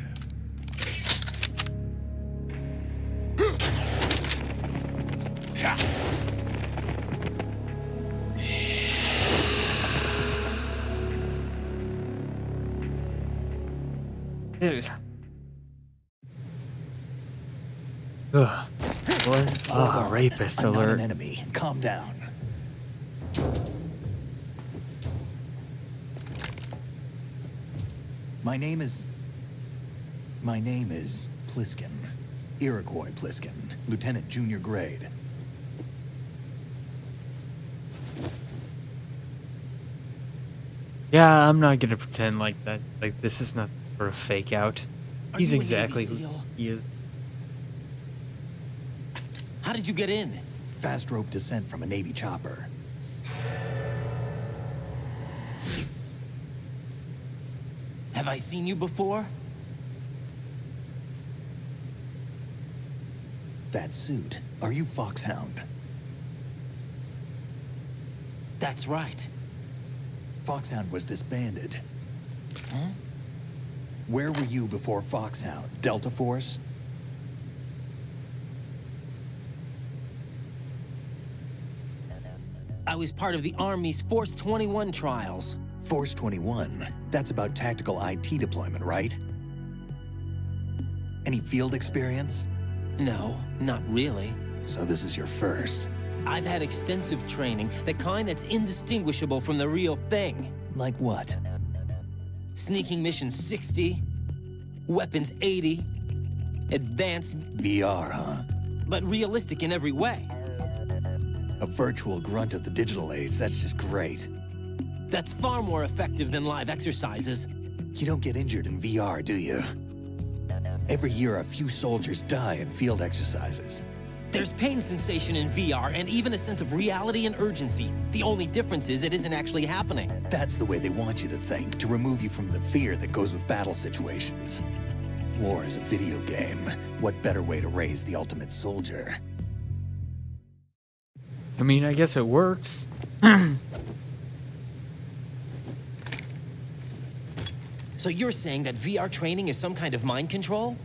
Dude. Ugh. What? Oh, rapist I'm not alert. an enemy. Calm down. My name is Pliskin. Iroquois Pliskin. Lieutenant Junior Grade. Yeah, I'm not gonna pretend like that. Like this is not for a fake out. He's you a exactly Navy who SEAL? he is. How did you get in? Fast rope descent from a Navy chopper. Have I seen you before? That suit. Are you Foxhound? That's right. Foxhound was disbanded. Huh? Where were you before Foxhound? Delta Force? I was part of the Army's Force 21 trials. Force 21? That's about tactical IT deployment, right? Any field experience? No, not really. So this is your first. I've had extensive training, the kind that's indistinguishable from the real thing. Like what? Sneaking mission 60, weapons 80, advanced... VR, huh? But realistic in every way. A virtual grunt of the digital age, that's just great. That's far more effective than live exercises. You don't get injured in VR, do you? Every year, a few soldiers die in field exercises. There's pain sensation in VR and even a sense of reality and urgency. The only difference is it isn't actually happening. That's the way they want you to think, to remove you from the fear that goes with battle situations. War is a video game. What better way to raise the ultimate soldier? I mean, I guess it works. So you're saying that VR training is some kind of mind control?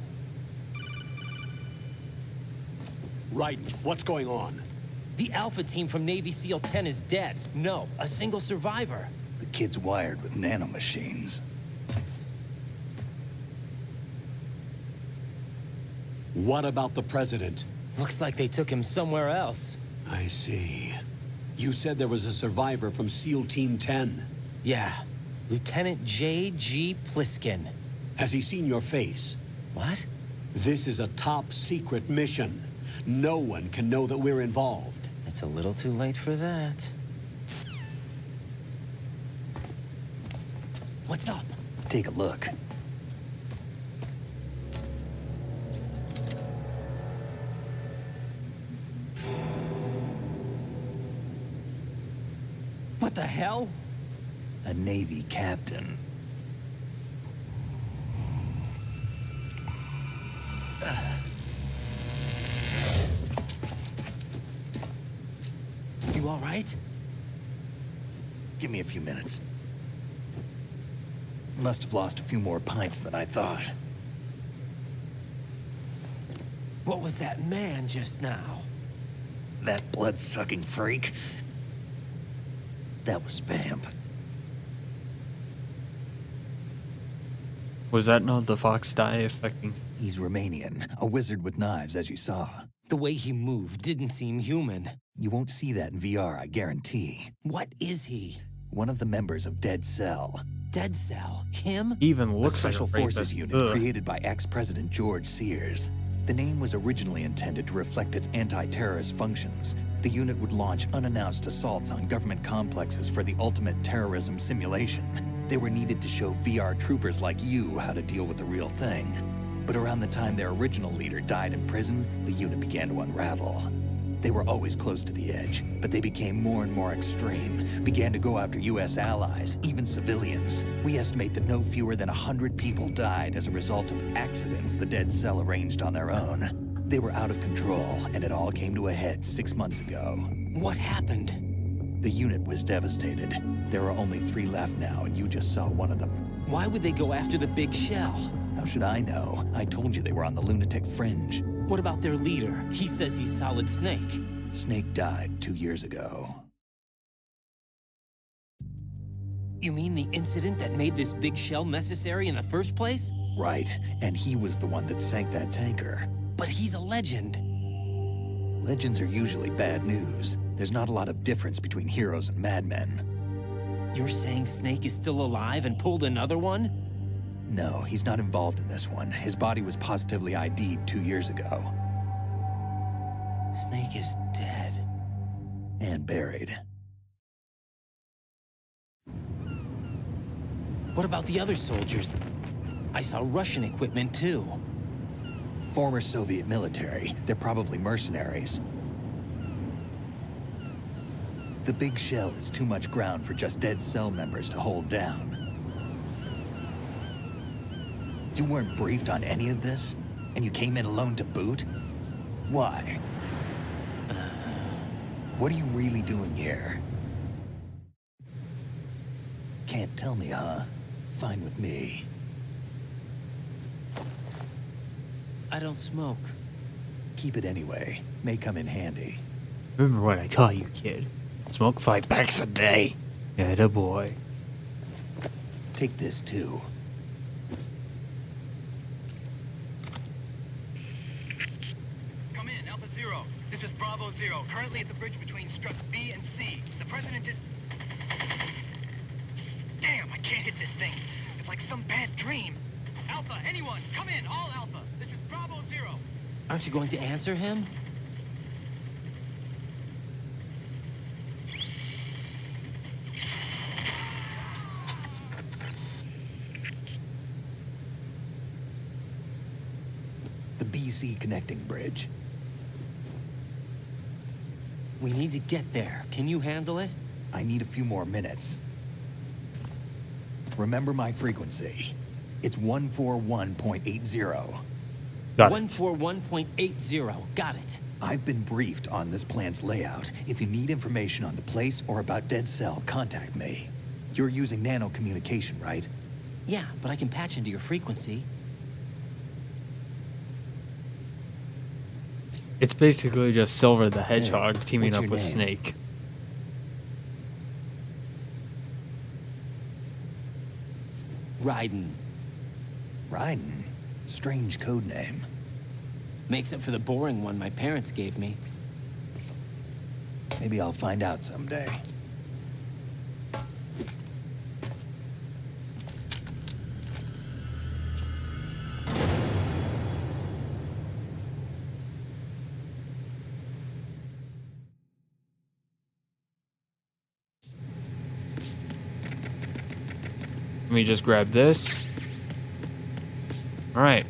Right. What's going on? The Alpha team from Navy SEAL 10 is dead. No, a single survivor. The kid's wired with nanomachines. What about the president? Looks like they took him somewhere else. I see. You said there was a survivor from SEAL Team 10. Yeah. Lieutenant J.G. Pliskin. Has he seen your face? What? This is a top secret mission. No one can know that we're involved. It's a little too late for that. What's up? Take a look. What the hell? A Navy captain. You all right? Give me a few minutes. Must have lost a few more pints than I thought. What was that man just now? That blood-sucking freak? That was Vamp. Was that not the fox dye affecting? He's Romanian, a wizard with knives, as you saw. The way he moved didn't seem human. You won't see that in VR, I guarantee. What is he? One of the members of Dead Cell. Dead Cell? Him? He even looks a special like a forces rapist. unit Ugh. created by ex-President George Sears. The name was originally intended to reflect its anti-terrorist functions. The unit would launch unannounced assaults on government complexes for the ultimate terrorism simulation. They were needed to show VR troopers like you how to deal with the real thing. But around the time their original leader died in prison, the unit began to unravel. They were always close to the edge, but they became more and more extreme, began to go after U.S. allies, even civilians. We estimate that no fewer than 100 people died as a result of accidents the Dead Cell arranged on their own. They were out of control, and it all came to a head 6 months ago. What happened? The unit was devastated. There are only 3 left now, and you just saw one of them. Why would they go after the big shell? How should I know? I told you they were on the lunatic fringe. What about their leader? He says he's Solid Snake. Snake died 2 years ago. You mean the incident that made this big shell necessary in the first place? Right, and he was the one that sank that tanker. But he's a legend. Legends are usually bad news. There's not a lot of difference between heroes and madmen. You're saying Snake is still alive and pulled another one? No, he's not involved in this one. His body was positively ID'd 2 years ago. Snake is dead. And buried. What about the other soldiers? I saw Russian equipment too. Former Soviet military. They're probably mercenaries. The big shell is too much ground for just dead cell members to hold down. You weren't briefed on any of this? And you came in alone to boot? Why? What are you really doing here? Can't tell me, huh? Fine with me. I don't smoke. Keep it anyway. May come in handy. Remember what I taught you, kid. Smoke 5 packs a day. Atta boy. Take this too. Come in, Alpha Zero. This is Bravo Zero, currently at the bridge between struts B and C. The president is... Damn, I can't hit this thing. It's like some bad dream. Alpha, anyone, come in, all Alpha. This is Bravo Zero. Aren't you going to answer him? The BC connecting bridge. We need to get there. Can you handle it? I need a few more minutes. Remember my frequency. It's 141.80. 141.80. Got it. I've been briefed on this plan's layout. If you need information on the place or about Dead Cell, contact me. You're using nano communication, right? Yeah, but I can patch into your frequency. It's basically just Silver the Hedgehog teaming what's up your with name? Snake. Raiden. Raiden? Strange code name. Makes up for the boring one my parents gave me. Maybe I'll find out someday. Let me just grab this. Alright.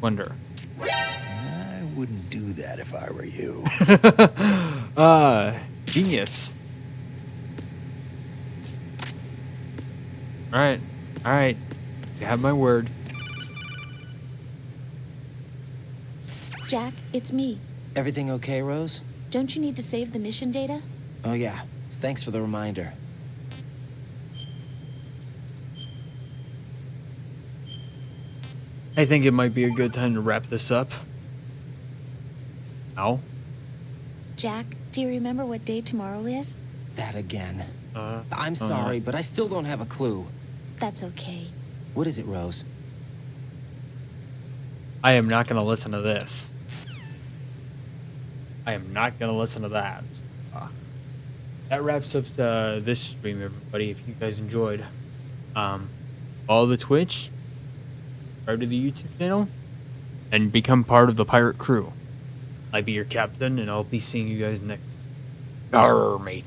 Wonder. I wouldn't do that if I were you. Genius. Alright. Alright. You have my word. Jack, it's me. Everything okay, Rose? Don't you need to save the mission data? Oh yeah. Thanks for the reminder. I think it might be a good time to wrap this up. Ow. Jack, do you remember what day tomorrow is? That again. I'm sorry, but I still don't have a clue. That's okay. What is it, Rose? I am not going to listen to this. I am not going to listen to that. That wraps up this stream, everybody. If you guys enjoyed, follow the Twitch, subscribe to the YouTube channel, and become part of the pirate crew. I'll be your captain, and I'll be seeing you guys next. Arr, mate.